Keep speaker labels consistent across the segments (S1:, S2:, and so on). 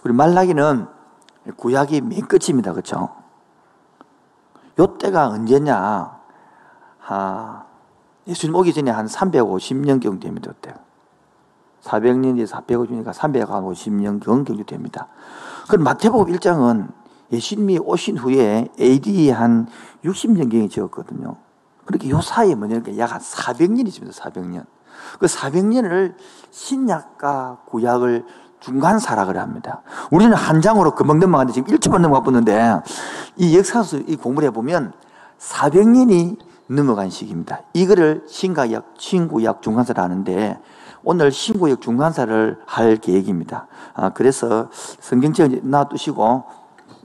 S1: 우리 말라기는 구약이 맨 끝입니다. 그렇죠? 요때가 언제냐? 예수님 오기 전에 한 350년 정도 됩니다. 요때 400년에서 450년이니까 350년 정도 됩니다. 그럼 마태복음 1장은 예수님이 오신 후에 AD 한 60년경에 지었거든요. 그러니까 요 사이에 뭐냐면 약 한 400년이 있습니다. 400년. 그 400년을 신약과 구약을 중간사락을 합니다. 우리는 한 장으로 금방 넘어가는데 지금 1초만 넘어가 봤는데 이 역사서 이 공부를 해보면 400년이 넘어간 시기입니다. 이거를 신구약 중간사를 하는데 오늘 신구약 중간사를 할 계획입니다. 그래서 성경책을 놔두시고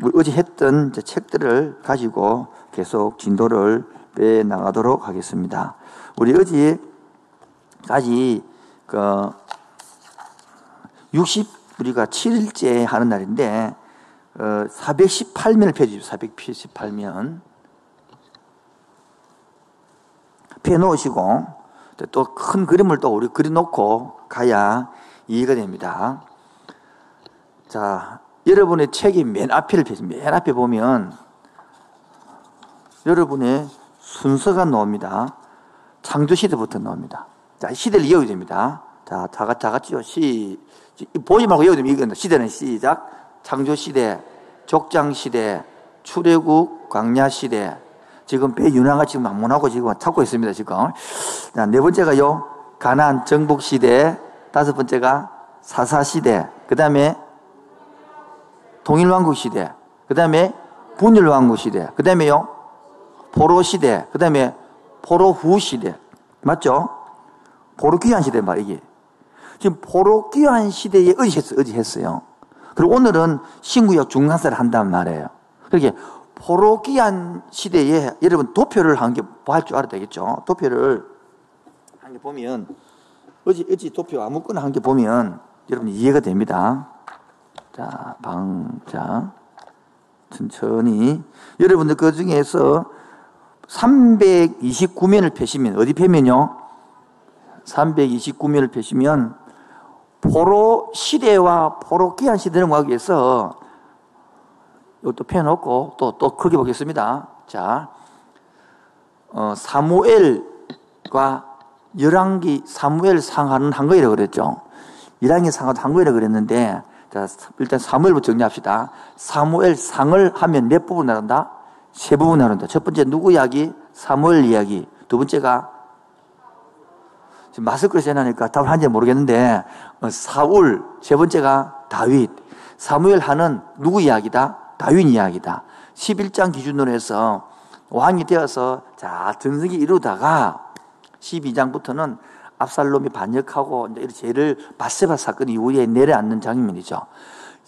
S1: 우리 어제 했던 책들을 가지고 계속 진도를 빼 나가도록 하겠습니다. 우리 어제까지 우리가 7일째 하는 날인데 418면을 펴주십시오. 418면 펴놓으시고 또 큰 그림을 또 우리 그려놓고 가야 이해가 됩니다. 자, 여러분의 책이 맨 앞에를 펴십니다. 맨 앞에 보면 여러분의 순서가 나옵니다. 창조시대부터 나옵니다. 자, 시대를 이어야 됩니다. 자, 다 같이요. 보지 말고 이어야 됩니다. 시대는 시작. 창조시대, 족장시대, 출애굽, 광야시대. 지금 배윤화가 지금 막문하고 지금 찾고 있습니다. 지금. 자, 네 번째가요. 가나안 정복시대. 다섯 번째가 사사시대. 그 다음에 통일왕국시대. 그 다음에 분열왕국시대. 그 다음에요. 포로시대. 그 다음에 포로후시대. 맞죠? 포로귀환시대 말 이게. 지금 포로귀환시대에 어제 했어요. 그리고 오늘은 신구약 중간사를 한단 말이에요. 그렇게 포로귀환 시대에 여러분 도표를 한 개 할 줄 알아야 되겠죠? 도표를 한 개 보면 어제 도표 아무거나 한 개 보면 여러분 이해가 됩니다. 자, 천천히 여러분들 그 중에서 329면을 펴시면 어디 펴면요? 329면을 펴시면 포로 시대와 포로귀환 시대를 하기 위해서 이것도 펴놓고 또 크게 보겠습니다. 자, 사무엘과 열왕기 사무엘 상하는 한 거이라고 그랬죠. 열왕기 상하도 한 거이라고 그랬는데, 자, 일단 사무엘부터 정리합시다. 사무엘 상을 하면 몇 부분 나눈다? 세 부분 나눈다. 첫 번째 누구 이야기? 사무엘 이야기. 두 번째가 지금 마스크를 해놔니까 답을 한지 모르겠는데 사울. 세 번째가 다윗. 사무엘 하는 누구 이야기다? 다윗 이야기다. 11장 기준으로 해서 왕이 되어서 자 전승이 이루다가 12장부터는 압살롬이 반역하고 이제 죄를 바세바 사건 이후에 내려앉는 장면이죠.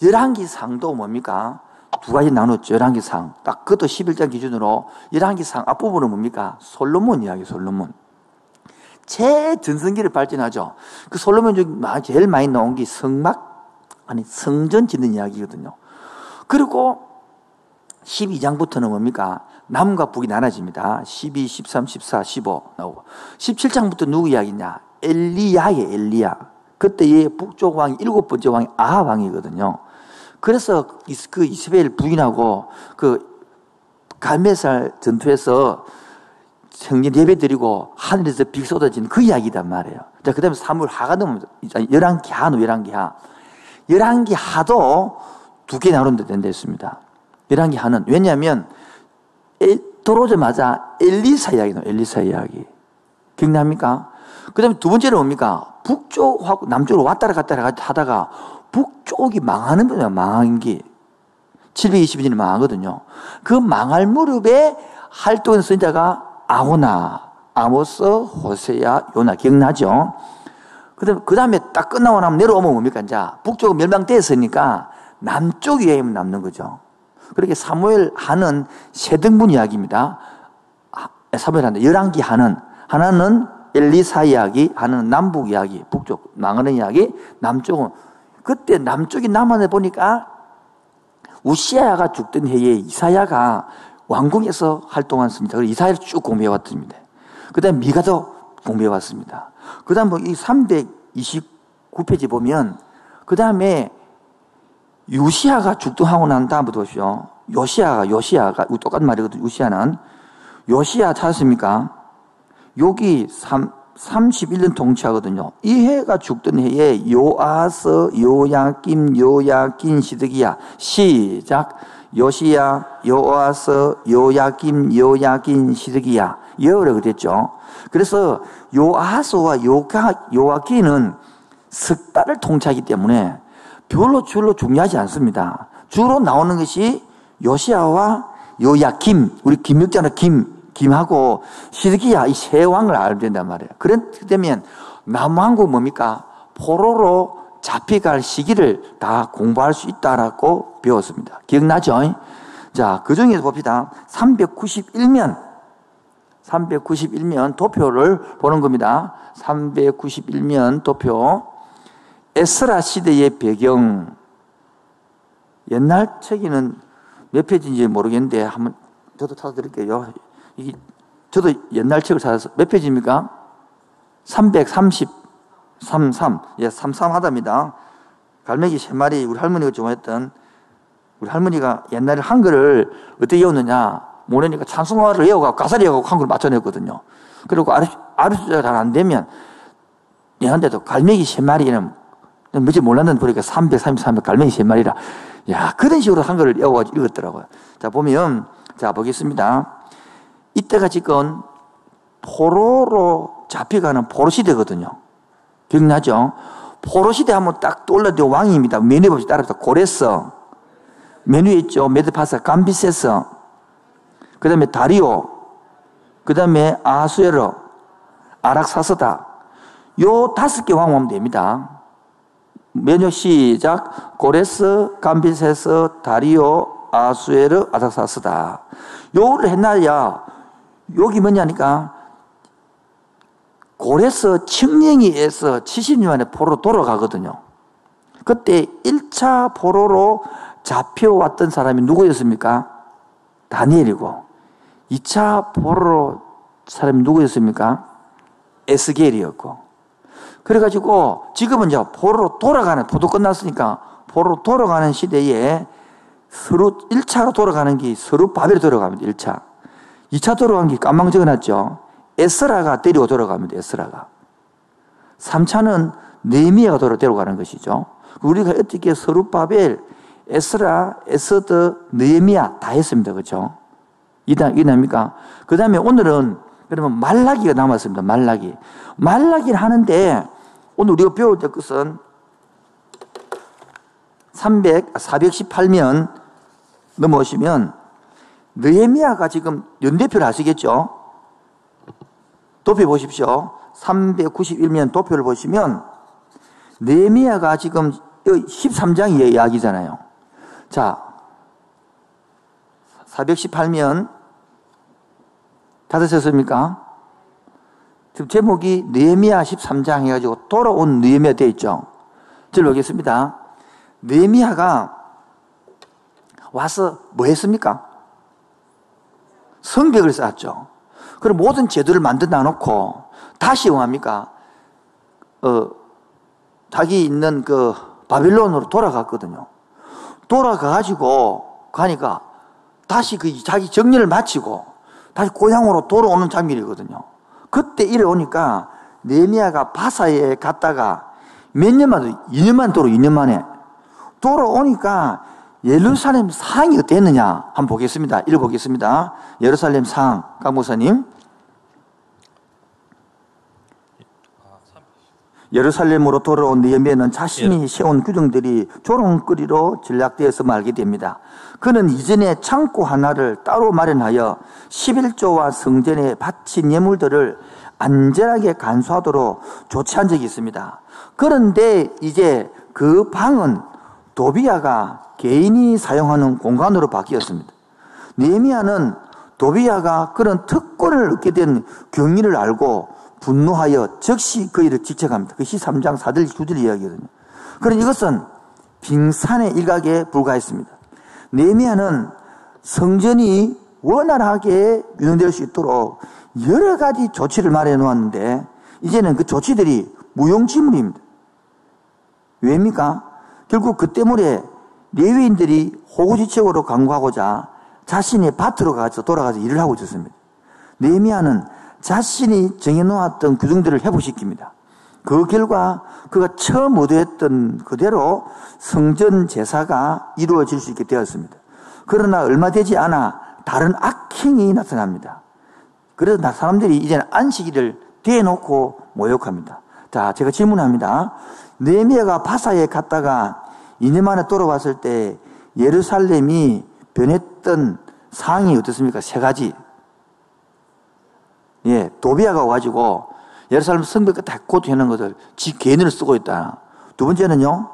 S1: 열왕기상도 뭡니까? 두 가지 나눴죠. 열왕기상. 딱 그것도 11장 기준으로 열왕기상 앞부분은 뭡니까? 솔로몬 이야기, 솔로몬. 전성기를 발전하죠. 그 솔로몬 중에 제일 많이 나온 게 성전 짓는 이야기거든요. 그리고 12장부터는 뭡니까? 남과 북이 나눠집니다. 12, 13, 14, 15 나오고 17장부터 누구 이야기냐? 엘리야의 엘리야. 그때의 북쪽 왕이 일곱 번째 왕이 아합 왕이거든요. 그래서 그 이스라엘 부인하고 그 갈멜살 전투에서 성전 예배 드리고 하늘에서 빛 쏟아지는 그 이야기단 말이에요. 자, 그 다음에 사무엘 하가 넘으면 열왕기하, 열왕기하. 열왕기하도 두 개 나눈 데 됐습니다. 열왕기하는 왜냐하면 들어오자마자 엘리사 이야기 나와요. 엘리사 이야기 기억납니까? 그 다음에 두 번째는 뭡니까? 북쪽하고 남쪽으로 왔다 갔다 하다가 북쪽이 망하는 거예요. 망한 게 720년이 망하거든요. 그 망할 무렵에 활동한 선지자가 아호나, 아모스, 호세야, 요나 기억나죠? 그 다음에 딱 끝나고 나면 내려오면 뭡니까? 이제 북쪽은 멸망됐으니까 남쪽 위에 남는 거죠. 그렇게 사무엘 하는 세 등분 이야기입니다. 사무엘 하는 열왕기 하나는 엘리사 이야기, 하나는 남북 이야기, 북쪽 망하는 이야기, 남쪽은 그때 남쪽이 남한에 보니까 우시아가 죽던 해에 이사야가 왕궁에서 활동한 습니다. 그래서 이사야를 쭉 공부해왔습니다. 그 다음에 미가도 공부해왔습니다. 그 다음에 이 329페이지 보면 그 다음에 요시야가 죽동하고 난 다음부터 보십시오. 요시야가 똑같은 말이거든요. 요시야 찾았습니까? 여기 31년 통치하거든요. 이 해가 죽던 해에 요아스, 요야긴, 시드기야. 시작. 요시야, 요아스, 요야긴, 시드기야. 여러 그랬죠. 그래서 요아스와 요아긴은 석 달을 통치하기 때문에 별로 중요하지 않습니다. 주로 나오는 것이 요시야와 요야김, 우리 김육자는 김하고 시드기야, 이 세 왕을 알면 된단 말이에요. 그렇기 때문에 남왕국 뭡니까? 포로로 잡혀갈 시기를 다 공부할 수 있다라고 배웠습니다. 기억나죠? 자, 그 중에서 봅시다. 391면 도표를 보는 겁니다. 391면 도표. 에스라 시대의 배경. 옛날 책에는 몇 페이지인지 모르겠는데 한번 저도 찾아드릴게요. 저도 옛날 책을 찾아서 몇 페이지입니까? 333. 예, 33 하답니다. 갈매기 3마리 우리 할머니가 좋아했던, 우리 할머니가 옛날에 한글을 어떻게 외웠느냐, 모르니까 찬송가를 외워가고 가사를 외워가고 한글을 맞춰냈거든요. 그리고 아르수가 잘 안 되면 얘한테도 갈매기 3마리는 며칠 몰랐는데 보니까 333에 갈매기 3마리라. 야, 그런 식으로 한글을 외워가지고 읽었더라고요. 자, 보면, 자, 보겠습니다. 이때가 지금 포로로 잡혀가는 포로시대거든요. 기억나죠? 포로시대 하면 딱 떠올라도 왕입니다. 메뉴 봅시다. 따라서 고레스, 메뉴에 있죠. 메드파사, 감비세스, 그 다음에 다리오, 그 다음에 아수에르, 아락사스다. 요 5개 왕 오면 됩니다. 메뉴 시작. 고레스, 감비세스, 다리오, 아수에르, 아락사스다. 요를 했나야, 여기 뭐냐니까, 고레스 칙령이에서 70년 만에 포로로 돌아가거든요. 그때 1차 포로로 잡혀왔던 사람이 누구였습니까? 다니엘이고, 2차 포로로 사람이 누구였습니까? 에스겔이었고. 그래가지고 지금은 이제 포로로 돌아가는, 포도 끝났으니까 포로로 돌아가는 시대에 서로 1차로 돌아가는 게 서로 바벨로 돌아갑니다. 1차. 2차 돌아간 게 깜망 적어놨죠. 에스라가 데리고 돌아갑니다. 에스라가. 3차는 느헤미야가 데려가는 것이죠. 우리가 어떻게 서룹바벨, 에스라, 에스더, 느헤미야 다 했습니다. 그렇죠? 이해됩니까? 그 다음에 오늘은 그러면 말라기가 남았습니다. 말라기를 하는데 오늘 우리가 배울 것은 418면 넘어오시면 느헤미야가 지금 연대표를 아시겠죠? 도표 보십시오. 391면 도표를 보시면 느헤미야가 지금 13장의 이야기잖아요. 자, 418면 찾으셨습니까? 지금 제목이 느헤미야 13장 해가지고 돌아온 느헤미야 되어 있죠. 저를 보겠습니다. 느헤미야가 와서 뭐 했습니까? 성벽을 쌓았죠. 그럼 모든 제도를 만들어 놓고 다시 뭐합니까? 자기 있는 그 바빌론으로 돌아갔거든요. 돌아가가지고 가니까 다시 그 자기 정리를 마치고 다시 고향으로 돌아오는 장면이거든요. 그때 이래 오니까 느헤미야가 바사에 갔다가 몇 년 만에, 2년 만에 2년 만에 돌아오니까 예루살렘 상이 어땠느냐 한번 보겠습니다. 읽어보겠습니다. 예루살렘 상, 강 목사님. 예루살렘으로 돌아온 느헤미야는 자신이 세운 규정들이 조롱거리로 전락되어서 말게 됩니다. 그는 이전에 창고 하나를 따로 마련하여 11조와 성전에 바친 예물들을 안전하게 간수하도록 조치한 적이 있습니다. 그런데 이제 그 방은 도비야가 개인이 사용하는 공간으로 바뀌었습니다. 느헤미야는 도비야가 그런 특권을 얻게 된 경위를 알고 분노하여 즉시 그 일을 지적합니다. 그 13장 4절 9절 이야기거든요. 그러나 이것은 빙산의 일각에 불과했습니다. 느헤미야는 성전이 원활하게 운영될 수 있도록 여러 가지 조치를 마련해 놓았는데 이제는 그 조치들이 무용지물입니다. 왜입니까? 결국 그 때문에 레위인들이 호구지책으로 강구하고자 자신의 밭으로 돌아가서 일을 하고 있었습니다. 느헤미야는 자신이 정해놓았던 규정들을 회복시킵니다. 그 결과 그가 처음 의도했던 그대로 성전 제사가 이루어질 수 있게 되었습니다. 그러나 얼마 되지 않아 다른 악행이 나타납니다. 그래서 사람들이 이제는 안식일을 대놓고 모욕합니다. 자, 제가 질문합니다. 느헤미야가 바사에 갔다가 2년 만에 돌아왔을 때 예루살렘이 변했던 상황이 어떻습니까? 세 가지. 예, 도비아가 와가지고 예루살렘 성벽 다 고쳐놓은 것을 지 개인으로 쓰고 있다. 두 번째는요,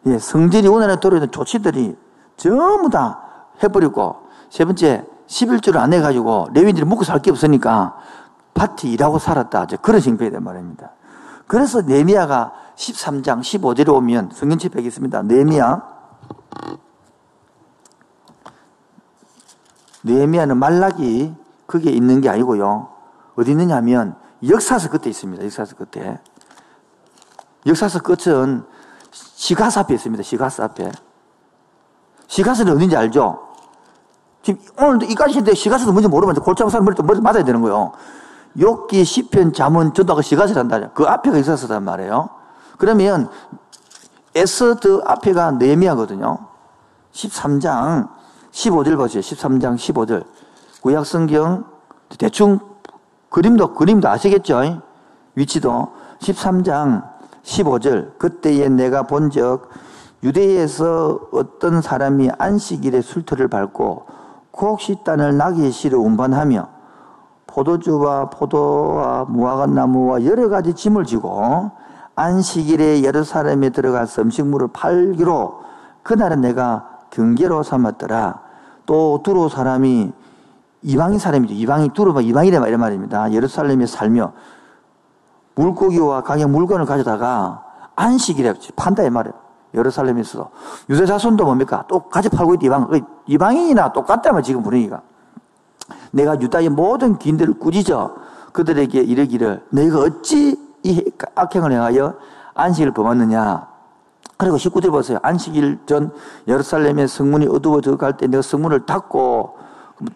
S1: 예, 성전이 원안에 들어있는 조치들이 전부 다 해버리고, 세 번째, 11조를 안 해가지고 레위인들이 먹고 살 게 없으니까 밭이 일하고 살았다. 그런 형편이 된 말입니다. 그래서 느헤미야가 13장 15절에 오면 성경책에 뵙겠습니다. 느헤미야는 말락이 거기에 있는 게 아니고요. 어디 있느냐 하면 역사서 끝에 있습니다. 역사서 끝에. 역사서 끝은 시가서 앞에 있습니다. 시가서 앞에. 시가서는 어딘지 알죠? 지금 오늘도 이까지인데 시가서도 뭔지 모르면 골짜기 사람 머리 맞아야 되는 거예요. 욥기, 시편, 잠언, 전도가 시가서란다. 그 앞에가 역사서란 말이에요. 그러면 에스더 앞에가 느헤미야거든요. 13장 15절 보세요. 13장 15절. 구약성경 대충 그림도 아시겠죠? 위치도 13장 15절. 그때에 내가 본적 유대에서 어떤 사람이 안식일에 술터를 밟고 곡식단을 나귀에 실어 운반하며 포도주와 포도와 무화과나무와 여러 가지 짐을 지고 안식일에 예루살렘에 들어가서 음식물을 팔기로 그날은 내가 경계로 삼았더라. 또 두로 사람이 이방인 사람이죠. 이방인, 두로가 이방이란 말입니다. 예루살렘에 살며 물고기와 각종 물건을 가져다가 안식일에 판다 이 말이에요. 예루살렘에서. 유대 자손도 뭡니까? 똑같이 팔고 있다. 이방인이나 똑같다면 지금 분위기가. 내가 유다의 모든 기인들을 꾸짖어 그들에게 이르기를 너희가 어찌 이 악행을 행하여 안식일을 범하느냐. 그리고 19절 보세요. 안식일 전 예루살렘의 성문이 어두워져 갈 때 내가 성문을 닫고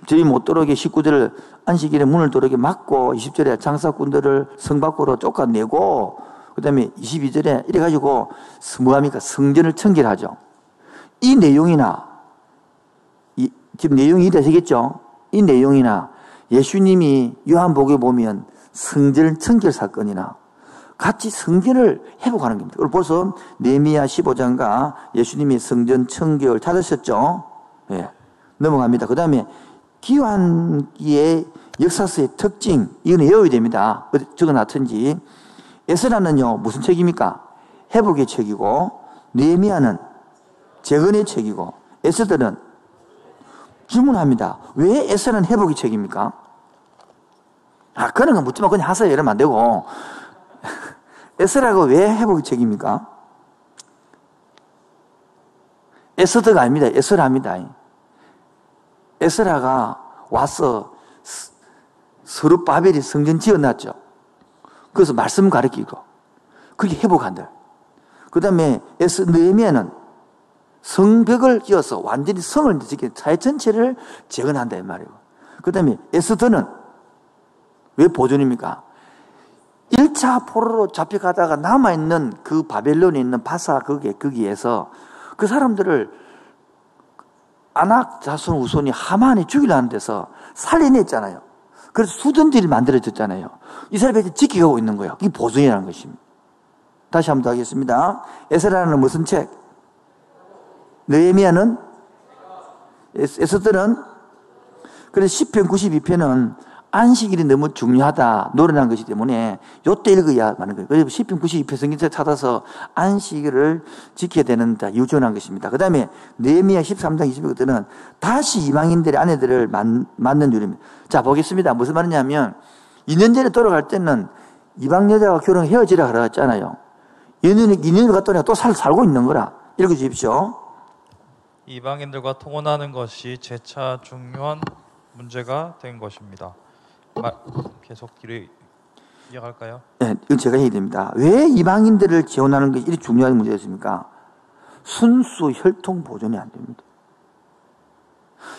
S1: 저희 못 들어오게 19절을 안식일에 문을 들어오게 막고 20절에 장사꾼들을 성 밖으로 쫓아내고 그 다음에 22절에 이래가지고 뭐합니까? 성전을 청결하죠. 이 내용이나 지금 내용이 되시겠죠? 이 내용이나 예수님이 요한복음에 보면 성전 청결 사건이나 같이 성전을 회복하는 겁니다. 그걸 벌써 느헤미야 15장과 예수님이 성전 청결 찾으셨죠? 예. 넘어갑니다. 그 다음에 기환기의 역사서의 특징, 이건 외워야 됩니다. 어디 적어놨든지. 에스라는요, 무슨 책입니까? 회복의 책이고, 느헤미야는 재건의 책이고, 에스더는 질문합니다. 왜 에스라는 회복의 책입니까? 그런 거 묻지만 그냥 하세요. 이러면 안 되고. 에스라가 왜 회복의 책입니까? 에스더가 아닙니다. 에스라입니다. 에스라가 와서 스룹바벨이 성전 지어놨죠. 그래서 말씀 가르치고 그게 회복한다. 그 다음에 느헤미야는 성벽을 지어서 완전히 성을 지켜 사회 전체를 재건한다 이 말이에요. 그 다음에 에스더는 왜 보존입니까? 1차 포로로 잡혀가다가 남아있는 그 바벨론에 있는 바사 거기에서 그 사람들을 아낙 자손 우손이 하만이 죽이려는 데서 살려냈잖아요. 그래서 수전지를 만들어졌잖아요. 이스라엘이 지켜가고 있는 거예요. 이게 보존이라는 것입니다. 다시 한번 더 하겠습니다. 에스라는 무슨 책? 느헤미야는? 에스더는? 그래서 시편 92편은 안식일이 너무 중요하다 노래한 것이기 때문에 요때 읽어야 하는 거예요. 그래서 시편 92편 성경책 찾아서 안식일을 지켜야 되는 다 유전한 것입니다. 그 다음에 느헤미야 13장 20절은 다시 이방인들의 아내들을 맞는 유리입니다. 자, 보겠습니다. 무슨 말이냐면 2년 전에 돌아갈 때는 이방 여자와 결혼 헤어지라 그랬잖아요. 2년을 갔더니 또 살고 있는 거라. 읽어주십시오.
S2: 이방인들과 통혼하는 것이 재차 중요한 문제가 된 것입니다. 계속 길을 이어갈까요?
S1: 네, 이건 제가 해야 됩니다. 왜 이방인들을 지원하는 것이 이렇게 중요한 문제였습니까? 순수 혈통 보존이 안 됩니다.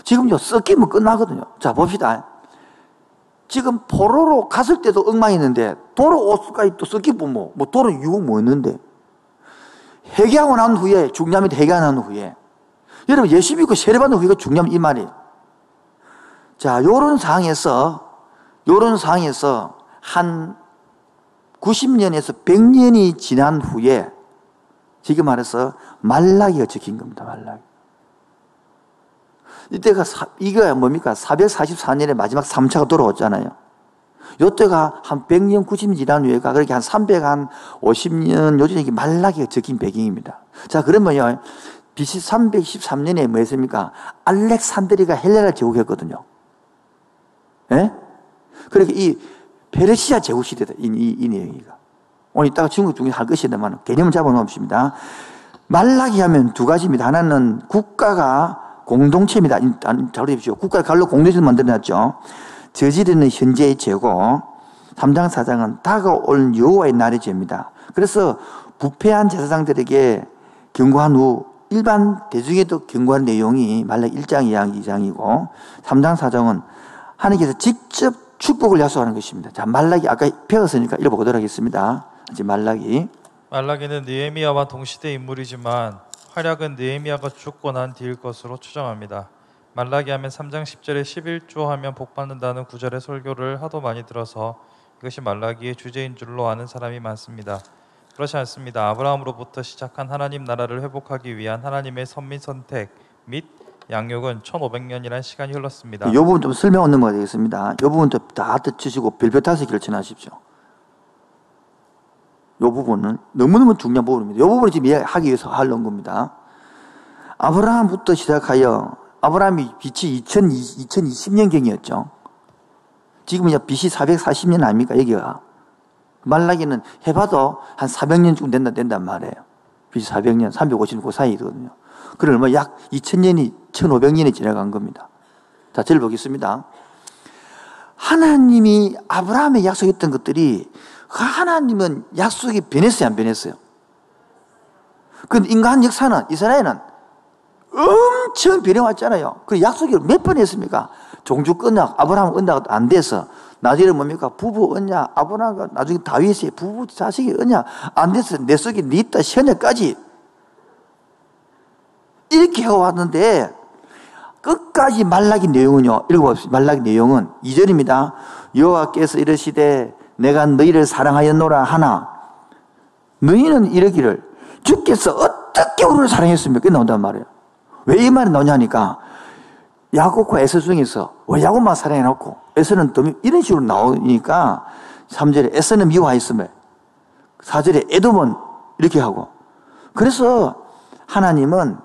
S1: 지금요, 섞이면 끝나거든요. 자, 봅시다. 지금 포로로 갔을 때도 엉망이었는데, 돌아오기까지 또 섞이면 뭐 도로 유혹 뭐였는데, 회개하고 난 후에, 중남이 회개하고 난 후에, 여러분, 예수 믿고 세례받는 후에가 중요하면 이 말이. 자, 요런 상황에서 한 90년에서 100년이 지난 후에, 지금 말해서 말라기가 적힌 겁니다, 말라기. 이때가, 이거야 뭡니까? 444년에 마지막 3차가 돌아왔잖아요. 요때가 한 100년, 90년 지난 후에가, 그렇게 한 350년, 요즘에 말라기가 적힌 배경입니다. 자, 그러면요, BC 313년에 뭐 했습니까? 알렉산드리가 헬레나를 제국했거든요. 예? 그러니까 이 페르시아 제국 시대다, 이 내용이가. 오늘 이따가 중국 중에 할 것이다만 개념을 잡아놓읍시다. 말라기 하면 두 가지입니다. 하나는 국가가 공동체입니다. 잘 보십시오. 국가가 갈로 공동체를 만들어놨죠. 저지르는 현재의 죄고, 3장 4장은 다가올 여호와의 날의 죄입니다. 그래서 부패한 제사장들에게 경고한 후 일반 대중에도 경고한 내용이 말라기 1장, 2장, 2장이고 3장, 4장은 하나님께서 직접 축복을 약속하는 것입니다. 자, 말라기 아까 배웠으니까 읽어보도록 하겠습니다. 이제
S2: 말라기는 느헤미야와 동시대 인물이지만 활약은 느헤미야가 죽고 난 뒤일 것으로 추정합니다. 말라기 하면 3장 10절에 11조 하면 복받는다는 구절의 설교를 하도 많이 들어서 이것이 말라기의 주제인 줄로 아는 사람이 많습니다. 그렇지 않습니다. 아브라함으로부터 시작한 하나님 나라를 회복하기 위한 하나님의 선민 선택 및 양육은 1500년이라는 시간이 흘렀습니다.
S1: 이 부분 좀 설명 넘어가 되겠습니다. 이 부분 다 듣추시고 별표 5개를 쳐놔십시오. 이 부분은 너무너무 중요한 부분입니다. 이 부분을 지금 이해하기 위해서 하려는 겁니다. 아브라함부터 시작하여 아브라함이 BC 2020년경이었죠. 지금 이제 BC 440년 아닙니까? 여기가. 말라기는 해봐도 한 400년쯤 된단 말이에요. BC 400년, 350년 그 사이거든요. 그러면 약 2000년이, 1500년이 지나간 겁니다. 자, 저를 보겠습니다. 하나님이 아브라함에게 약속했던 것들이 하나님은 약속이 변했어요, 안 변했어요? 그 인간 역사는, 이스라엘은 엄청 변해왔잖아요. 그 약속이 몇 번 했습니까? 종족 언약, 아브라함 언약 안 돼서 나중에 뭡니까? 부부 언약, 아브라함과 나중에 다윗의 부부 자식이 언약 안 돼서 내 속에 네 있다 현재까지 이렇게 해왔는데 끝까지 말라기 내용은요. 읽어봅시다. 말라기 내용은 2절입니다. 여호와께서 이르시되 내가 너희를 사랑하였노라 하나 너희는 이르기를 주께서 어떻게 우리를 사랑했습니까? 그게 나온단 말이에요. 왜 이 말이 나오냐니까 야곱과 에서 중에서 왜 야곱만 사랑해놓고 에서는 더 이런 식으로 나오니까 3절에 에서는 미워하였으며 4절에 에돔은 이렇게 하고 그래서 하나님은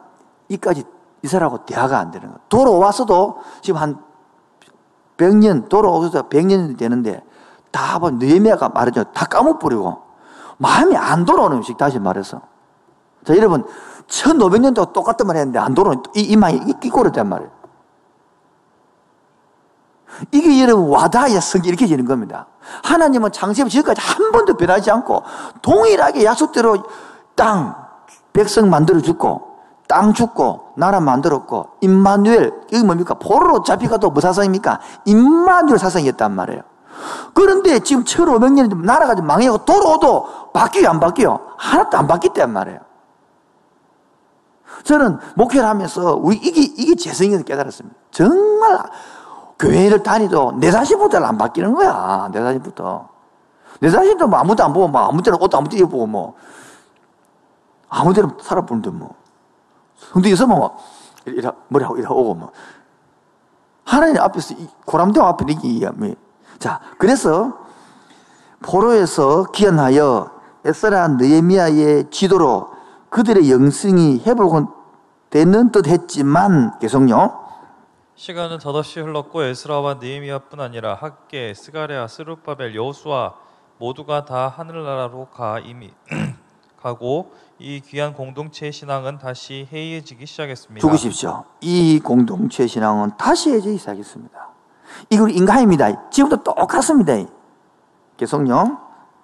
S1: 이까지 이스라엘하고 대화가 안 되는 거예요. 돌아와서도 지금 한 100년 돌아오셔서 100년이 되는데 다 느헤미야가 말하죠. 다 까먹버리고 마음이 안 돌아오는 음식 다시 말해서 자 여러분 1500년도 똑같은 말 했는데 안 돌아오는 이 마음이 끼꼬렸단 말이에요. 이게 여러분 와닿아야 성경이 이렇게 되는 겁니다. 하나님은 창세부터 지금까지 한 번도 변하지 않고 동일하게 약속대로 땅 백성 만들어주고 땅 줬고 나라 만들었고 임마누엘 이게 뭡니까? 포로로 잡혀가도 뭐 사상입니까? 임마누엘 사상이었단 말이에요. 그런데 지금 1500년 나라가 망해고 돌아오도 바뀌어요 안 바뀌어요? 하나도 안 바뀌었단 말이에요. 저는 목회를 하면서 우리 이게 재성이라는 깨달았습니다. 정말 교회를 다니도 내 자신부터는 안 바뀌는 거야. 내 자신부터. 내 자신도 뭐 아무도 안 보고 뭐 아무 때나 옷도 아무 때 입어보고 뭐 아무 데나 살아보는데 뭐 성도에서 뭐 머리하고 이러고 오고 뭐 하나님 앞에서 고람대왕 앞에 이게 뭐. 자 그래서 포로에서 귀환하여 에스라 느헤미야의 지도로 그들의 영성이 회복되는 듯 했지만 계속요.
S2: 시간은 덧없이 흘렀고 에스라와 느헤미야뿐 아니라 학개, 스가랴, 스룹바벨, 여호수아 모두가 다 하늘나라로 가고 이 귀한 공동체의 신앙은 다시 해이해지기 시작했습니다.
S1: 죽으십시오. 이 공동체 신앙은 다시 해이해지기 시작했습니다. 이건 인간입니다. 지금도 똑같습니다. 계속요.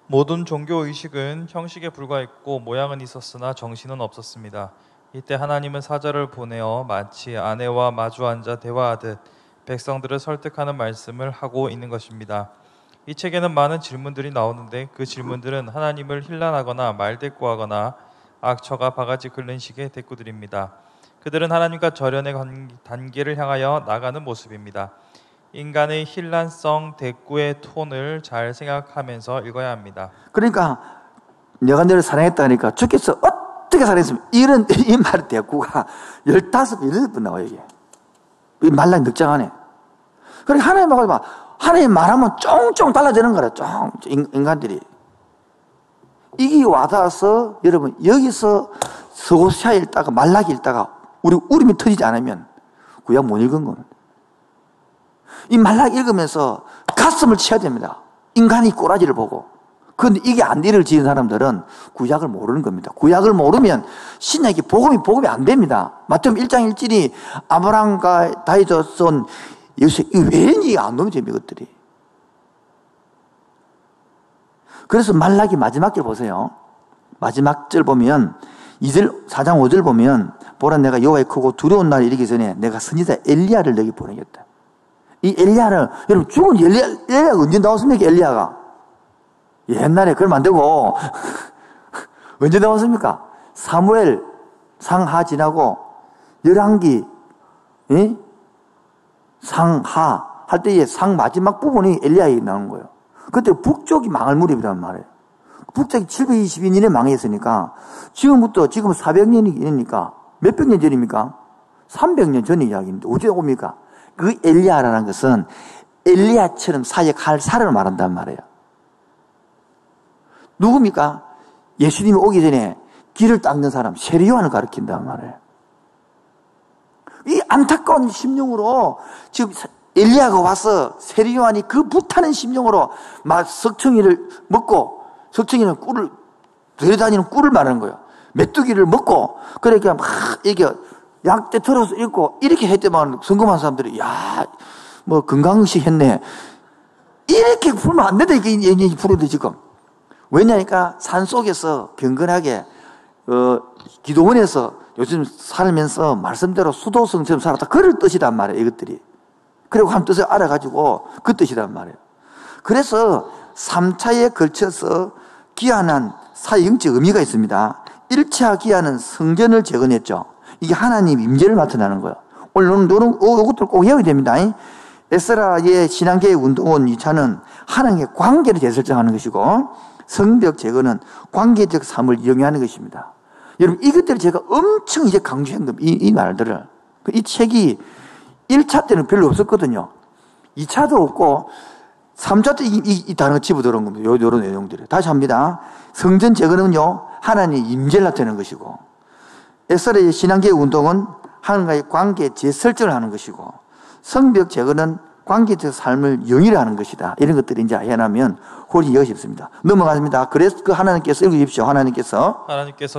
S2: 모든 종교 의식은 형식에 불과했고 모양은 있었으나 정신은 없었습니다. 이때 하나님은 사자를 보내어 마치 아내와 마주 앉아 대화하듯 백성들을 설득하는 말씀을 하고 있는 것입니다. 이 책에는 많은 질문들이 나오는데 그 질문들은 하나님을 힐난하거나 말대꾸하거나 악처가 바가지 긁는 식의 대꾸들입니다. 그들은 하나님과 절연의 단계를 향하여 나가는 모습입니다. 인간의 힐난성 대꾸의 톤을 잘 생각하면서 읽어야 합니다.
S1: 그러니까 내가 너를 사랑했다니까 주께서 어떻게 사랑했으면 이런 이 말의 대꾸가 15번, 18번 나와요. 이게 말랑이 늑장하네. 그러니까 하나님하고 봐. 하나님 말하면 쫑쫑 달라지는 거라. 쫑 인간들이 이게 와닿아서 여러분 여기서 서고시아 읽다가 말라기 읽다가 우리 울음이 터지지 않으면 구약 못 읽은 겁니다. 이 말라기 읽으면서 가슴을 치야 됩니다. 인간이 꼬라지를 보고. 그런데 이게 안 일을 지은 사람들은 구약을 모르는 겁니다. 구약을 모르면 신약이 복음이 안 됩니다. 마태복음 1장 1절이 아브라함과 다윗을 쏜 요셉, 왜 이해가 안 넘어져요, 이것들이. 그래서 말라기 마지막 절 보세요. 마지막 절 보면 4장 5절 보면 보라 내가 여호와의 크고 두려운 날이 이르기 전에 내가 선지자 엘리야를 너에게 보내겠다. 이 엘리야는 여러분 죽은 엘리야가 언제 나왔습니까? 엘리야가 옛날에 그러면 안 되고 언제 나왔습니까? 사무엘 상하 지나고 열왕기 상하 할 때의 상 마지막 부분이 엘리야에 나오는 거예요. 그때 북쪽이 망할 무렵이란 말이에요. 북쪽이 722년에 망했으니까 지금 400년이니까 몇백 년 전입니까? 300년 전의 이야기인데 어째 옵니까? 그 엘리야라는 것은 엘리야처럼 사역할 사람을 말한단 말이에요. 누굽니까? 예수님이 오기 전에 길을 닦는 사람 세리요한을 가리킨단 말이에요. 이 안타까운 심령으로 지금 엘리야가 와서 세리요한이 그 불타는 심령으로 막 석청이를 먹고 석청이는 꿀을 데려다니는 꿀을 말하는 거예요. 메뚜기를 먹고 그러니까 막 이게 약대 털어서 읽고 이렇게 했더만 성금한 사람들이 야 뭐 건강식 했네 이렇게 풀면 안 된다 이게 풀어도 지금 왜냐니까 산속에서 경건하게 기도원에서 요즘 살면서 말씀대로 수도성처럼 살았다 그럴 뜻이란 말이에요 이것들이. 그리고 한 뜻을 알아가지고 그 뜻이란 말이에요. 그래서 3차에 걸쳐서 기한한 사역적 의미가 있습니다. 1차 기한은 성전을 재건했죠. 이게 하나님 임재를 나타나는 거예요. 오늘 이것들 꼭 외워야 됩니다. 에스라의 신앙계획 운동원 2차는 하나님의 관계를 재설정하는 것이고 성벽 재건은 관계적 삶을 영위하는 것입니다. 여러분 이것들을 제가 엄청 이제 강조한 겁니다. 이 말들을. 이 책이 1차 때는 별로 없었거든요. 2차도 없고 3차 때 이 단어가 집어들어온 겁니다. 요런 내용들이. 다시 합니다. 성전 재건은요 하나님의 임재를 나타내는 것이고 에스라의 신앙계획 운동은 하나님과의 관계 재설정을 하는 것이고 성벽 재건은 관계적 삶을 영위를 하는 것이다. 이런 것들이 이제 해나면 훨씬 이해가 쉽습니다. 넘어가십니다. 그래서 그 하나님께서 읽으십시오. 하나님께서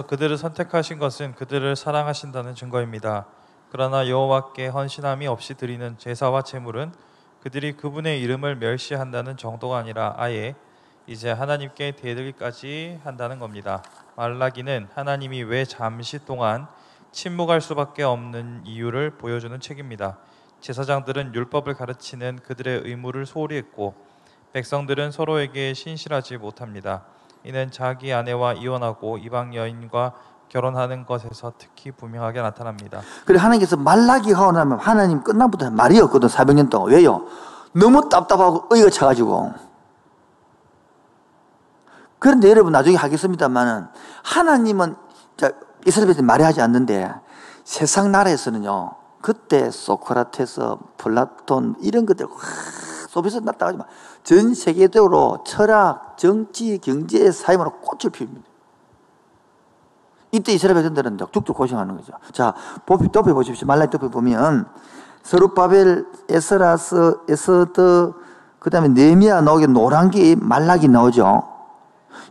S2: 그들을 선택하신 것은 그들을 사랑하신다는 증거입니다. 그러나 여호와께 헌신함이 없이 드리는 제사와 제물은 그들이 그분의 이름을 멸시한다는 정도가 아니라 아예 이제 하나님께 대들기까지 한다는 겁니다. 말라기는 하나님이 왜 잠시 동안 침묵할 수밖에 없는 이유를 보여주는 책입니다. 제사장들은 율법을 가르치는 그들의 의무를 소홀히 했고 백성들은 서로에게 신실하지 못합니다. 이는 자기 아내와 이혼하고 이방 여인과 결혼하는 것에서 특히 분명하게 나타납니다.
S1: 그래 하나님께서 말라기 하고 나면 하나님 끝남부터 말이 없거든 400년 동안. 왜요? 너무 답답하고 의가 차가지고. 그런데 여러분 나중에 하겠습니다만은 하나님은 이스라엘에서 말이 하지 않는데 세상 나라에서는요 그때 소크라테스, 플라톤 이런 것들 소비에서 났다가 전 세계적으로 철학, 정치, 경제, 사회문화 꽃을 피웁니다. 이때 이스라엘 백성들은 죽죽 고생하는 거죠. 자, 덮여 보십시오. 말라기 덮여 보면 스룹바벨, 에스라스, 에스더, 그 다음에 느헤미야 나오게 노란기 말라기 나오죠.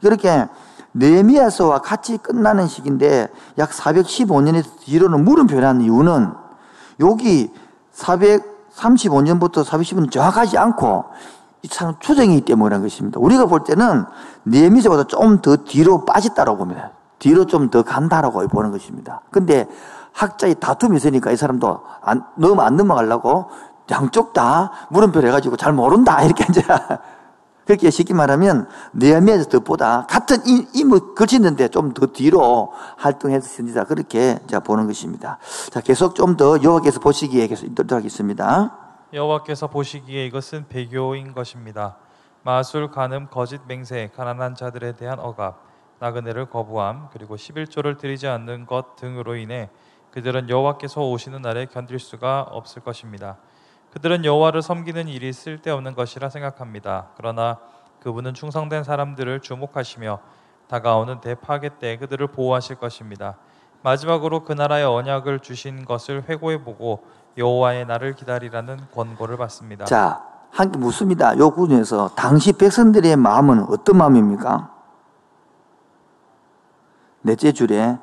S1: 이렇게 느헤미야서와 같이 끝나는 시기인데 약 415년에서 뒤로는 물음표를 하는 이유는 여기 435년부터 415년 정확하지 않고 이 사람 추정이기 때문에 그런 것입니다. 우리가 볼 때는 느헤미야보다 좀 더 뒤로 빠졌다고 봅니다. 뒤로 좀 더 간다라고 보는 것입니다. 근데 학자의 다툼이 있으니까 이 사람도 너무 안 넘어가려고 양쪽 다 물음표를 해가지고 잘 모른다 이렇게 이제 그렇게 쉽게 말하면 느헤미야 뜻보다 같은 임을 걸치는데 좀 더 뒤로 활동해서 선지자 그렇게 자 보는 것입니다. 자 계속 좀 더 여호와께서 보시기에 계속 읽도록 하겠습니다.
S2: 여호와께서 보시기에 이것은 배교인 것입니다. 마술, 간음, 거짓 맹세, 가난한 자들에 대한 억압, 나그네를 거부함, 그리고 11조를 드리지 않는 것 등으로 인해 그들은 여호와께서 오시는 날에 견딜 수가 없을 것입니다. 그들은 여호와를 섬기는 일이 쓸데없는 것이라 생각합니다. 그러나 그분은 충성된 사람들을 주목하시며 다가오는 대파괴 때 그들을 보호하실 것입니다. 마지막으로 그 나라의 언약을 주신 것을 회고해보고 여호와의 날을 기다리라는 권고를 받습니다.
S1: 자, 한 개 묻습니다. 요 구절에서 당시 백성들의 마음은 어떤 마음입니까? 넷째 줄에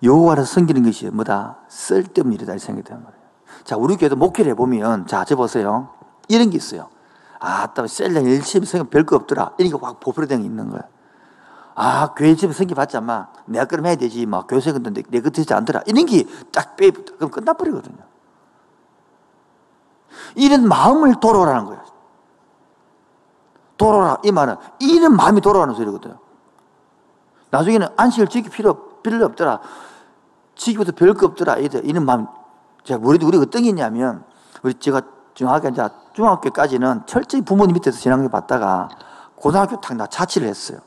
S1: 여호와를 섬기는 것이 뭐다? 쓸데없는 일이다 이 생각이 드는 거예요. 자, 우리 교회도 목회를 해보면 자, 저 보세요. 이런 게 있어요. 또 셀령 열심히 섬기면 별거 없더라. 이런 게 확 보풀어된 게 있는 거예요. 교회 집에 섬기받자마 내가 그럼 해야 되지. 교회 섬겼는데 내 것 되지 않더라. 이런 게 딱 그럼 끝나버리거든요. 이런 마음을 돌아오라는 거예요. 돌아오라. 이 말은 이런 마음이 돌아오는 소리거든요. 나중에는 안식을 지킬 필요 없더라. 지키고도 별거 없더라. 이런 마음. 우리가 어떤 게 있냐면, 제가 정확하게 이제 중학교까지는 철저히 부모님 밑에서 신앙을 받다가 고등학교 나 자취를 했어요.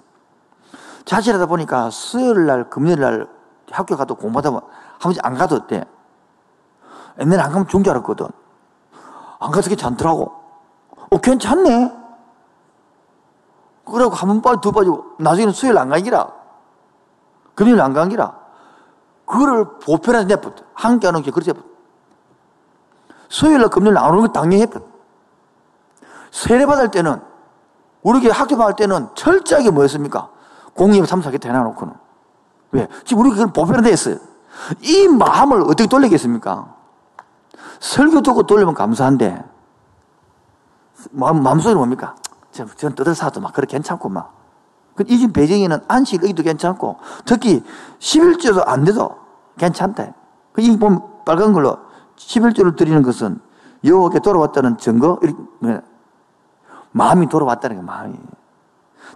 S1: 자취를 하다 보니까 수요일 날, 금요일 날 학교 가도 공부하다 보면 한 번씩 안 가도 돼. 옛날에 안 가면 좋은 줄 알았거든. 안 가서 괜찮더라고. 괜찮네. 그러고 한 번 빠지고 두 번 빠지고 나중에는 수요일 안 가기라. 금요일 안 가기라. 그거를 보편해서 내버려. 함께 하는 게 그렇지. 수요일 날 금요일 안 오는 거 당연히 해버려. 세례 받을 때는 우리 교회 학교 받을 때는 철저하게 뭐였습니까? 공의회 참석하게 해놔놓고는. 왜? 지금 우리 그건 보편화되어 있어요. 이 마음을 어떻게 돌리겠습니까? 설교 듣고 돌리면 감사한데 마음속에 뭡니까? 전 뜯어사도 막 그렇게 괜찮고 막. 이 집 배경에는 안식 의도 괜찮고 특히 11조도 안 돼도 괜찮다. 이 보면 빨간 걸로 11조를 드리는 것은 여호와께 돌아왔다는 증거, 마음이 돌아왔다는 게 마음이.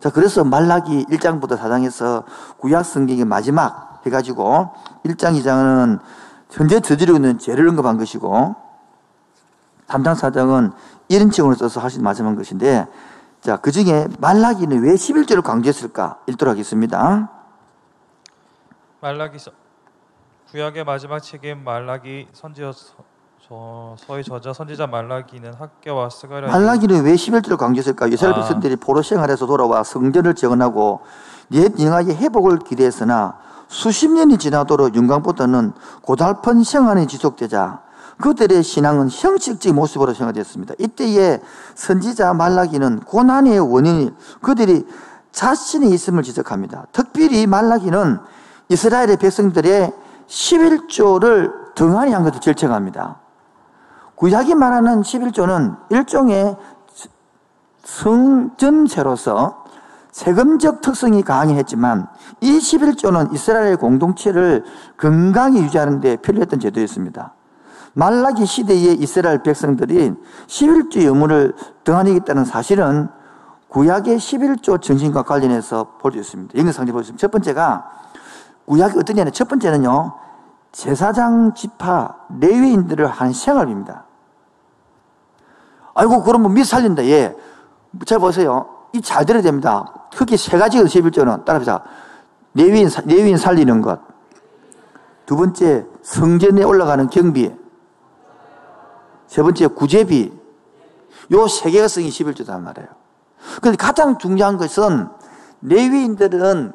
S1: 자, 그래서 말라기 1장부터 4장에서 구약 성경의 마지막 해가지고 1장, 2장은 현재 저지르고 있는 죄를 언급한 것이고 3장, 4장은 이런 칭으로 써서 하신 말씀한 것인데 자, 그 중에 말라기는 왜 11조를 강조했을까? 읽도록 하겠습니다.
S2: 구약의 마지막 책인 말라기 서의 저자 선지자 말라기는 학개와 스가랴
S1: 말라기는 왜 11조를 강조했을까? 이스라엘 백성들이 포로 생활에서 돌아와 성전을 재건하고 옛 영화의 회복을 기대했으나 수십 년이 지나도록 영광보다는 고달픈 생활이 지속되자 그들의 신앙은 형식적인 모습으로 생활됐습니다. 이때의 선지자 말라기는 고난의 원인이 그들이 자신이 있음을 지적합니다. 특별히 말라기는 이스라엘의 백성들의 11조를 등한히 한 것을 질책합니다. 구약이 말하는 11조는 일종의 성전세로서 세금적 특성이 강하긴 했지만 이 11조는 이스라엘 공동체를 건강히 유지하는 데 필요했던 제도였습니다. 말라기 시대의 이스라엘 백성들이 11조 의무를 등한히 했다는 사실은 구약의 11조 정신과 관련해서 볼 수 있습니다. 영상을 보겠습니다. 첫 번째가 구약이 어떤 냐면 첫 번째는요. 제사장 지파 레위인들을 한 생활입니다. 아이고 그러면 밑 살린다. 예. 잘 보세요. 이 잘 들어야 됩니다. 크게 세 가지가 11조는 따라합시다. 레위인 살리는 것. 두 번째 성전에 올라가는 경비. 세 번째 구제비. 요 세 개가 성이 11조단 말이에요. 그런데 가장 중요한 것은 레위인들은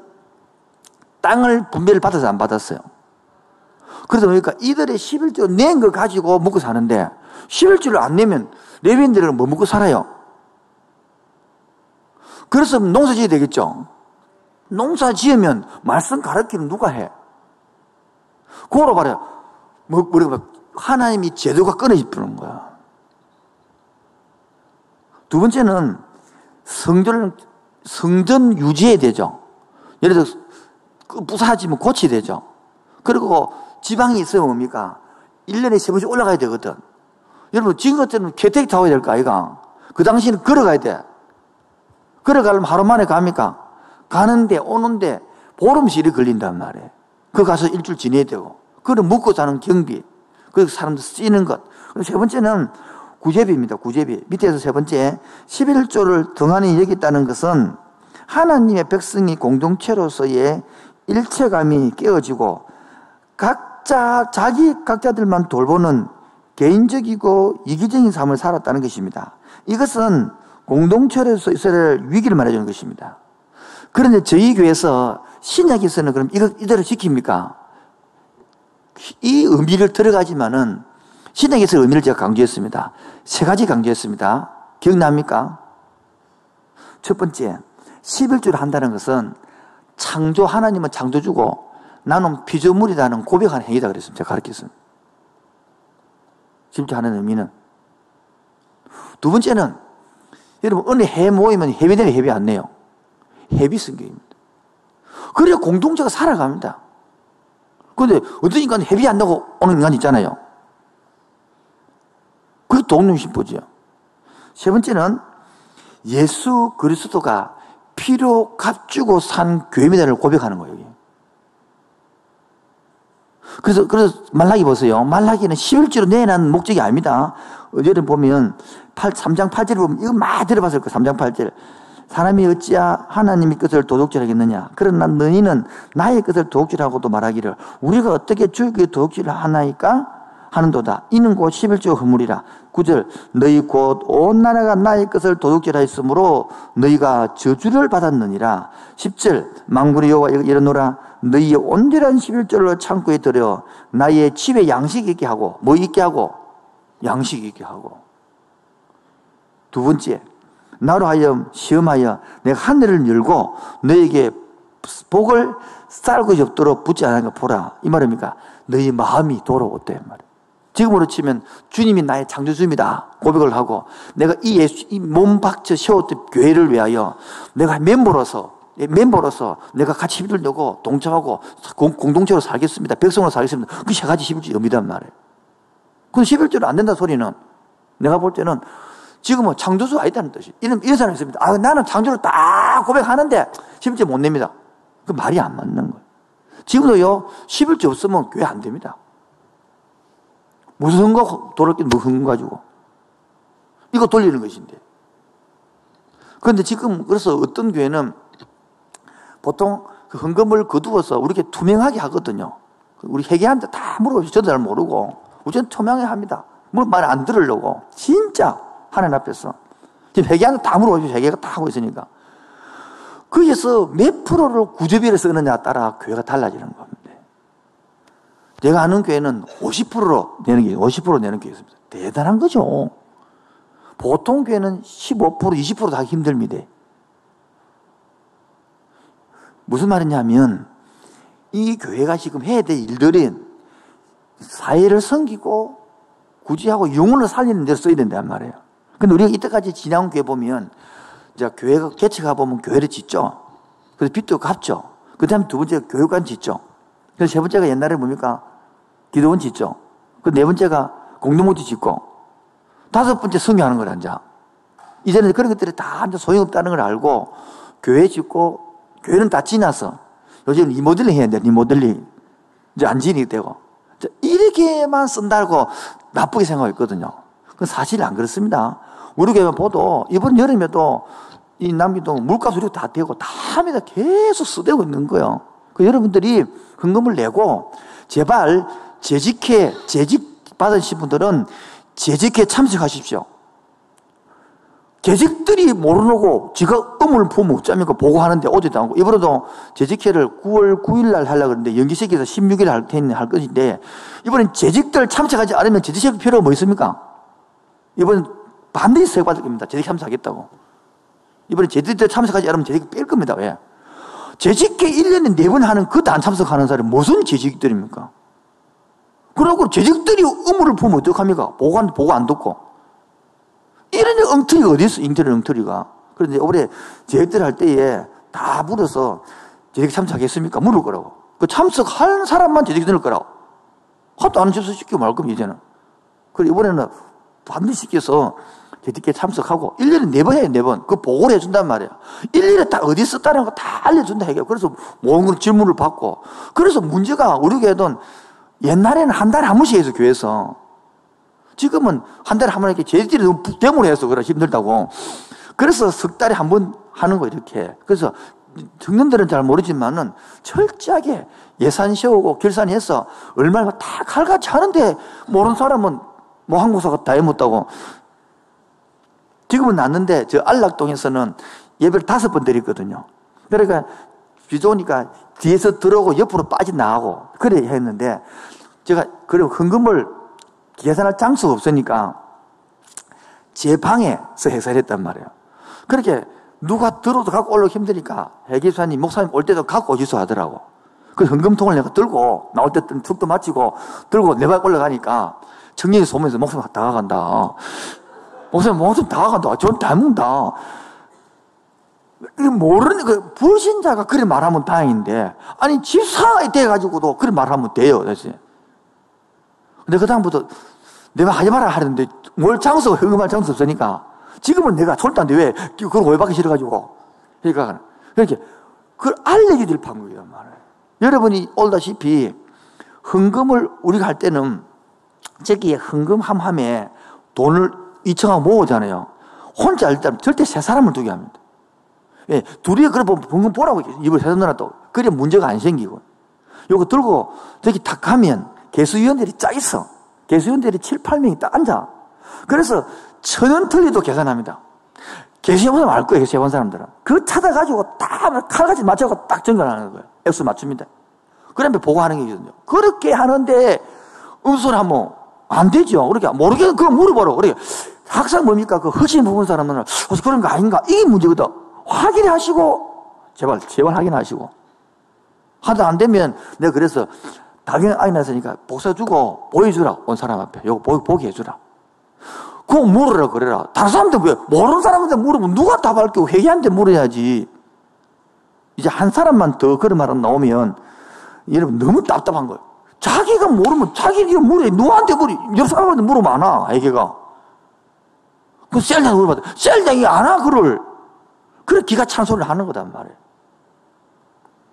S1: 땅을 분배를 받아서 안 받았어요. 그래서 보니까 이들의 11조 낸 거 가지고 먹고 사는데 11조를 안 내면 레위인들은 뭐 먹고 살아요? 그래서 농사 지어야 되겠죠. 농사 지으면 말씀 가르치는 누가 해? 그거로 말해요. 우리가 하나님이 제도가 끊어지는 거야. 두 번째는 성전 유지해야 되죠. 예를 들어서 그 부사지면 고쳐야 되죠. 그리고 지방이 있으면 뭡니까? 1년에 3번씩 올라가야 되거든. 여러분, 지금 같은 개택 타고 될 거 아이가? 그 당시에는 걸어가야 돼. 걸어가려면 하루 만에 갑니까? 가는데, 오는데, 보름씩이 걸린단 말이에요. 그 가서 일주일 지내야 되고. 그걸 묵고 사는 경비. 그 사람들 쓰이는 것. 그리고 세 번째는 구제비입니다. 구제비. 밑에서 세 번째, 11조를 등한히 여겼다는 것은 하나님의 백성이 공동체로서의 일체감이 깨어지고 각자들만 돌보는 개인적이고 이기적인 삶을 살았다는 것입니다. 이것은 공동체로서 있어야 위기를 말해주는 것입니다. 그런데 저희 교회에서 신약에서는 그럼 이대로 지킵니까? 이 의미를 들어가지만은 신약에서 의미를 제가 강조했습니다. 3가지 강조했습니다. 기억납니까? 첫 번째, 11조를 한다는 것은 하나님은 창조주고 나는 피조물이라는 고백하는 행위다 그랬습니다. 제가 가르쳤습니다. 11조 하는 의미는. 두 번째는 여러분 어느 해 모이면 해비되면 해비 안 내요. 해비 성경입니다. 그래야 공동체가 살아갑니다. 그런데 어떤 인간은 해비 안 내고 오는 인간 있잖아요. 그게 동lum신보죠. 세 번째는 예수 그리스도가 피로 값주고 산 교회입니다를 고백하는 거예요. 그래서 말라기 보세요. 말라기는 11조로 내놓은 목적이 아닙니다. 여러분 보면 3장 8절을 보면 이거 많이 들어봤을 거예요. 3장 8절. 사람이 어찌야 하나님의 뜻을 도둑질하겠느냐. 그러나 너희는 나의 뜻을 도둑질하고도 말하기를 우리가 어떻게 주의 도둑질을 하나이까 하는도다. 이는 곧 11조 허물이라. 9절 너희 곧 온 나라가 나의 것을 도둑질하였으므로 너희가 저주를 받았느니라. 10절 만군의 여호와 이르노라 너희의 온전한 11조를 창고에 들여 나의 집에 양식 있게 하고 뭐 있게 하고? 양식 있게 하고. 두 번째 나로 하여 시험하여 내가 하늘을 열고 너에게 복을 쌀 것이 없도록 붙지 않으니까 보라. 이 말입니까? 너희 마음이 돌아왔대 말이에요. 지금으로 치면 주님이 나의 창조주입니다 고백을 하고 내가 이 몸 박쳐 세웠던 교회를 위하여 내가 멤버로서 내가 같이 힘을 내고 동참하고 공동체로 살겠습니다. 백성으로 살겠습니다. 그 3가지 11조의 의미단 말이에요. 그건 11조로 안 된다는 소리는 내가 볼 때는 지금은 창조주 아니다는 뜻이. 이런 사람이 있습니다. 나는 창조를 딱 고백하는데 11조 못 냅니다. 그 말이 안 맞는 거예요. 지금도요, 11조 없으면 교회 안 됩니다. 무슨 헌거 돌아올 무슨 헌거 가지고. 이거 돌리는 것인데. 그런데 지금, 그래서 어떤 교회는 보통 그 헌금을 거두어서 우리에게 투명하게 하거든요. 우리 회계한테 다 물어보시죠. 저도 잘 모르고. 우리는 투명하게 합니다. 말 안 들으려고. 진짜. 하나님 앞에서. 지금 회계한테 다 물어보시죠. 회계가 다 하고 있으니까. 거기에서 몇 프로를 구제비를 쓰느냐에 따라 교회가 달라지는 겁니다. 제가 아는 교회는 50%로 내는 게 50% 내는 교회가 있습니다. 대단한 거죠. 보통 교회는 15%, 20% 다 힘듭니다. 무슨 말이냐면 이 교회가 지금 해야 될 일들은 사회를 섬기고 구제하고 영혼을 살리는 데 써야 된단 말이에요. 근데 우리가 이때까지 지나온 교회 보면 이제 교회가 개척가 보면 교회를 짓죠. 그래서 빚도 갚죠. 그 다음에 두 번째가 교육관 짓죠. 그래서 세 번째가 옛날에 뭡니까? 기도원 짓죠. 그 네 번째가 공동모지 짓고 다섯 번째 성교하는 걸 이제. 이제는 그런 것들이 다 이제 소용없다는 걸 알고 교회 짓고 교회는 다 지나서 요즘 리모델링 해야 돼. 리모델링. 이제 안 지니게 되고. 이렇게만 쓴다고 나쁘게 생각했거든요. 그건 사실 안 그렇습니다. 우리 교회 보도 이번 여름에도 이 남기동 물값 우리가 다 되고 다 합니다. 계속 쓰대고 있는 거예요. 그 여러분들이 헌금을 내고 제발 재직 받으신 분들은 재직회 참석하십시오. 재직들이 모르고 지가 의무를 품으면 어쩌니까 보고하는데 오지도 않고 이번에도 재직회를 9월 9일 날 하려고 그러는데 연기시켜서 16일 할 것인데 이번엔 재직들 참석하지 않으면 재직회 필요가 뭐 있습니까? 이번엔 반드시 세고받을 겁니다. 재직 참석하겠다고. 이번에 재직들 참석하지 않으면 재직 뺄 겁니다. 왜? 재직회 1년에 4번 하는 그것도 안 참석하는 사람이 무슨 재직들입니까? 그러고 재직들이 의무를 품으면 어떡합니까? 보고 안 듣고. 이런 엉터리가 어디 있어? 엉터리가. 그런데 올해 재직들 할 때에 다 물어서 제대기 참석했습니까? 물을 거라고. 그 참석할 사람만 제대기 넣을 거라고. 하도 안 접수시키고 말 거면 이제는. 그리고 이번에는 반드시 시켜서 제대기에 참석하고 1년에 4번 해요, 4번. 그 보고를 해준단 말이에요. 1년에 딱 어디 썼다는 거 다 알려준다 해요. 그래서 모든 걸 질문을 받고. 그래서 문제가 우리 교회는 옛날에는 한 달에 한 번씩 해서 교회에서. 지금은 한 달에 한 번 이렇게 제대기를 너무 대모를 해서 그래 힘들다고. 그래서 석 달에 한 번 하는 거 이렇게. 그래서 청년들은 잘 모르지만은 철저하게 예산 세우고 결산해서 얼마나 다 칼같이 하는데 모르는 사람은 뭐 한국사가 다 해못다고. 지금은 났는데 저 안락동에서는 예배를 5번 드리거든요. 그러니까 비 좋으니까 뒤에서 들어오고 옆으로 빠져나가고 그래 했는데 제가 그리고 헌금을 계산할 장소가 없으니까 제 방에서 해설했단 말이에요. 그렇게 누가 들어도 갖고 올라오기 힘드니까 회계사님, 목사님 올 때도 갖고 오시소 하더라고. 그 헌금통을 내가 들고 나올 때 축도 마치고 들고 내 발 올라가니까 청년이 소문에서 목사님 다가간다. 목사님 다가간다. 전 닮은다. 모르는 그 불신자가 그래 말하면 다행인데 아니 집사가 돼가지고도 그래 말하면 돼요. 대신. 근데 그 다음부터 내가 하지 마라 하는데 뭘 장소 헌금할 장소 없으니까 지금은 내가 솔직한데 왜 그걸 오해받기 싫어가지고 그러니까 그렇게 그걸 알려주길 판 거예요. 말을. 여러분이 알다시피 헌금을 우리가 할 때는 저기에 헌금 함에 돈을 2천원 모으잖아요. 혼자 할 때는 절대 세 사람을 두게 합니다. 예, 둘이 그래 보면 헌금 보라고 입을 세워놔도 그래 문제가 안 생기고 요거 들고 저기 탁 가면 개수위원들이 쫙 있어. 개수위원들이 7, 8명이 딱 앉아. 그래서 1,000원 틀리도 계산합니다. 개수해보면 알 거예요, 개수해본 사람들은. 그거 찾아가지고 딱 칼같이 맞춰서 딱 정관하는 거예요. 액수 맞춥니다. 그다음에 보고하는 게 있거든요. 그렇게 하는데 음소를 하면 안 되죠. 그러니까 모르겠는 그거 물어보라고. 그러니까 학상 뭡니까? 그 허신 부분 사람은 혹시 그런 거 아닌가? 이게 문제거든. 확인하시고 제발 확인하시고 하다 안 되면 내가 그래서 당연히 아이 났으니까 복사 주고 보여주라. 온 사람 앞에. 요거 보게 해주라. 그거 물으라 그래라. 다른 사람들 왜 모르는 사람한테 물으면 누가 답할 게 회의한테 물어야지. 이제 한 사람만 더 그런 말은 나오면 여러분 너무 답답한 거예요. 자기가 모르면 자기가 물어. 누구한테 물어. 여러 사람한테 물으면 안 와. 애기가. 그 셀장이 물어봐도 셀장이 안 와. 그걸. 그래 기가 찬 소리를 하는 거단 말이에요.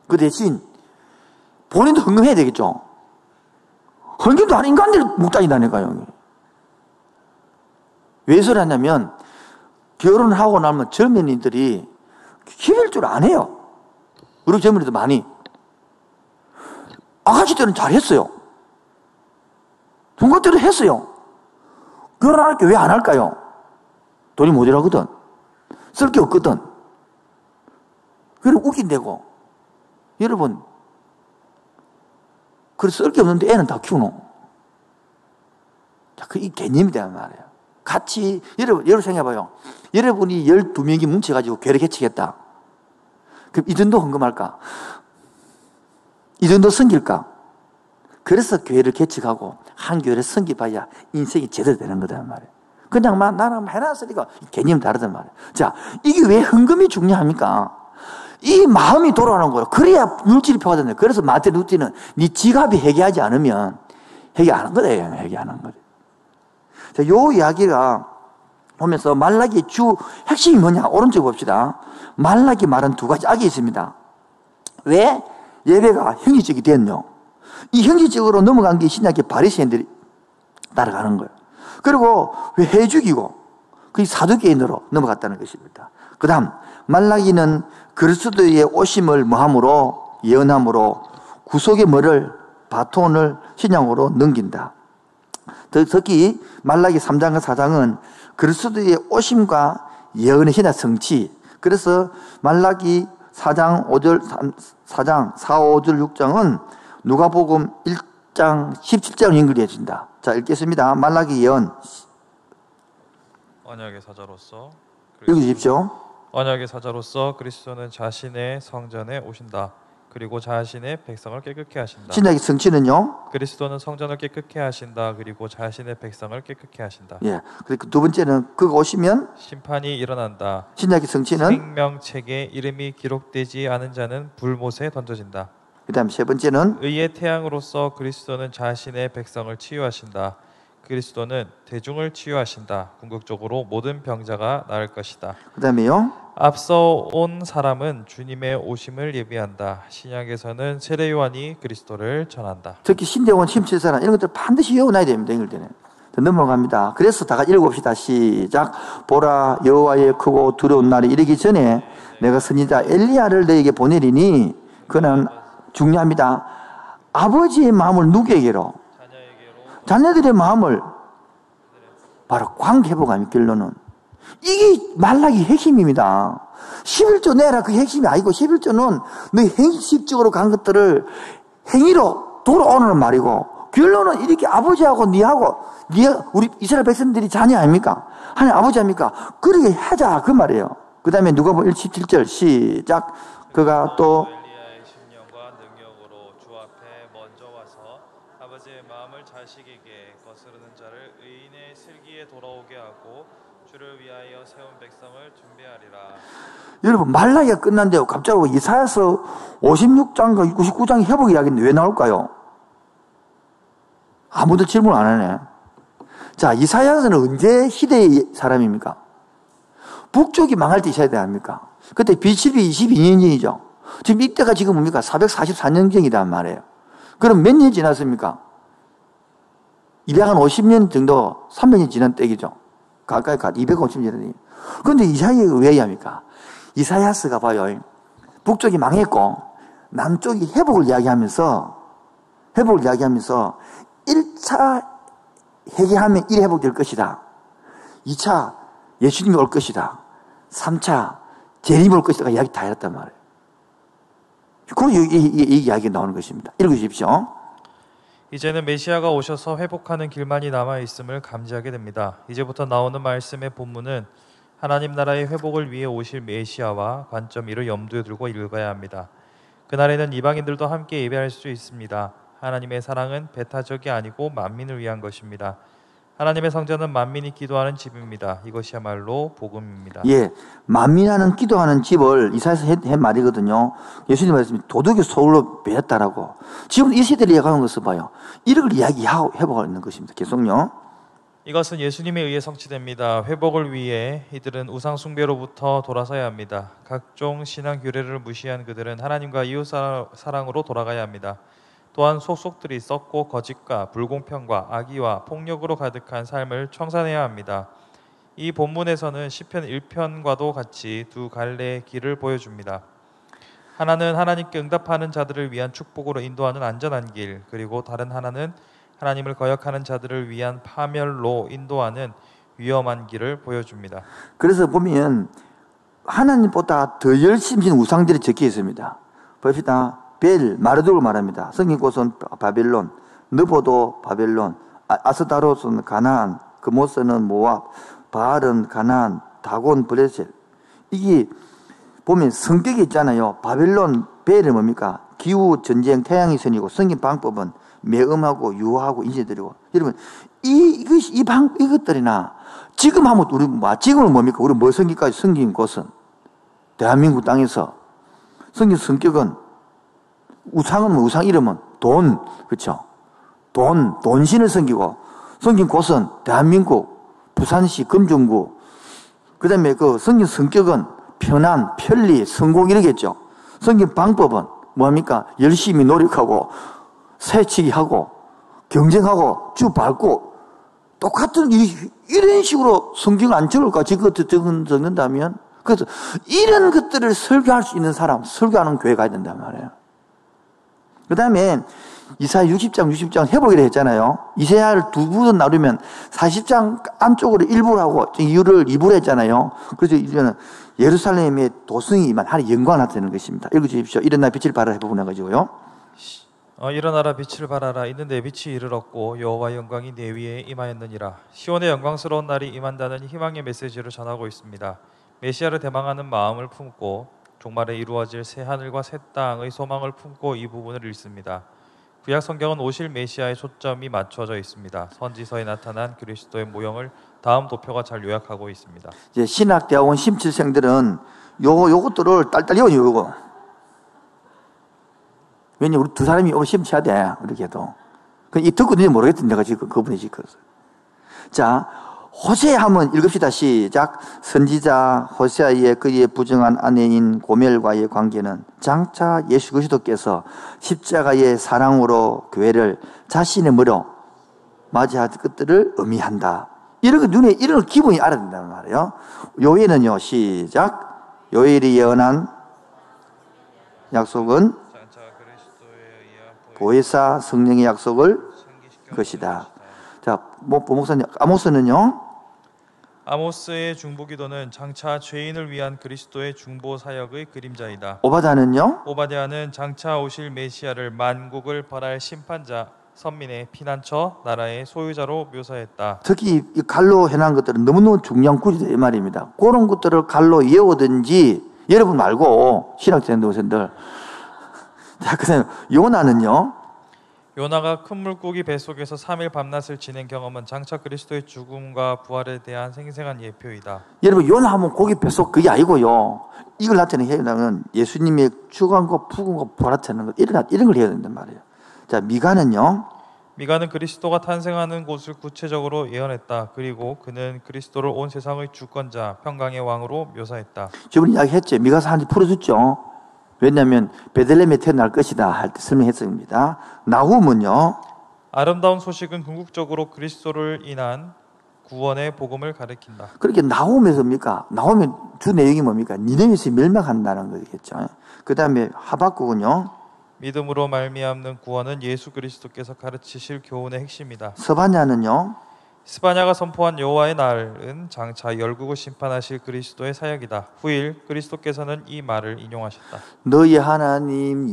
S1: 그 대신 본인도 헌금해야 되겠죠. 헌금도 안 인간들이 묵다니다니까요. 왜 소리 하냐면 결혼을 하고 나면 젊은이들이 기댈 줄 안 해요. 우리 젊은이들 많이. 아가씨 때는 잘했어요. 동갑 때도 했어요. 결혼할 게 왜 안 할까요? 돈이 모자라거든. 쓸 게 없거든. 그럼 웃긴대고. 여러분, 그래서 쓸 게 없는데 애는 다 키우노. 자, 이 개념이란 말이에요. 같이, 여러분 생각해봐요. 여러분이 12명이 뭉쳐가지고 교회를 개치겠다. 그럼 이 정도 헌금할까? 이 정도 섬길까? 그래서 교회를 개척하고 한 교회를 섬기봐야 인생이 제대로 되는 거단 말이에요. 그냥 나는 해놨으니까 개념이 다르단 말이에요. 자, 이게 왜 헌금이 중요합니까? 이 마음이 돌아오는 거예요. 그래야 물질이 표가 된다. 그래서 마태 루틴은 네 지갑이 회개하지 않으면 회개 안 한 거예요. 회개 안 한 거예요. 자, 요 이야기가 보면서 말라기 주 핵심이 뭐냐? 오른쪽 봅시다. 말라기 말은 2가지 악이 있습니다. 왜 예배가 형식적이 됐노? 이 형식적으로 넘어간 게 신약의 바리새인들이 따라가는 거예요. 그리고 왜 해죽이고 그 사두개인으로 넘어갔다는 것입니다. 그 다음 말라기는 그리스도의 오심을 뭐함으로 예언함으로 구속의 뭐를 바톤을 신약으로 넘긴다. 특히 말라기 3장과 4장은 그리스도의 오심과 예언의 신약 성취. 그래서 말라기 4장 5절 4장 4, 5절 6장은 누가복음 1장 17장을 연결해준다. 자, 읽겠습니다. 말라기 예언.
S2: 언약의 사자로서
S1: 읽어주십시오.
S2: 언약의 사자로서 그리스도는 자신의 성전에 오신다. 그리고 자신의 백성을 깨끗게 하신다.
S1: 신약의 성취는요?
S2: 그리스도는 성전을 깨끗게 하신다. 그리고 자신의 백성을 깨끗게 하신다.
S1: 예. 그리고 두 번째는 그가 오시면
S2: 심판이 일어난다.
S1: 신약의 성취는
S2: 생명책에 이름이 기록되지 않은 자는 불못에 던져진다.
S1: 그다음 세 번째는
S2: 의의 태양으로서 그리스도는 자신의 백성을 치유하신다. 그리스도는 대중을 치유하신다. 궁극적으로 모든 병자가 나을 것이다.
S1: 그다음에요.
S2: 앞서 온 사람은 주님의 오심을 예비한다. 신약에서는 세례 요한이 그리스도를 전한다.
S1: 특히 신대원 침체 사람 이런 것들 반드시 외워놔야 됩니다. 이럴 때는. 넘어갑니다. 그래서 다 같이 읽어봅시다. 시작. 보라 여호와의 크고 두려운 날이 이르기 전에 내가 선지자 엘리야를 너에게 보내리니 그는 중요합니다. 아버지의 마음을 누구에게로? 자녀들의 마음을 바로 관계회복하는 결론은 이게 말라기 핵심입니다. 11조 내라 그 핵심이 아니고 11조는 너 행식적으로 간 것들을 행위로 돌아오는 말이고 결론은 이렇게 아버지하고 니하고 우리 이스라엘 백성들이 자녀 아닙니까? 하나님 아버지 아닙니까? 그렇게 하자 그 말이에요. 그 다음에 누가복음 17절 시작. 그가 또
S2: 엘리야의 심령과 능력으로 주 앞에 먼저 와서 아버지의 마음을 자식에게 거스르는 자를 의인의 슬기에 돌아오게 하고 주를 위하여 세운 백성을 준비하리라.
S1: 여러분 말라기가 끝난데요. 갑자기 이사야서 56장과 69장 회복 이야기인데 왜 나올까요? 아무도 질문 안 하네. 자, 이사야서는 언제 시대의 사람입니까? 북쪽이 망할 때 이사야 아닙니까? 그때 BCB 22년 전이죠. 지금 이때가 지금 뭡니까? 444년 전이란 말이에요. 그럼 몇 년 지났습니까? 250년 정도, 300년 지난 때이죠. 가까이 250년 전이. 그런데 이사야가 왜 이야기합니까? 이사야서가 봐요. 북쪽이 망했고, 남쪽이 회복을 이야기하면서 1차 회개하면 일이 회복될 것이다. 2차 예수님이 올 것이다. 3차 재림이 올 것이다. 이야기 다 했단 말이에요. 그리고 이 이야기가 나오는 것입니다. 읽으십시오.
S2: 이제는 메시아가 오셔서 회복하는 길만이 남아있음을 감지하게 됩니다. 이제부터 나오는 말씀의 본문은 하나님 나라의 회복을 위해 오실 메시아와 관점 이를 염두에 두고 읽어야 합니다. 그날에는 이방인들도 함께 예배할 수 있습니다. 하나님의 사랑은 배타적이 아니고 만민을 위한 것입니다. 하나님의 성전은 만민이 기도하는 집입니다. 이것이야말로 복음입니다.
S1: 예, 만민하는 기도하는 집을 이사야서 한 말이거든요. 예수님 말씀이 도둑이 소울로 베었다라고. 지금 이 시대를 이야기하는 것을 봐요. 이를 이야기하고 회복하고 있는 것입니다. 계속요.
S2: 이것은 예수님에 의해 성취됩니다. 회복을 위해 이들은 우상 숭배로부터 돌아서야 합니다. 각종 신앙 규례를 무시한 그들은 하나님과 이웃 사랑으로 돌아가야 합니다. 또한 속속들이 썩고 거짓과 불공평과 악의와 폭력으로 가득한 삶을 청산해야 합니다. 이 본문에서는 시편 1편과도 같이 두 갈래의 길을 보여줍니다. 하나는 하나님께 응답하는 자들을 위한 축복으로 인도하는 안전한 길, 그리고 다른 하나는 하나님을 거역하는 자들을 위한 파멸로 인도하는 위험한 길을 보여줍니다.
S1: 그래서 보면 하나님보다 더 열심히 우상들이 적혀 있습니다. 봅시다. 벨, 마르둑을 말합니다. 성경 곳은 바벨론, 느보도 바벨론, 아스타롯은 가나안, 그모스는 모압, 바알은 가나안, 다곤 브레셀. 이게 보면 성격이 있잖아요. 바벨론, 벨은 뭡니까? 기후, 전쟁, 태양의 선이고 성경 방법은 매음하고 유하고 인쇄들이고. 여러분, 이것들이나 지금 하면 우리 지금은 뭡니까? 우리 뭐 성경까지 성긴 곳은 대한민국 땅에서 성경 성격은 우상은 우상 이름은 돈, 그렇죠? 돈신을 섬기고 섬긴 곳은 대한민국 부산시 금정구. 그다음에 그 섬긴 성격은 편안, 편리, 성공 이러겠죠. 섬긴 방법은 뭐합니까? 열심히 노력하고 새치기 하고 경쟁하고 주 밟고 똑같은 이런 식으로 성경을 안 적을까? 적는다면 그래서 이런 것들을 설교할 수 있는 사람, 설교하는 교회 가야 된단 말이에요. 그 다음에 이사야 60장 회복이라 했잖아요. 이사야를 두 부분 나누면 40장 안쪽으로 일부를 하고 이유를 2부로 했잖아요. 그래서 이제는 예루살렘의 도성이 임한 하나님의 영광을 나타내는 것입니다. 읽어주십시오. 일어나 빛을 발하라 해보고 나가지고요.
S2: 일어나라 빛을 발하라. 이는 내 빛이 이르렀고 여호와 영광이 내 위에 임하였느니라. 시온의 영광스러운 날이 임한다는 희망의 메시지를 전하고 있습니다. 메시아를 대망하는 마음을 품고 종말에 이루어질 새 하늘과 새 땅의 소망을 품고 이 부분을 읽습니다. 구약 성경은 오실 메시아의 초점이 맞춰져 있습니다. 선지서에 나타난 그리스도의 모형을 다음 도표가 잘 요약하고 있습니다.
S1: 이제 신학대학원 심칠생들은 요것들을 딸딸 외워요, 요거. 왜냐면 우리 두 사람이 오늘 시험 쳐야 돼, 이렇게 해도. 이 듣고 있는지 모르겠던데, 내가 지금 그분이 지금. 자, 호세아 한번 읽읍시다. 시작. 선지자 호세아의 그의 부정한 아내인 고멜과의 관계는 장차 예수 그리스도께서 십자가의 사랑으로 교회를 자신의 머리로 맞이할 것들을 의미한다. 이런 거 눈에, 이런 거 기본이 알아야 된다는 말이에요. 요엘은요, 시작. 요엘이 예언한 약속은 보혜사 성령의 약속을 것이다. 자, 목사님, 아모스는요?
S2: 아모스의 중보기도는 장차 죄인을 위한 그리스도의 중보 사역의 그림자이다.
S1: 오바댜는요?
S2: 오바댜는 장차 오실 메시아를 만국을 벌할 심판자, 선민의 피난처, 나라의 소유자로 묘사했다.
S1: 특히 이 갈로 해놓은 것들은 너무너무 중요한 구절이다 이 말입니다. 그런 것들을 갈로 외우든지 여러분 말고 신학생들. 자, 그다음 요나는요?
S2: 요나가 큰 물고기 뱃속에서 3일 밤낮을 지낸 경험은 장차 그리스도의 죽음과 부활에 대한 생생한 예표이다.
S1: 여러분 요나 하면 고기 뱃속 그게 아니고요. 이걸 나타내는 예수님의 죽음과 부활과 부활하는 것 이런 걸 해야 된단 말이에요. 자, 미가는요?
S2: 미가는 그리스도가 탄생하는 곳을 구체적으로 예언했다. 그리고 그는 그리스도를 온 세상의 주권자, 평강의 왕으로 묘사했다.
S1: 저번에 이야기했죠. 미가서 한지 풀어줬죠. 왜냐하면 베들레헴에 태어날 것이다 할 때 설명했습니다. 나훔은요?
S2: 아름다운 소식은 궁극적으로 그리스도를 인한 구원의 복음을 가리킨다.
S1: 그렇게 나훔에서입니까? 나훔의 주 내용이 뭡니까? 니네웨에서 멸망한다는 거겠죠. 그 다음에 하박국은요?
S2: 믿음으로 말미암는 구원은 예수 그리스도께서 가르치실 교훈의 핵심이다.
S1: 스바냐는요?
S2: 스바냐가 선포한 여호와의 날은 장차 열국을 심판하실 그리스도의 사역이다. 후일 그리스도께서는 이 말을 인용하셨다.
S1: 너희 하나님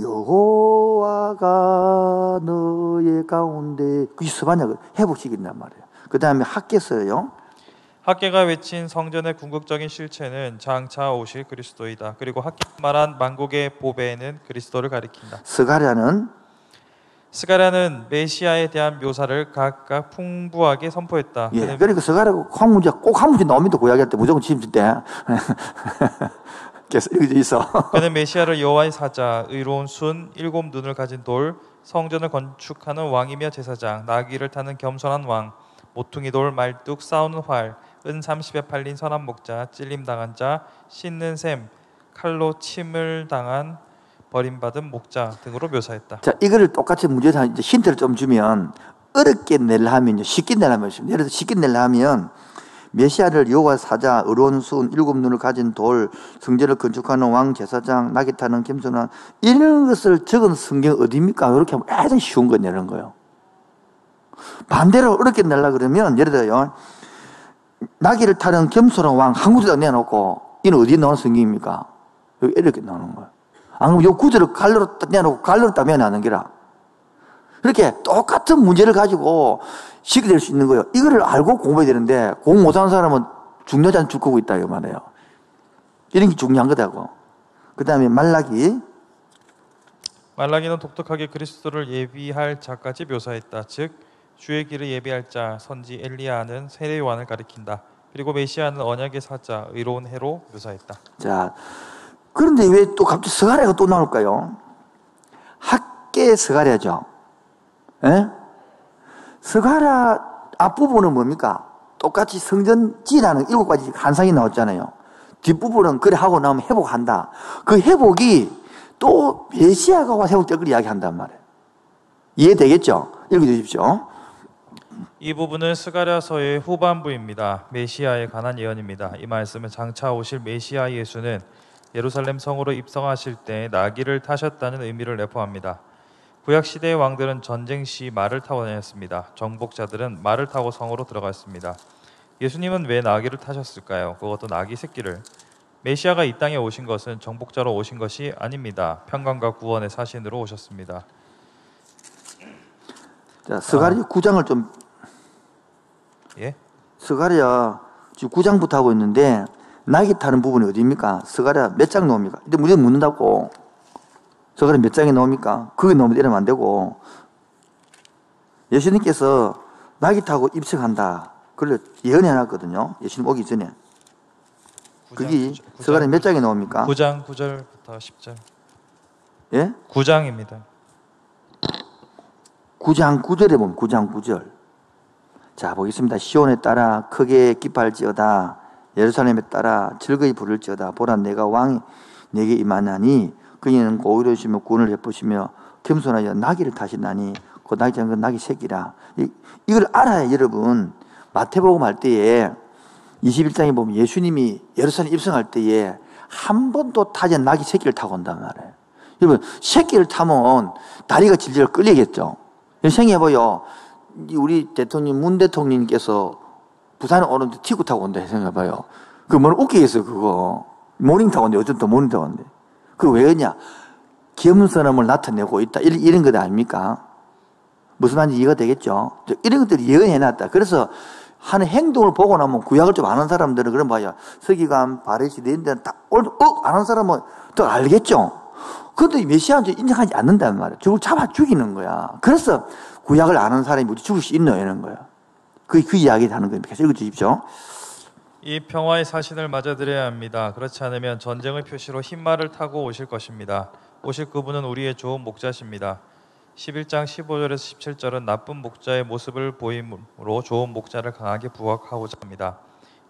S1: 여호와가 너의 가운데 그게 스바냐가 회복시킨단 말이에요. 그 다음에 학개서요.
S2: 학개가 외친 성전의 궁극적인 실체는 장차 오실 그리스도이다. 그리고 학개가 말한 만국의 보배는 그리스도를 가리킨다. 스가랴는 메시아에 대한 묘사를 각각 풍부하게 선포했다.
S1: 예, 그러니까 스가랴가 꼭 한 문제 나옵니다. 구약할 때 무조건 지금 때. 계속 이렇게 있어.
S2: 그는 메시아를 여호와의 사자, 의로운 순, 7 눈을 가진 돌, 성전을 건축하는 왕이며 제사장, 나귀를 타는 겸손한 왕, 모퉁이 돌, 말뚝, 싸우는 활, 은 30에 팔린 선한 목자, 찔림 당한 자, 씻는 셈, 칼로 침을 당한 버림받은 목자 등으로 묘사했다.
S1: 자, 이거를 똑같이 문제에서 이제 힌트를 좀 주면 어렵게 내려 하면 쉽게 내려면 예를 들어 쉽게 내려 하면 메시아를 여호와 사자, 의로운 순, 7 눈을 가진 돌, 성전을 건축하는 왕, 제사장, 나귀 타는 겸손한 이런 것을 적은 성경 어디입니까? 이렇게 하면 가장 쉬운 거 내는 거예요. 반대로 어렵게 내려 그러면 예를 들어요. 나귀를 타는 겸손한 왕 한 구절에 내놓고 이는 어디에 나오는 성경입니까? 여기 이렇게 나오는 거예요. 안 그러면 요 구절을 갈로로 내놓고 갈로로 따면 하는 게라. 이렇게 똑같은 문제를 가지고 쉽게 될 수 있는 거예요. 이거를 알고 공부해야 되는데 공부 못하는 사람은 중요하지 않은 죽고 있다 이 말이에요. 이런 게 중요한 거다고. 그 다음에 말라기는
S2: 독특하게 그리스도를 예비할 자까지 묘사했다. 즉 주의 길을 예비할 자, 선지 엘리야는 세례 요한을 가리킨다. 그리고 메시아는 언약의 사자, 의로운 해로 묘사했다.
S1: 자, 그런데 왜 또 갑자기 스가랴가 또 나올까요? 학계 스가랴죠. 예? 스가랴 앞부분은 뭡니까? 똑같이 성전 지나는 7가지 환상이 나왔잖아요. 뒷부분은 그래 하고 나면 회복한다. 그 회복이 또 메시아가 와서 회복될 걸 이야기한단 말이에요. 이해되겠죠? 읽어주십시오.
S2: 이 부분은 스가랴서의 후반부입니다. 메시아에 관한 예언입니다. 이 말씀은 장차 오실 메시아 예수는 예루살렘 성으로 입성하실 때 나귀를 타셨다는 의미를 내포합니다. 구약 시대의 왕들은 전쟁 시 말을 타고 다녔습니다. 정복자들은 말을 타고 성으로 들어갔습니다. 예수님은 왜 나귀를 타셨을까요? 그것도 나귀 새끼를. 메시아가 이 땅에 오신 것은 정복자로 오신 것이 아닙니다. 평강과 구원의 사신으로 오셨습니다.
S1: 자, 스가랴 9장을 좀
S2: 예?
S1: 스가랴 지금 9장부터 하고 있는데 낙이 타는 부분이 어디입니까? 서가랴 몇 장 나옵니까? 근데 문제 묻는다고. 서가랴 몇 장이 나옵니까? 그게 너무 이러면 안 되고. 예수님께서 낙이 타고 입성한다. 그걸 예언해놨거든요. 예수님 오기 전에. 그게 서가랴 몇 장이 나옵니까?
S2: 9장 9절부터 10절.
S1: 예?
S2: 9장입니다.
S1: 9장 9절에 보면 9장 9절. 자, 보겠습니다. 시온에 따라 크게 기뻐할지어다. 예루살렘에 따라 즐거이 부를지어다. 보라, 내가 왕이 내게 임하나니 그이는 고의로우시며 구원을 베푸시며 겸손하여 나귀를 타시나니 그 나귀 그 나귀 새끼라. 이걸 알아야 여러분 마태복음 할 때에 21장에 보면 예수님이 예루살렘 입성할 때에 한 번도 타지 않은 나귀 새끼를 타고 온단 말이에요. 여러분 새끼를 타면 다리가 질질 끌리겠죠. 생각해봐요. 우리 대통령 문 대통령님께서 부산에 오는데 티구 타고 온다 생각해봐요. 그 뭐는 웃기겠어요 그거. 모닝 타고 온대. 어쩐 또 모닝 타고 온대. 그거 왜 그러냐. 겸손함을 나타내고 있다. 이런 것 아닙니까? 무슨 말인지 이해가 되겠죠? 이런 것들이 예언해놨다. 그래서 하는 행동을 보고 나면 구약을 좀 아는 사람들은 그런 봐요. 서기관, 바리시, 이런 데는 딱 아는 사람은 또 알겠죠? 그런데 메시아는 인정하지 않는단 말이에요. 저걸 잡아 죽이는 거야. 그래서 구약을 아는 사람이 우리 죽을 수 있나 이런 거야. 그 이야기를 하는 겁니다. 계속 읽어주십시오.
S2: 이 평화의 사신을 맞아들여야 합니다. 그렇지 않으면 전쟁의 표시로 흰 말을 타고 오실 것입니다. 오실 그분은 우리의 좋은 목자십니다. 11장 15절에서 17절은 나쁜 목자의 모습을 보임으로 좋은 목자를 강하게 부각하고자 합니다.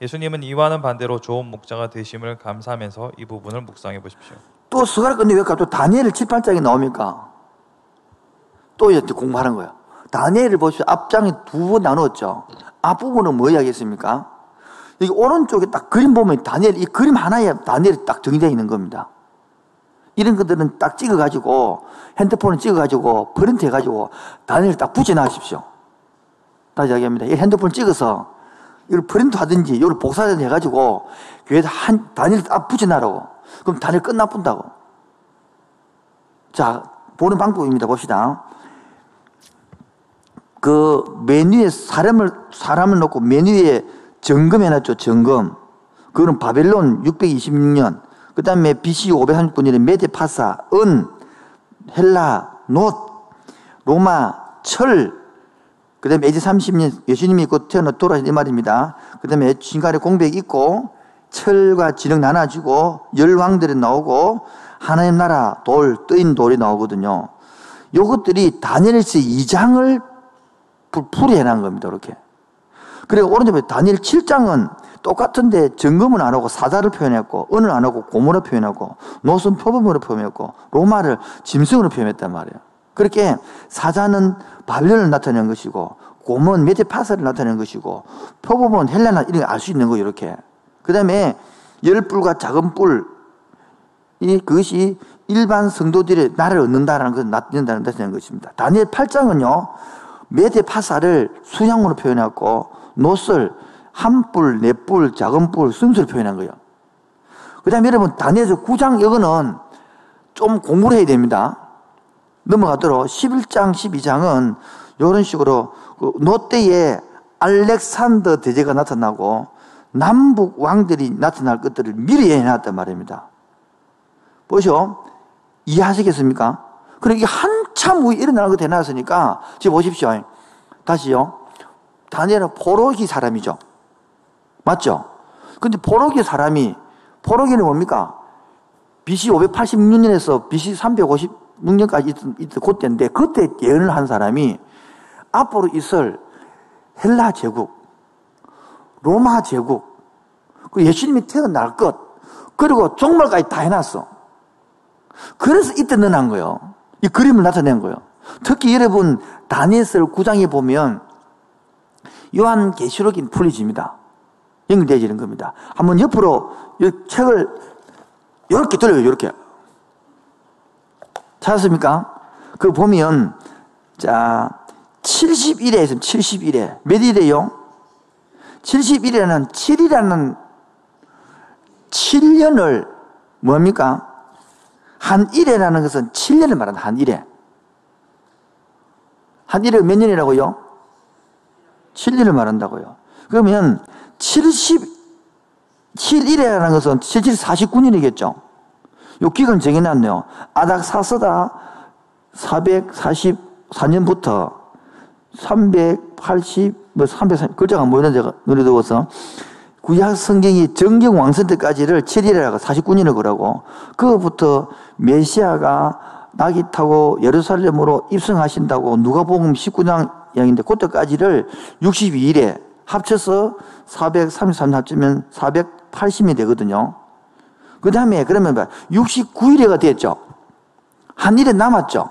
S2: 예수님은 이와는 반대로 좋은 목자가 되심을 감사하면서 이 부분을 묵상해 보십시오.
S1: 또 스가랴 근데 왜 갑자기 다니엘 7, 8장이 나옵니까? 또 이제 공부하는 거야. 다니엘을 보십시오. 앞장에 두 번 나누었죠. 앞부분은 뭐 이야기했습니까? 여기 오른쪽에 딱 그림 보면 다니엘, 이 그림 하나에 다니엘이 딱 정리되어 있는 겁니다. 이런 것들은 딱 찍어가지고, 핸드폰을 찍어가지고, 프린트 해가지고, 다니엘 딱 붙여놔십시오. 다시 이야기합니다. 이 핸드폰 찍어서, 이걸 프린트 하든지, 이걸 복사하든지 해가지고, 교회에다 다니엘 딱 붙여놔라고. 그럼 다니엘 끝나본다고. 자, 보는 방법입니다. 봅시다. 그 메뉴에 사람을 놓고 메뉴에 점검해놨죠. 점검. 그거는 바벨론 626년. 그 다음에 BC 530년에 메데파사, 은, 헬라, 놋, 로마, 철. 그 다음에 AD 30년 예수님이 곧 돌아가신 이 말입니다. 그 다음에 중간에 공백이 있고 철과 진흙 나눠지고 열왕들이 나오고 하나님 나라 돌, 뜨인 돌이 나오거든요. 요것들이 다니엘서 2장을 풀이해놓은 겁니다. 이렇게. 그리고 오른쪽에 다니엘 7장은 똑같은데 점검은 안 하고 사자를 표현했고 은을 안 하고 고무로 표현했고 노선 표범으로 표현했고 로마를 짐승으로 표현했단 말이에요. 그렇게 사자는 바벨론을 나타낸 것이고 고무는 메데파사를 나타낸 것이고 표범은 헬라나 이런 걸 알 수 있는 거예요. 이렇게. 그 다음에 열뿔과 작은 뿔 그것이 일반 성도들의 나라를 얻는다라는 것을 나타내는 것입니다. 다니엘 8장은요 메데파사를 수양으로 표현했고 노슬, 한 뿔, 네 뿔, 작은 뿔, 순수를 표현한 거예요. 그 다음에 여러분 다니엘서 9장 이거는 좀 공부를 해야 됩니다. 넘어가도록 11장, 12장은 이런 식으로 노 때에 알렉산더 대제가 나타나고 남북 왕들이 나타날 것들을 미리 예언해놨단 말입니다. 보시오. 이해하시겠습니까? 그러니까 이게 한참 후에 일어나는 거 대놨으니까 지금 보십시오. 다시요. 다니엘은 포로기 사람이죠. 맞죠? 근데 포로기 사람이 포로기는 뭡니까? BC 586년에서 BC 356년까지 있던 그때인데 그때 예언을 한 사람이 앞으로 있을 헬라 제국, 로마 제국, 그 예수님이 태어날 것, 그리고 종말까지 다 해놨어. 그래서 이때 넣어놓은 거예요. 이 그림을 나타낸 거예요. 특히 여러분 다니엘서 9장에 보면 요한계시록이 풀어집니다. 연결되어지는 겁니다. 한번 옆으로 이 책을 이렇게 돌려요. 이렇게. 찾았습니까? 그거 보면 자 71회 있습니다. 71회. 몇 일이에요? 71회는 7이라는 7년을 뭡니까? 한 일회라는 것은 7년을 말하는 한 일회. 한 일회가 몇 년이라고요? 7년을 말한다고요. 그러면 71 7일이라는 것은 7, 49년이겠죠. 요 기간 정해놨네요. 아닥 사스다 444년부터 330, 글자가 뭐 이런 데가 눈에 들어서 구약 성경이 정경 왕성 때까지를 7일이라고 49년을 그러고, 그거부터 메시아가 낙이 타고 예루살렘으로 입성하신다고 누가복음 19장 이야기인데, 그때까지를 62일에 합쳐서 433 합치면 480이 되거든요. 그 다음에 그러면 69일에가 됐죠. 한 일에 남았죠.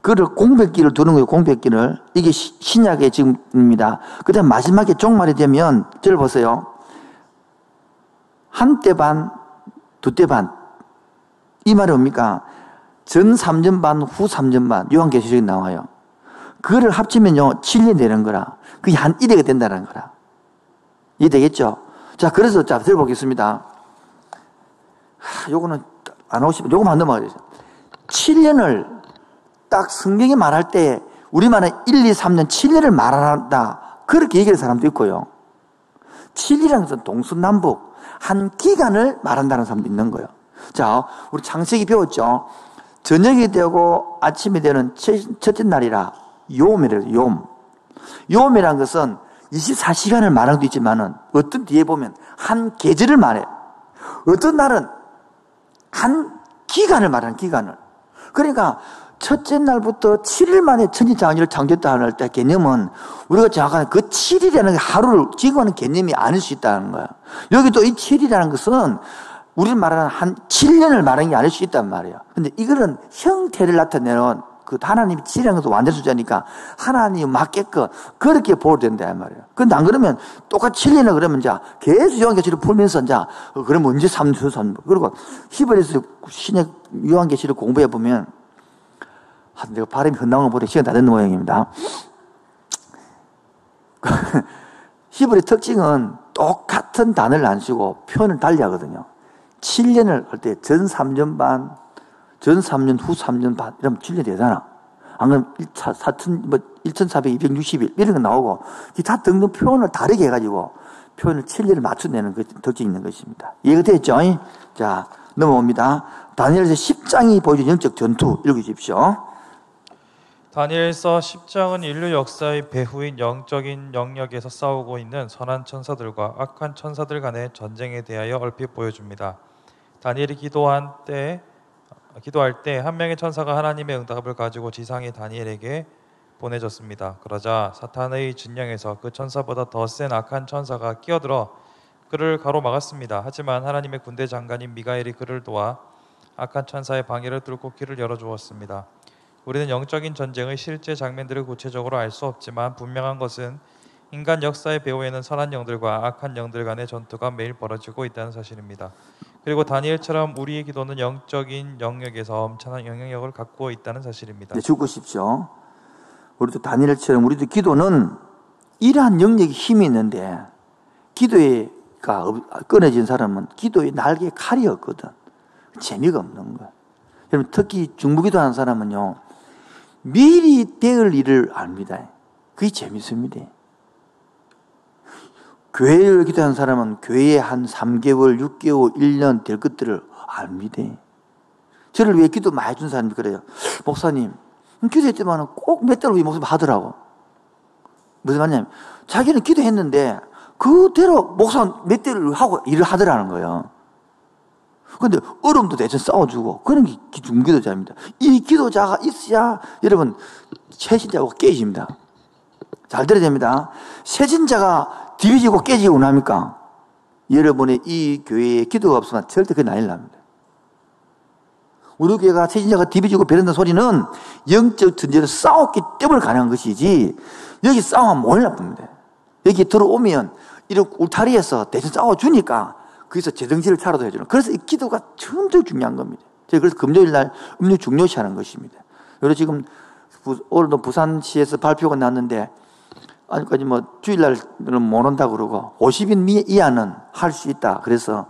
S1: 그걸 공백기를 두는 거예요, 공백기를. 이게 신약의 지금입니다. 그 다음 마지막에 종말이 되면, 저를 보세요. 한때 반, 두때 반. 이 말이 뭡니까? 전 3년 반, 후 3년 반. 요한계시록에 나와요. 그거를 합치면요, 7년 되는 거라. 그게 한 1회가 된다는 거라. 이해되겠죠? 자, 그래서, 자, 들어보겠습니다. 요거는 안 오시면, 요거만 넘어가야 되죠. 7년을 딱 성경이 말할 때, 우리말은 1, 2, 3년, 7년을 말한다. 그렇게 얘기하는 사람도 있고요. 7이라는 것은 동서남북, 한 기간을 말한다는 사람도 있는 거예요. 자, 우리 창세기 배웠죠? 저녁이 되고 아침이 되는 첫째 날이라 요음이래요, 요음. 요음이라는 것은 24시간을 말하는 것도 있지만은, 어떤 뒤에 보면 한 계절을 말해요. 어떤 날은 한 기간을 말하는 기간을. 그러니까 첫째 날부터 7일 만에 천지장일을 창조했다 할 때 개념은, 우리가 정확한 그 7일이라는 게 하루를 지금하는 개념이 아닐 수 있다는 거야. 여기 또 이 7일이라는 것은 우리 말하는 한 7년을 말하는 게 아닐 수 있단 말이에요. 근데 이거는 형태를 나타내는, 그 하나님이 7이라는 것도 완전 숫자니까 하나님이 맞게끔 그렇게 보호된다 말이에요. 근데 안 그러면 똑같이 7년을 그러면 자 계속 요한계시를 풀면서 자 그러면 언제 3주 3주. 그리고 히브리서 신약 요한계시를 공부해 보면, 내가 발음이 헛나오는 거 보니 시간 다 됐는 모양입니다. 히브리 특징은 똑같은 단어를 안 쓰고 표현을 달리 하거든요. 7년을 할 때 전 3년 반, 전 3년, 후 3년 반, 이러면 7년이 되잖아. 안 그러면 1460일, 이런 거 나오고, 다 등등 표현을 다르게 해가지고, 표현을 7년을 맞춰내는 그 특징이 있는 것입니다. 이해가 됐죠? 자, 넘어옵니다. 다니엘서 10장이 보여준 영적 전투, 읽으십시오.
S2: 다니엘서 10장은 인류 역사의 배후인 영적인 영역에서 싸우고 있는 선한 천사들과 악한 천사들 간의 전쟁에 대하여 얼핏 보여줍니다. 다니엘이 기도할 때 한 명의 천사가 하나님의 응답을 가지고 지상의 다니엘에게 보내졌습니다. 그러자 사탄의 진영에서 그 천사보다 더 센 악한 천사가 끼어들어 그를 가로막았습니다. 하지만 하나님의 군대 장관인 미가엘이 그를 도와 악한 천사의 방해를 뚫고 길을 열어주었습니다. 우리는 영적인 전쟁의 실제 장면들을 구체적으로 알 수 없지만 분명한 것은 인간 역사의 배후에는 선한 영들과 악한 영들 간의 전투가 매일 벌어지고 있다는 사실입니다. 그리고 다니엘처럼 우리의 기도는 영적인 영역에서 엄청난 영향력을 갖고 있다는 사실입니다.
S1: 네, 죽으십시오. 우리도 다니엘처럼 우리도 기도는 이러한 영역에 힘이 있는데, 기도가 끊어진 사람은 기도의 날개에 칼이 없거든. 재미가 없는 거야. 여러분, 특히 중부기도하는 사람은요, 미리 될 일을 압니다. 그게 재밌습니다. 교회를 기도하는 사람은 교회에 한 3개월, 6개월, 1년 될 것들을 압니다. 저를 위해 기도 많이 해준 사람이 그래요. 목사님, 기도했지만 꼭 몇 달 후에 목사님 하더라고. 무슨 말이냐면, 자기는 기도했는데 그대로 목사 몇 달을 하고 일을 하더라는 거예요. 그런데 어려움도 대신 싸워주고, 그런 게 중기도자입니다. 이 기도자가 있어야 여러분 새신자가 깨집니다. 잘 들어야 됩니다. 새신자가 디비지고 깨지고 나니까 여러분의 이 교회에 기도가 없으면 절대 그게 난리 납니다. 우리 교회가 새신자가 디비지고 베른다는 소리는 영적 전쟁에서 싸웠기 때문에 가능한 것이지, 여기 싸우면 뭘 나쁩니다. 여기 들어오면 이런 울타리에서 대신 싸워주니까 거기서 재정신을 차려도 해주는. 그래서 이 기도가 엄청 중요한 겁니다. 제가 그래서 금요일 날 음료 중요시 하는 것입니다. 그리고 지금 오늘도 부산시에서 발표가 났는데, 아직까지 주일날은 못 온다 그러고 50인 이하는 할 수 있다. 그래서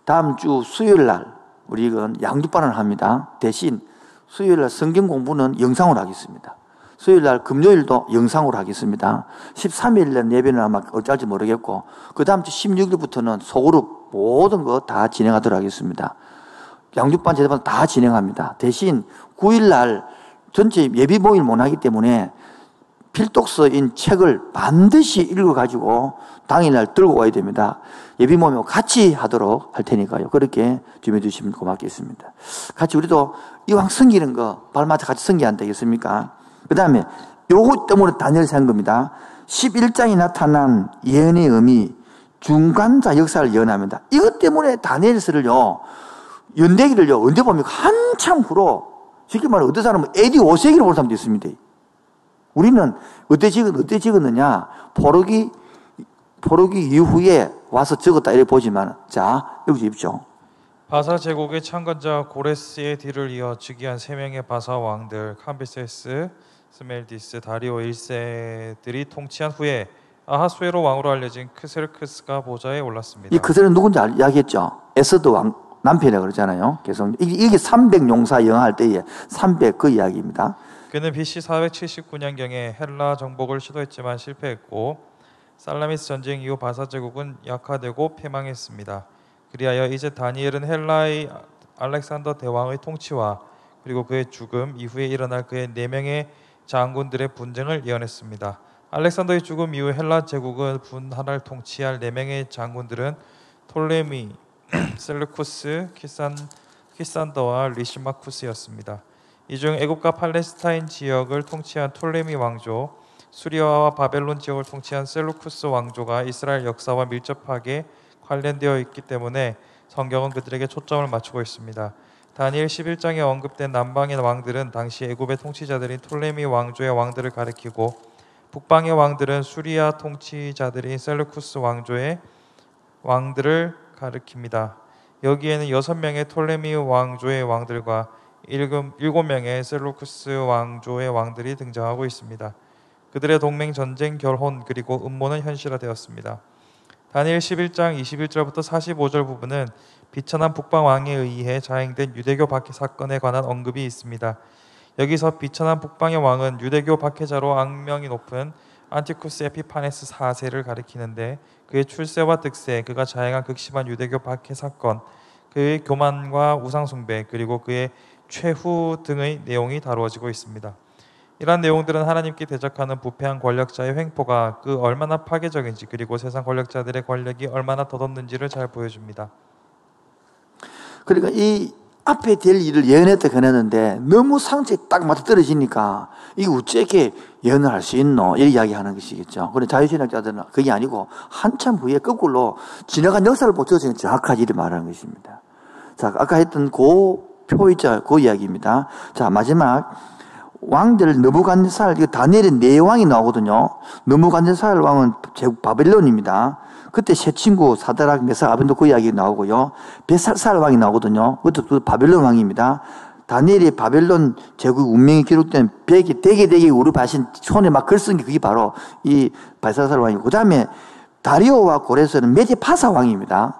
S1: 다음 주 수요일 날 우리 이건 양육반을 합니다. 대신 수요일 날 성경 공부는 영상으로 하겠습니다. 수요일 날 금요일도 영상으로 하겠습니다. 13일 날 예배는 아마 어쩔지 모르겠고, 그 다음 주 16일부터는 소그룹 모든 거 다 진행하도록 하겠습니다. 양육반, 제대반 다 진행합니다. 대신 9일 날 전체 예비 모임을 못 하기 때문에 필독서인 책을 반드시 읽어가지고 당일날 들고 와야 됩니다. 예비 모임하고 같이 하도록 할 테니까요. 그렇게 준비해 주시면 고맙겠습니다. 같이 우리도 이왕 섬기는 거 발마다 같이 섬기야 안 되겠습니까? 그 다음에 요거 때문에 다니엘 산 겁니다. 11장에 나타난 예언의 의미, 중간자 역사를 예언합니다. 이것 때문에 다니엘서를요, 연대기를요, 언제 봅니까? 한참 후로, 쉽게 말해, 어떤 사람은 AD 5세기로 볼 사람도 있습니다. 우리는 어때 적었느냐? 포로기 이후에 와서 적었다, 이렇게 보지만, 자, 여기 보십시오.
S2: 바사 제국의 창건자 고레스의 뒤를 이어 즉위한 3명의 바사 왕들 캄비세스, 스멜디스, 다리오 1세들이 통치한 후에 아하수에로 왕으로 알려진 크세르크스가 보좌에 올랐습니다.
S1: 이 크세르는 누군지 이야기했죠? 에스더 왕 남편이라고 그러잖아요. 계속 이게 300용사 영화할 때에 300 그 이야기입니다.
S2: 그는 BC 479년경에 헬라 정복을 시도했지만 실패했고 살라미스 전쟁 이후 바사 제국은 약화되고 패망했습니다. 그리하여 이제 다니엘은 헬라의 알렉산더 대왕의 통치와 그리고 그의 죽음 이후에 일어날 그의 4명의 장군들의 분쟁을 예언했습니다. 알렉산더의 죽음 이후 헬라 제국은 분하를 통치할 4명의 장군들은 톨레미, 셀루쿠스, 키산더와 리시마쿠스였습니다. 이 중 애굽과 팔레스타인 지역을 통치한 톨레미 왕조, 수리아와 바벨론 지역을 통치한 셀루쿠스 왕조가 이스라엘 역사와 밀접하게 관련되어 있기 때문에 성경은 그들에게 초점을 맞추고 있습니다. 다니엘 11장에 언급된 남방의 왕들은 당시 애굽의 통치자들인 톨레미 왕조의 왕들을 가리키고 북방의 왕들은 수리아 통치자들인 셀루쿠스 왕조의 왕들을 가리킵니다. 여기에는 6명의 톨레미 왕조의 왕들과 7명의 셀루쿠스 왕조의 왕들이 등장하고 있습니다. 그들의 동맹, 전쟁, 결혼 그리고 음모는 현실화되었습니다. 다니엘 11장 21절부터 45절 부분은 비천한 북방 왕에 의해 자행된 유대교 박해 사건에 관한 언급이 있습니다. 여기서 비천한 북방의 왕은 유대교 박해자로 악명이 높은 안티쿠스 에피파네스 4세를 가리키는데 그의 출세와 득세, 그가 자행한 극심한 유대교 박해 사건, 그의 교만과 우상숭배, 그리고 그의 최후 등의 내용이 다루어지고 있습니다. 이러한 내용들은 하나님께 대적하는 부패한 권력자의 횡포가 그 얼마나 파괴적인지 그리고 세상 권력자들의 권력이 얼마나 덧없는지를 잘 보여줍니다.
S1: 그러니까 이 앞에 될 일을 예언했다 그랬는데 너무 상처에 딱 맞아 떨어지니까 이게 어떻게 예언을 할 수 있노? 이렇게 이야기하는 것이겠죠. 그런데 자유신학자들은 그게 아니고 한참 후에 거꾸로 지나간 역사를 보여서 정확하게 이렇게 말하는 것입니다. 자, 아까 했던 그 표이자 그 이야기입니다. 자, 마지막 왕들 느부갓네살, 이거 다니엘의 4왕이 나오거든요. 느부갓네살 왕은 제국 바벨론입니다. 그때 세 친구 사드락, 메삭, 아벤노고 그 이야기 나오고요. 벳살살 왕이 나오거든요. 그것도 바벨론 왕입니다. 다니엘이 바벨론 제국 운명이 기록된 대개 우리 바신 손에 막 글 쓴 게 그게 바로 이 벳살살 왕이고, 그 다음에 다리오와 고레스는 메디파사 왕입니다.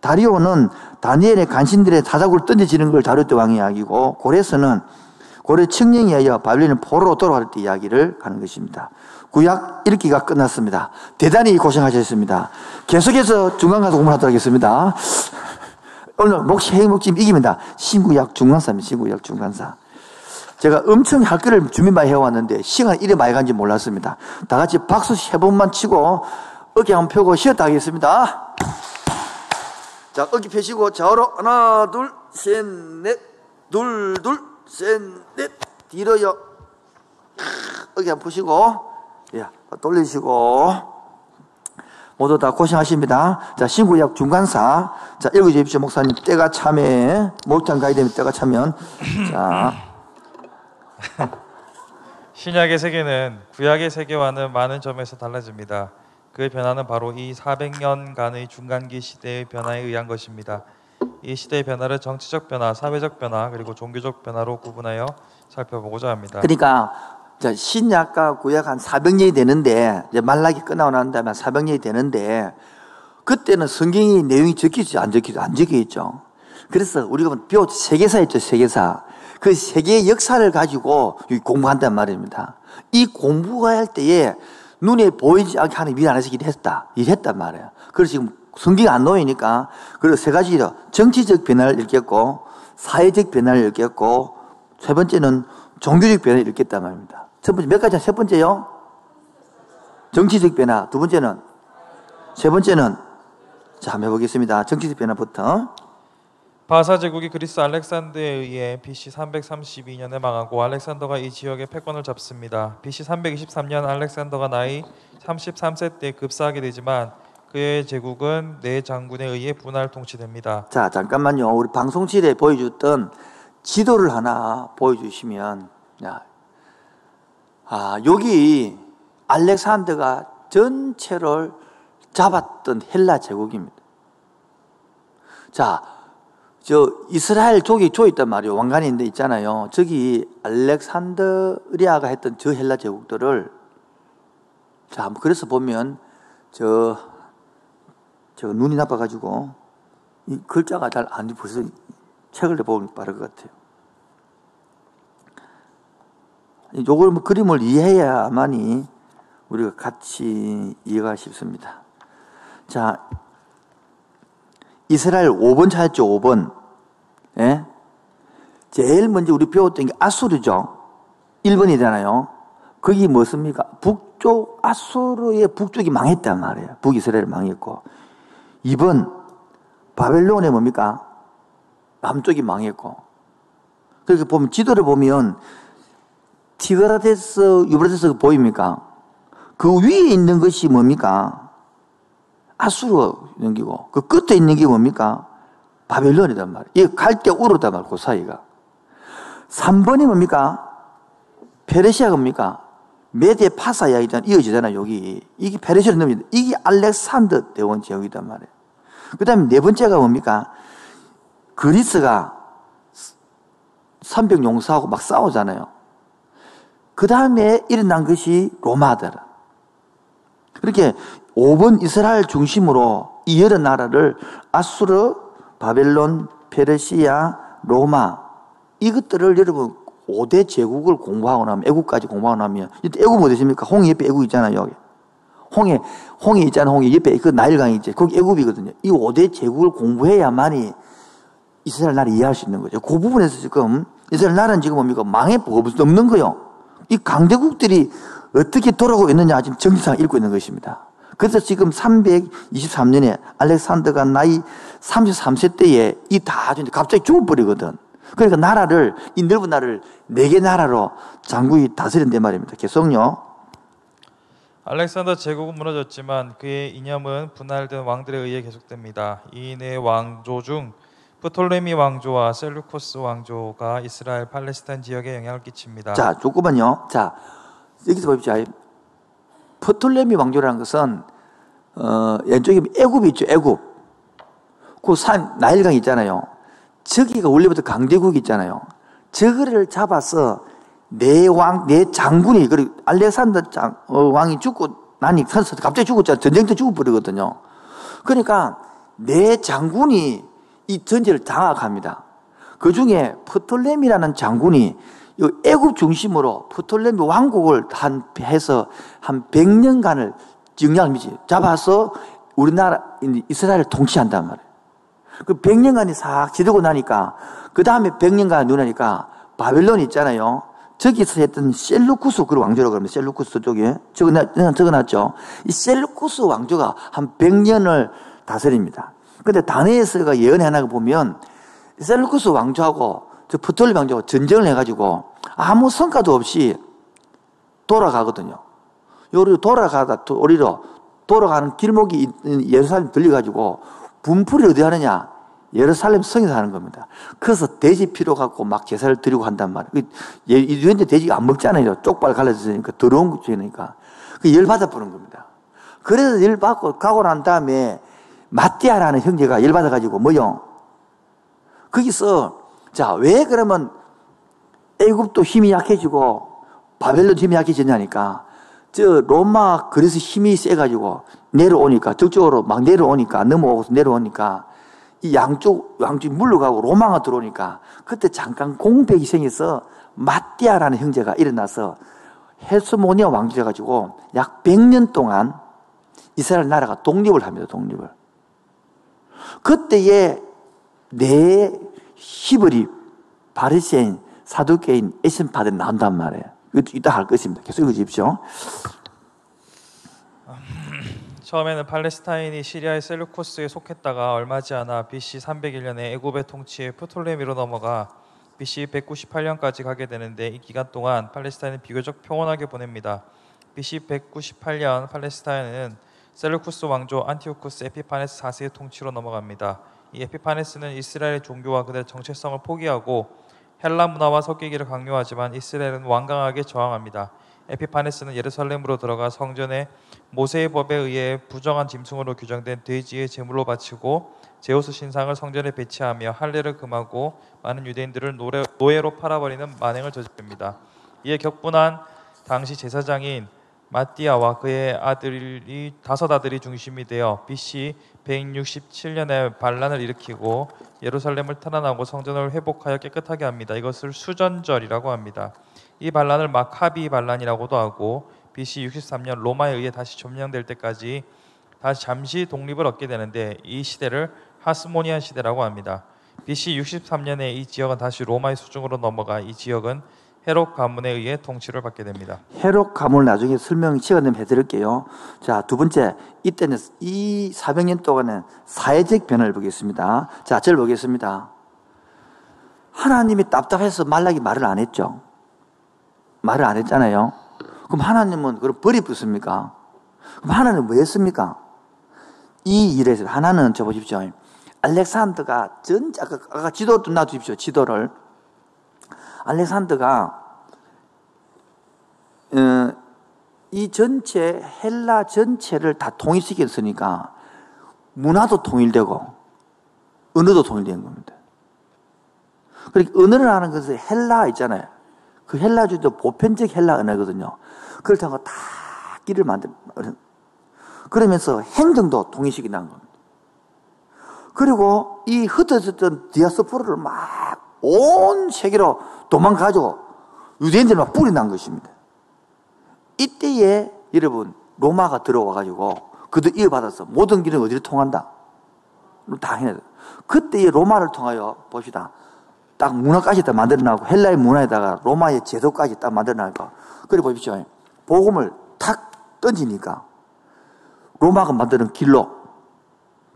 S1: 다리오는 다니엘의 간신들의 사자굴 던져지는 걸 다뤘던 왕의 이야기고, 고레스는 고레 칙령에 의하여 바벨론의 포로로 돌아갈 때 이야기를 하는 것입니다. 구약 읽기가 끝났습니다. 대단히 고생하셨습니다. 계속해서 중간 가서 공부하도록 하겠습니다. 오늘 핵목짐 이깁니다. 신구약 중간사입니다. 신구약 중간사. 제가 엄청 학교를 준비 많이 해왔는데 시간이 이래 많이 간지 몰랐습니다. 다 같이 박수 3번만 치고 어깨 한번 펴고 쉬었다 하겠습니다. 자, 어깨 펴시고 좌우로 하나, 둘, 셋, 넷, 둘, 셋, 넷, 뒤로요. 어깨 한번 푸시고, 예, 돌리시고, 모두 다 고생하십니다. 자, 신구약 중간사. 자, 읽어주십시오, 목사님. 때가 차면, 목장 가야 되면 때가 차면. 자.
S2: 신약의 세계는 구약의 세계와는 많은 점에서 달라집니다. 그 변화는 바로 이 400년간의 중간기 시대의 변화에 의한 것입니다. 이 시대의 변화를 정치적 변화, 사회적 변화, 그리고 종교적 변화로 구분하여 살펴보고자 합니다.
S1: 그러니까 신약과 구약 한 400년이 되는데, 이제 말라기 끝나고 난 다음에 400년이 되는데, 그때는 성경의 내용이 적혀있지 안 적혀 있죠. 그래서 우리가 배웠죠. 세계사 있죠, 세계사. 그 세계의 역사를 가지고 공부한단 말입니다. 이 공부할 때에 눈에 보이지 않게 하는 일 안에서 일했단 말이에요. 그래서 지금 성경이 안 놓이니까, 그리고 세 가지로 정치적 변화를 읽겠고, 사회적 변화를 읽겠고, 세 번째는 종교적 변화를 읽겠단 말입니다. 첫 번째, 몇 가지, 첫 번째요? 정치적 변화. 두 번째는? 세 번째는? 자, 한번 해보겠습니다. 정치적 변화부터.
S2: 바사 제국이 그리스 알렉산더에 의해 BC 332년에 망하고 알렉산더가 이 지역의 패권을 잡습니다. BC 323년 알렉산더가 나이 33세 때 급사하게 되지만 그의 제국은 네 장군에 의해 분할 통치됩니다.
S1: 자, 잠깐만요. 우리 방송실에 보여줬던 지도를 하나 보여주시면, 여기 알렉산더가 전체를 잡았던 헬라 제국입니다. 자, 이스라엘 족이 있단 말이에요. 왕관이 있는데 있잖아요. 저기 알렉산드리아가 했던 저 헬라 제국들을, 자, 그래서 보면 저 눈이 나빠가지고 이 글자가 잘 안 보여서 책을 보면 빠를 것 같아요. 요걸 그림을 이해해야만이 우리가 같이 이해가 쉽습니다. 자, 이스라엘 5번 찾았죠, 5번. 예? 제일 먼저 우리 배웠던 게 아수르죠. 1번이잖아요. 거기 뭐습니까? 아수르의 북쪽이 망했단 말이에요. 북이스라엘 망했고. 2번, 바벨론의 뭡니까? 남쪽이 망했고. 그렇게 보면, 지도를 보면, 티그라데스, 유브라데스 보입니까? 그 위에 있는 것이 뭡니까? 아수르 넘기고, 그 끝에 있는 게 뭡니까? 바벨론이단 말이에요. 이게 갈대 우르단 말이에요, 그 사이가. 3번이 뭡니까? 페르시아가 뭡니까? 메데 파사 이야기잖아, 이어지잖아요, 여기. 이게 페르시아로 넘깁니다. 이게 알렉산더 대원 지역이단 말이에요. 그 다음에 네 번째가 뭡니까? 그리스가 선벽 용사하고 막 싸우잖아요. 그 다음에 일어난 것이 로마더라. 그렇게 5번 이스라엘 중심으로 이 여러 나라를 아수르, 바벨론, 페르시아, 로마, 이것들을 여러분 5대 제국을 공부하고 나면, 애국까지 공부하고 나면, 이때 애국 뭐 되십니까? 홍해 옆에 애국 있잖아요, 여기. 홍해 있잖아요, 홍해 옆에 그 나일강이 있죠. 거기 애국이거든요. 이 5대 제국을 공부해야만이 이스라엘 나라 이해할 수 있는 거죠. 그 부분에서 지금 이스라엘 나라는 지금 뭡니까? 망해 없는 거요. 이 강대국들이 어떻게 돌아가고 있느냐 지금 정치상 읽고 있는 것입니다. 그래서 지금 323년에 알렉산더가 나이 33세 때에 이 다 갑자기 죽어버리거든. 그러니까 나라를, 이 넓은 나라를 4개 나라로 장군이 다스린단 말입니다. 계속요.
S2: 알렉산더 제국은 무너졌지만 그의 이념은 분할된 왕들에 의해 계속됩니다. 이인의 왕조 중 프톨레미 왕조와 셀루코스 왕조가 이스라엘 팔레스타인 지역에 영향을 끼칩니다.
S1: 자, 조금만요. 자, 여기서 보십시오. 프톨레미 왕조라는 것은 왼쪽에 애굽이 있죠. 애굽. 그 산 나일강 있잖아요. 저기가 원래부터 강대국이 있잖아요. 저거를 잡아서 네 장군이, 그리고 알렉산더 왕이 죽고 나니 갑자기 죽었잖아요. 전쟁 때 죽어버리거든요. 그러니까 네 장군이 이 전제를 장악합니다. 그 중에 프톨레미라는 장군이 애굽 중심으로 프톨레미 왕국을 해서 한 100년간을 영향을 미치 잡아서 우리나라 이스라엘을 통치한단 말이에요. 그 100년간이 싹 지르고 나니까 그 다음에 100년간 누나니까 바벨론 있잖아요. 저기서 했던 셀루쿠스 그 왕조라고 합니다. 셀루쿠스 쪽에 적어놨죠. 이 셀루쿠스 왕조가 한 100년을 다스립니다. 근데 다니엘서가 예언해나가 보면 셀루쿠스 왕조하고 저 프톨레미 왕조하고 전쟁을 해가지고 아무 성과도 없이 돌아가거든요. 요리로 돌아가는 길목이 예루살렘 들려가지고 분풀이 어디 하느냐? 예루살렘 성에서 하는 겁니다. 그래서 돼지 피로 갖고 막 제사를 드리고 한단 말이에요. 현재 돼지가 안 먹잖아요. 쪽발 갈라졌으니까 더러운 거 주니까. 그 열받아 보는 겁니다. 그래서 열받고 가고 난 다음에 마띠아라는 형제가 열받아가지고 뭐요? 거기서 자, 왜 그러면 애굽도 힘이 약해지고 바벨론 힘이 약해지냐니까 저 로마 그래서 힘이 세가지고 내려오니까 저쪽으로 막 내려오니까 넘어오고서 내려오니까 이 양쪽이 물러가고 로마가 들어오니까 그때 잠깐 공백이 생겨서 마띠아라는 형제가 일어나서 헬스모니아 왕조가 가지고 약 100년 동안 이스라엘 나라가 독립을 합니다. 독립을. 그때에 네 히브리, 바리새인, 사두개인, 에신파들이 나온단 말이에요. 이따 할 것입니다. 계속 읽어주십시오.
S2: 처음에는 팔레스타인이 시리아의 셀루코스에 속했다가 얼마 지 않아 BC 301년에 애굽의 통치에 프톨레미로 넘어가 BC 198년까지 가게 되는데 이 기간 동안 팔레스타인은 비교적 평온하게 보냅니다. BC 198년 팔레스타인은 셀루쿠스 왕조 안티오쿠스 에피파네스 4세의 통치로 넘어갑니다. 이 에피파네스는 이스라엘의 종교와 그들의 정체성을 포기하고 헬라 문화와 섞이기를 강요하지만 이스라엘은 완강하게 저항합니다. 에피파네스는 예루살렘으로 들어가 성전에 모세의 법에 의해 부정한 짐승으로 규정된 돼지의 제물로 바치고 제우스 신상을 성전에 배치하며 할례를 금하고 많은 유대인들을 노예로 팔아버리는 만행을 저지릅니다. 이에 격분한 당시 제사장인 마띠아와 그의 아들이 5아들이 중심이 되어 BC 167년에 반란을 일으키고 예루살렘을 탈환하고 성전을 회복하여 깨끗하게 합니다. 이것을 수전절이라고 합니다. 이 반란을 마카비 반란이라고도 하고 BC 63년 로마에 의해 다시 점령될 때까지 다시 잠시 독립을 얻게 되는데 이 시대를 하스모니안 시대라고 합니다. BC 63년에 이 지역은 다시 로마의 수중으로 넘어가 이 지역은 헤롯 가문에 의해 통치를 받게 됩니다.
S1: 헤롯 가문을 나중에 설명 시간 되면 해드릴게요. 자, 두 번째, 이때는 이 400년 동안은 사회적 변화를 보겠습니다. 자, 저를 보겠습니다. 하나님이 답답해서 말라기 말을 안 했죠. 말을 안 했잖아요. 그럼 하나님은 그럼 버리셨습니까? 그럼 하나님은 왜 했습니까? 이 일에서 하나는 저 보십시오. 알렉산더가 아까 지도 좀 놔두십시오. 지도를. 알렉산더가 이 전체 헬라 전체를 다 통일시켰으니까 문화도 통일되고 언어도 통일된 겁니다. 그러니까 언어를 하는 것은 헬라 있잖아요. 그 헬라주도 보편적 헬라 언어거든요. 그렇다고 다 길을 그러면서 행정도 통일시킨다는 겁니다. 그리고 이 흩어졌던 디아스포라를 막 온 세계로 도망가지고 유대인들 막 뿌리난 것입니다. 이때에 여러분 로마가 들어와가지고 그들 이어받아서 모든 길은 어디로 통한다? 다 해야 돼. 그때의 로마를 통하여 봅시다. 딱 문화까지 다 만들어나고 헬라의 문화에다가 로마의 제도까지 딱 만들어나고 그래 보십시오. 복음을 탁 던지니까 로마가 만드는 길로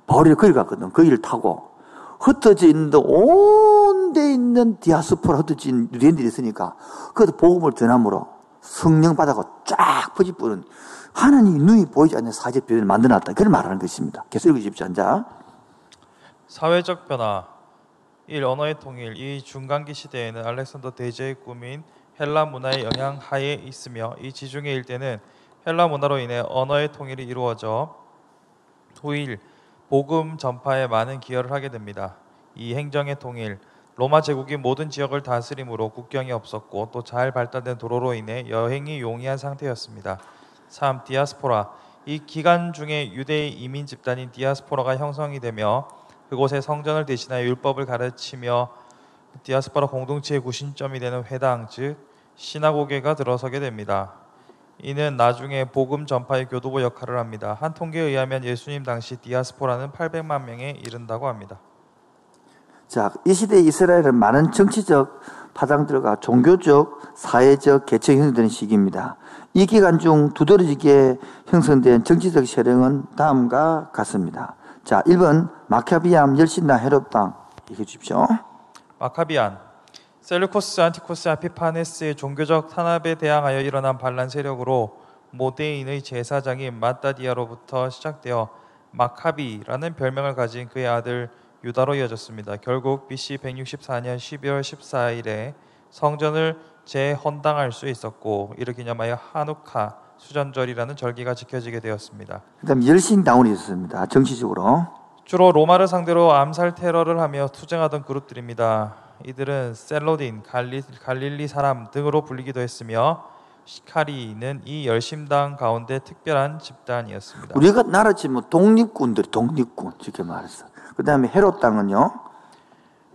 S1: 바울이 거기 갔거든. 그 길을 타고 흩어져 있는 온 데 있는 디아스포라 흩어진 유대인들이 있으니까 그것도 복음을 전함으로 성령 받아고 쫙 퍼지뿌는 하나님이 눈이 보이지 않는 사회적 변화를 만들어놨다. 그걸 말하는 것입니다. 계속 읽으십시오. 자,
S2: 사회적 변화 1. 언어의 통일. 이 중간기 시대에는 알렉산더 대제의 꿈인 헬라 문화의 영향 하에 있으며 이 지중해 일대는 헬라 문화로 인해 언어의 통일이 이루어져 후일 복음 전파에 많은 기여를 하게 됩니다. 이 행정의 통일. 로마 제국이 모든 지역을 다스림으로 국경이 없었고 또 잘 발달된 도로로 인해 여행이 용이한 상태였습니다. 3. 디아스포라. 이 기간 중에 유대의 이민 집단인 디아스포라가 형성이 되며 그곳에 성전을 대신하여 율법을 가르치며 디아스포라 공동체의 구심점이 되는 회당, 즉 시나고게가 들어서게 됩니다. 이는 나중에 복음 전파의 교도부 역할을 합니다. 한 통계에 의하면 예수님 당시 디아스포라는 800만 명에 이른다고 합니다.
S1: 자, 이 시대의 이스라엘은 많은 정치적 파장들과 종교적, 사회적 개척이 형성되는 시기입니다. 이 기간 중 두드러지게 형성된 정치적 세력은 다음과 같습니다. 자, 1번 마카비암 열신나 헤롯당 읽어 주십시오.
S2: 마카비안. 셀루코스 안티코스 에피파네스의 종교적 탄압에 대항하여 일어난 반란 세력으로 모데인의 제사장인 마따디아로부터 시작되어 마카비라는 별명을 가진 그의 아들 유다로 이어졌습니다. 결국 BC 164년 12월 14일에 성전을 재헌당할 수 있었고 이를 기념하여 하누카 수전절이라는 절기가 지켜지게 되었습니다.
S1: 그다음 열신다운이 있었습니다. 정치적으로
S2: 주로 로마를 상대로 암살 테러를 하며 투쟁하던 그룹들입니다. 이들은 셀로딘, 갈릴리 사람 등으로 불리기도 했으며 시카리는 이 열심당 가운데 특별한 집단이었습니다.
S1: 우리가 나라 치면 독립군, 쉽게 말해서 그 다음에 헤롯 땅은요.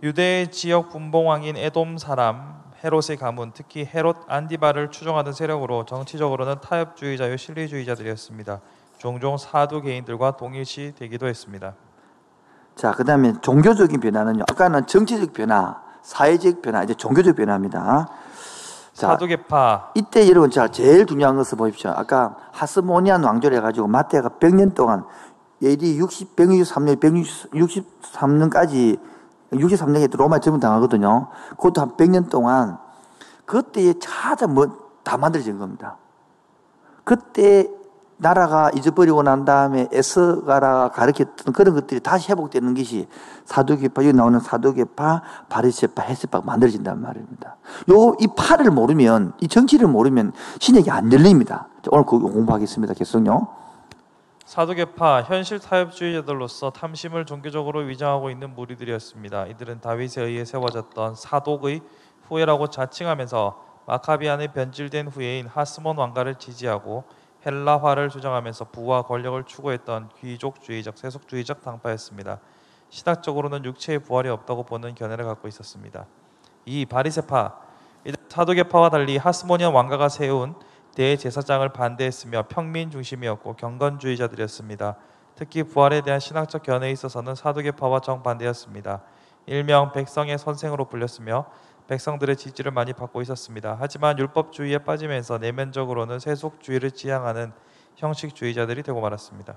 S2: 유대 지역 분봉왕인 에돔 사람 헤롯의 가문, 특히 헤롯 안디바를 추종하던 세력으로 정치적으로는 타협주의자요 실리주의자들이었습니다. 종종 사두 개인들과 동일시 되기도 했습니다.
S1: 자, 그 다음에 종교적인 변화는요. 아까는 정치적 변화, 사회적 변화, 이제 종교적 변화입니다. 자,
S2: 사두개파. 이때
S1: 여러분, 자, 제일 중요한 것을 보십시오. 아까 하스모니안 왕조를 해가지고 마태가 100년 동안 AD 163년, 163년까지 63년에 로마에 점령당하거든요. 그것도 한 100년 동안 그때에 다 만들어진 겁니다. 그때 나라가 잊어버리고 난 다음에 에스가라가 가르쳤던 그런 것들이 다시 회복되는 것이 사두개파, 여기 나오는 사두개파, 바리새파, 헷세파가 만들어진단 말입니다. 이 파를 모르면, 이 정치를 모르면 신약이 안 열립니다. 오늘 그거 공부하겠습니다. 계속요.
S2: 사두개파, 현실 타협주의자들로서 탐심을 종교적으로 위장하고 있는 무리들이었습니다. 이들은 다윗에 의해 세워졌던 사독의 후예라고 자칭하면서 마카비안의 변질된 후예인 하스몬 왕가를 지지하고 헬라화를 주장하면서 부와 권력을 추구했던 귀족주의적, 세속주의적 당파였습니다. 신학적으로는 육체의 부활이 없다고 보는 견해를 갖고 있었습니다. 이 바리새파, 사두개파와 달리 하스모니안 왕가가 세운 대제사장을 반대했으며 평민 중심이었고 경건주의자들이었습니다. 특히 부활에 대한 신학적 견해에 있어서는 사두개파와 정반대였습니다. 일명 백성의 선생으로 불렸으며 백성들의 지지를 많이 받고 있었습니다. 하지만 율법주의에 빠지면서 내면적으로는 세속주의를 지향하는 형식주의자들이 되고 말았습니다.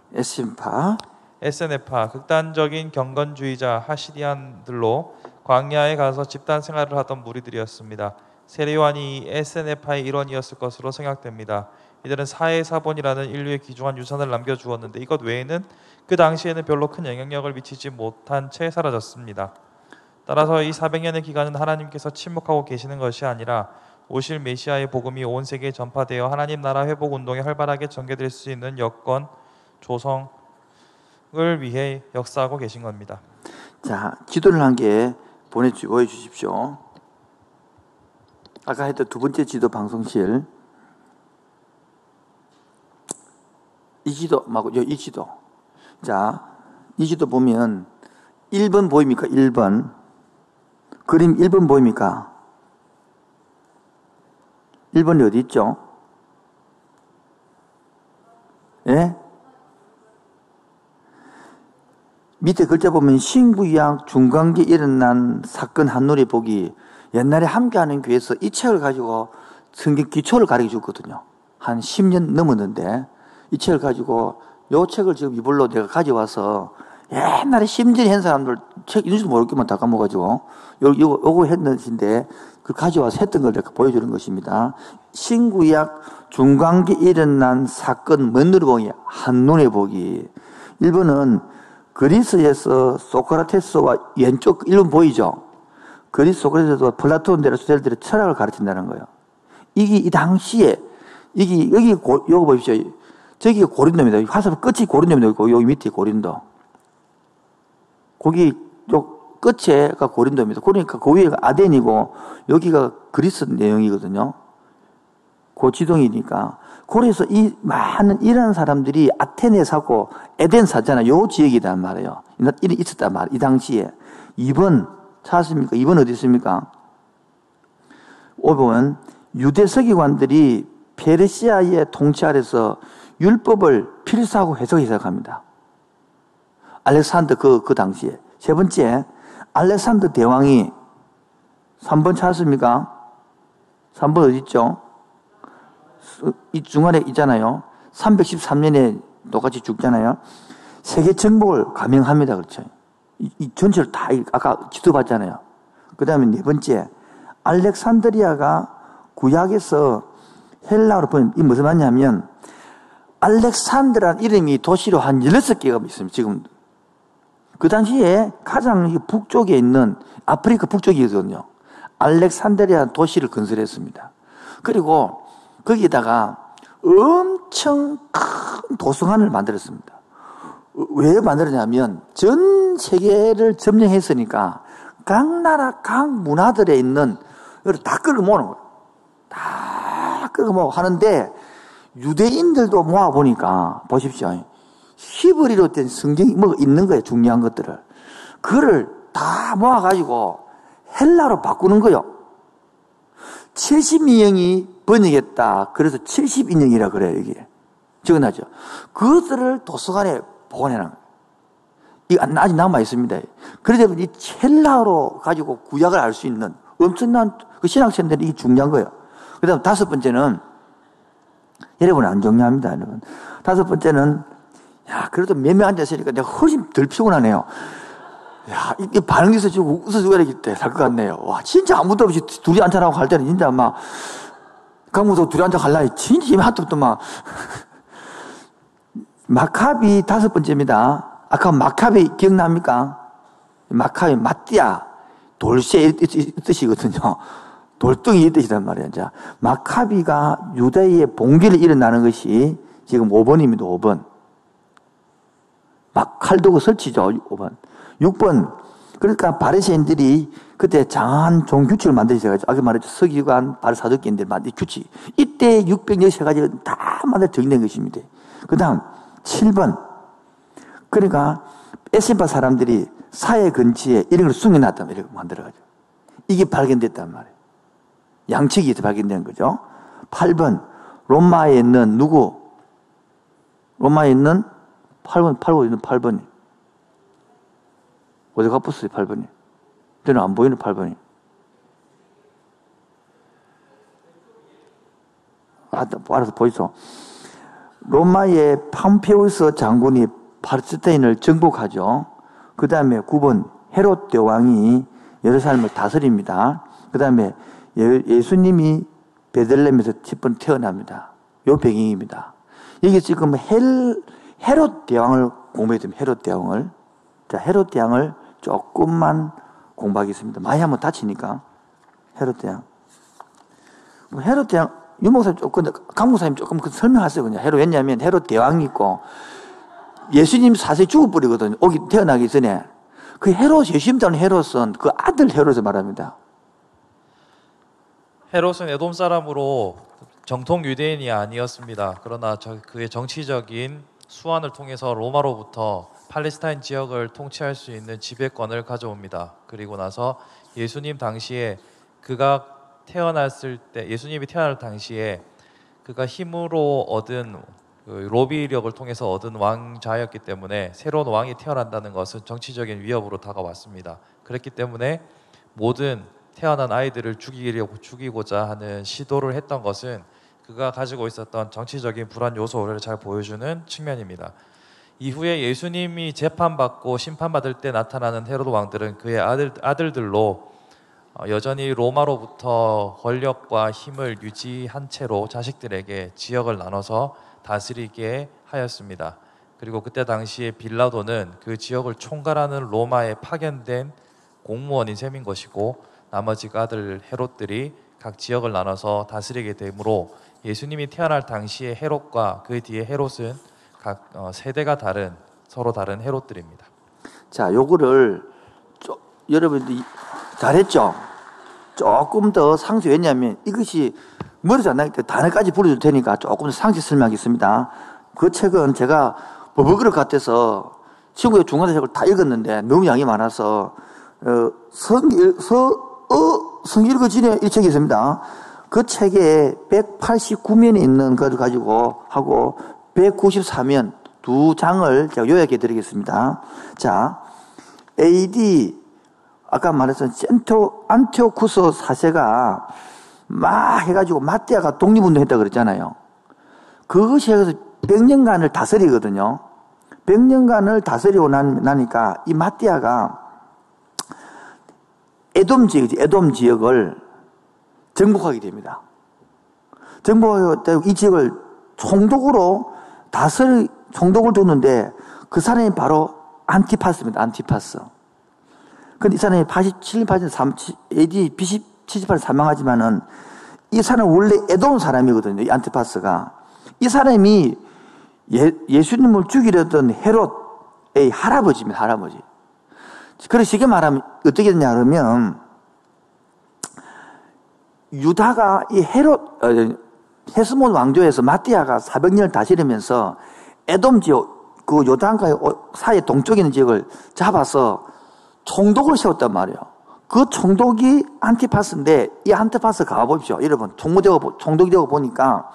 S2: 에스네파, 극단적인 경건주의자 하시디안들로 광야에 가서 집단 생활을 하던 무리들이었습니다. 세례요한이 에스네파의 일원이었을 것으로 생각됩니다. 이들은 사해사본이라는 인류의 귀중한 유산을 남겨주었는데 이것 외에는 그 당시에는 별로 큰 영향력을 미치지 못한 채 사라졌습니다. 따라서 이 400년의 기간은 하나님께서 침묵하고 계시는 것이 아니라 오실 메시아의 복음이 온 세계에 전파되어 하나님 나라 회복 운동에 활발하게 전개될 수 있는 여건 조성을 위해 역사하고 계신 겁니다.
S1: 자, 지도를 한 개 보여주십시오. 아까 했던 두 번째 지도 방송실. 이 지도 말고 이 지도. 자, 이 지도 보면 1번 보입니까? 1번. 그림 1번 보입니까? 1번이 어디 있죠? 예? 밑에 글자 보면 신구약 중간기에 일어난 사건 한눈에 보기. 옛날에 함께하는 교회에서 이 책을 가지고 성경 기초를 가르쳐 줬거든요. 한 10년 넘었는데 이 책을 가지고 요 책을 지금 이불로 내가 가져와서 옛날에 심지어 한 사람들 책 인지도 모를 것만 다 까먹어가지고 요거 했는 것인데 그 가져와서 했던 걸 내가 보여주는 것입니다. 신구약 중간기에 일어난 사건 먼눈에 보기, 한눈에 보기. 1번은 그리스에서 소크라테스와 왼쪽 1번 보이죠? 그리스 소크라테스와 플라톤, 아리스토텔들의 철학을 가르친다는 거예요. 이게 이 당시에 여기 보십시오. 저기 고린도입니다. 화살 끝이 고린도입니다. 여기 밑에 고린도. 거기 요 끝에가 고린도입니다. 그러니까 그 위에가 아덴이고 여기가 그리스 내용이거든요. 그 지동이니까. 그래서 이 많은 이런 사람들이 아테네 사고 에덴 사잖아요. 요 지역이단 말이에요. 있었단 말이에요. 이 당시에. 2번 찾았습니까? 2번 어디 있습니까? 5번 유대 서기관들이 페르시아의 통치 아래서 율법을 필사하고 해석하기 시작합니다. 알렉산더 그 당시에. 세 번째, 알렉산더 대왕이 3번 찾았습니까? 3번 어디 있죠? 이 중간에 있잖아요. 313년에 똑같이 죽잖아요. 세계 정복을 감행합니다. 그렇죠? 이 전체를 다 아까 지도 봤잖아요. 그 다음에 네 번째, 알렉산드리아가 구약에서 헬라어로 보면 이 무슨 말이냐면 알렉산드라는 이름이 도시로 한 16개가 있습니다. 지금 그 당시에 가장 북쪽에 있는 아프리카 북쪽이거든요. 알렉산드리아 도시를 건설했습니다. 그리고 거기에다가 엄청 큰 도서관을 만들었습니다. 왜 만들었냐면 전 세계를 점령했으니까 각 나라 각 문화들에 있는 다 끌고 모으는 거예요. 다 끌고 모으고 하는데 유대인들도 모아보니까 보십시오. 히브리로 된 성경이 뭐 있는 거예요. 중요한 것들을. 그거를 다 모아가지고 헬라로 바꾸는 거요. 70인형이 번역했다. 그래서 70인형이라 그래요, 이게. 적어놨죠. 그것들을 도서관에 보관해놔. 이거 아직 남아 있습니다. 그래서 이 헬라로 가지고 구약을 알 수 있는 엄청난 그 신학생들이 이게 중요한 거예요. 그 다음 5번째는, 여러분 안 정리합니다, 여러분. 5번째는, 야, 그래도 몇 명 앉아있으니까 내가 훨씬 덜 피곤하네요. 야, 이 반응에서 지금 웃어주고 이렇게 살 것 같네요. 와, 진짜 아무도 없이 둘이 앉아나고 갈 때는 진짜 막, 강무도 둘이 앉아 갈라니 진짜 힘이 한도 없더 막. 마카비 5번째입니다. 아까 마카비 기억납니까? 마카비, 마띠아, 돌쇠 이 뜻이거든요. 돌덩이 이 뜻이란 말이에요. 자, 마카비가 유대의 봉기를 일어나는 것이 지금 5번입니다. 5번. 칼도구 설치죠. 5번. 6번. 그러니까 바리새인들이 그때 장한 종규칙을 만들어가지고 아까 말했죠. 서기관, 바리사두개인들 만든 규칙. 이때 613가지가 다 만들어 정리된 것입니다. 그 다음 7번. 그러니까 에스파 사람들이 사회 근처에 이런 걸 숨겨놨단 말이에요. 만들어가지고. 이게 발견됐단 말이에요. 양측이 발견된 거죠. 8번. 로마에 있는 누구? 로마에 있는 8번 있는 8번이. 어디 가봤어요, 8번이? 저는 안 보이는 8번이. 알아서 보이소. 로마의 팜페우스 장군이 팔레스타인을 정복하죠. 그 다음에 9번 헤롯 대왕이 예루살렘을 다스립니다. 그 다음에 예수님이 베들레헴에서 10번 태어납니다. 요 배경입니다. 여기 지금 헤롯 대왕을 공부해야 됩니다. 헤롯 대왕을. 자, 헤롯 대왕을 조금만 공부하겠습니다. 많이 하면 다치니까. 헤롯 대왕. 헤롯 대왕, 유목사님 조금, 강목사님 조금 설명하세요. 그냥 헤롯. 왜냐하면 헤롯 대왕이 있고, 예수님 사실 죽어버리거든요. 태어나기 전에. 그 헤롯, 예수님 닮은 헤롯은 그 아들 헤롯을 말합니다.
S2: 헤롯은 에돔 사람으로 정통 유대인이 아니었습니다. 그러나 그의 정치적인 수완을 통해서 로마로부터 팔레스타인 지역을 통치할 수 있는 지배권을 가져옵니다. 그리고 나서 예수님이 태어날 당시에 그가 힘으로 얻은 로비력을 통해서 얻은 왕자였기 때문에 새로운 왕이 태어난다는 것은 정치적인 위협으로 다가왔습니다. 그렇기 때문에 모든 태어난 아이들을 죽이고자 하는 시도를 했던 것은 그가 가지고 있었던 정치적인 불안 요소를 잘 보여주는 측면입니다. 이후에 예수님이 재판받고 심판받을 때 나타나는 헤로드 왕들은 그의 아들들로 여전히 로마로부터 권력과 힘을 유지한 채로 자식들에게 지역을 나눠서 다스리게 하였습니다. 그리고 그때 당시에 빌라도는 그 지역을 총괄하는 로마에 파견된 공무원인 셈인 것이고 나머지 아들 헤롯들이 각 지역을 나눠서 다스리게 되므로 예수님이 태어날 당시의 헤롯과 그 뒤에 헤롯은 각 세대가 서로 다른 헤롯들입니다.
S1: 자, 요거를 여러분들이 잘했죠? 조금 더 상세. 왜냐하면 이것이 머리도 안 나기 때문에 단어까지 불러줄 테니까 조금 더 상세 설명하겠습니다. 그 책은 제가 버벅이를 같아서 친구의 중간대책을 다 읽었는데 너무 양이 많아서 성 읽어지네 이 책이 있습니다. 그 책에 189면에 있는 것을 가지고 하고 194면 두 장을 제가 요약해 드리겠습니다. 자, AD 아까 말했던 안티오쿠스 4세가 막 해가지고 마띠아가 독립운동 했다고 그랬잖아요. 그것이 해서 100년간을 다스리거든요. 100년간을 다스리고 나니까 이 마띠아가 에돔 지역을 정복하게 됩니다. 정복하고 이 지역을 총독을 줬는데 그 사람이 바로 안티파스입니다. 안티파스. 근데 이 사람이 87, 83, AD 78에 사망하지만은 이 사람은 원래 에돔 사람이거든요. 이 안티파스가. 이 사람이 예수님을 죽이려던 헤롯의 할아버지입니다. 할아버지. 그래서 쉽게 말하면 어떻게 되냐 그러면 유다가 이 헤스몬 왕조에서 마띠아가 400년을 다스리면서 에돔 지역, 그 요단과 사이 동쪽에 있는 지역을 잡아서 총독을 세웠단 말이에요. 그 총독이 안티파스인데, 이 안티파스 가보십시오. 여러분, 총독이 되고 보니까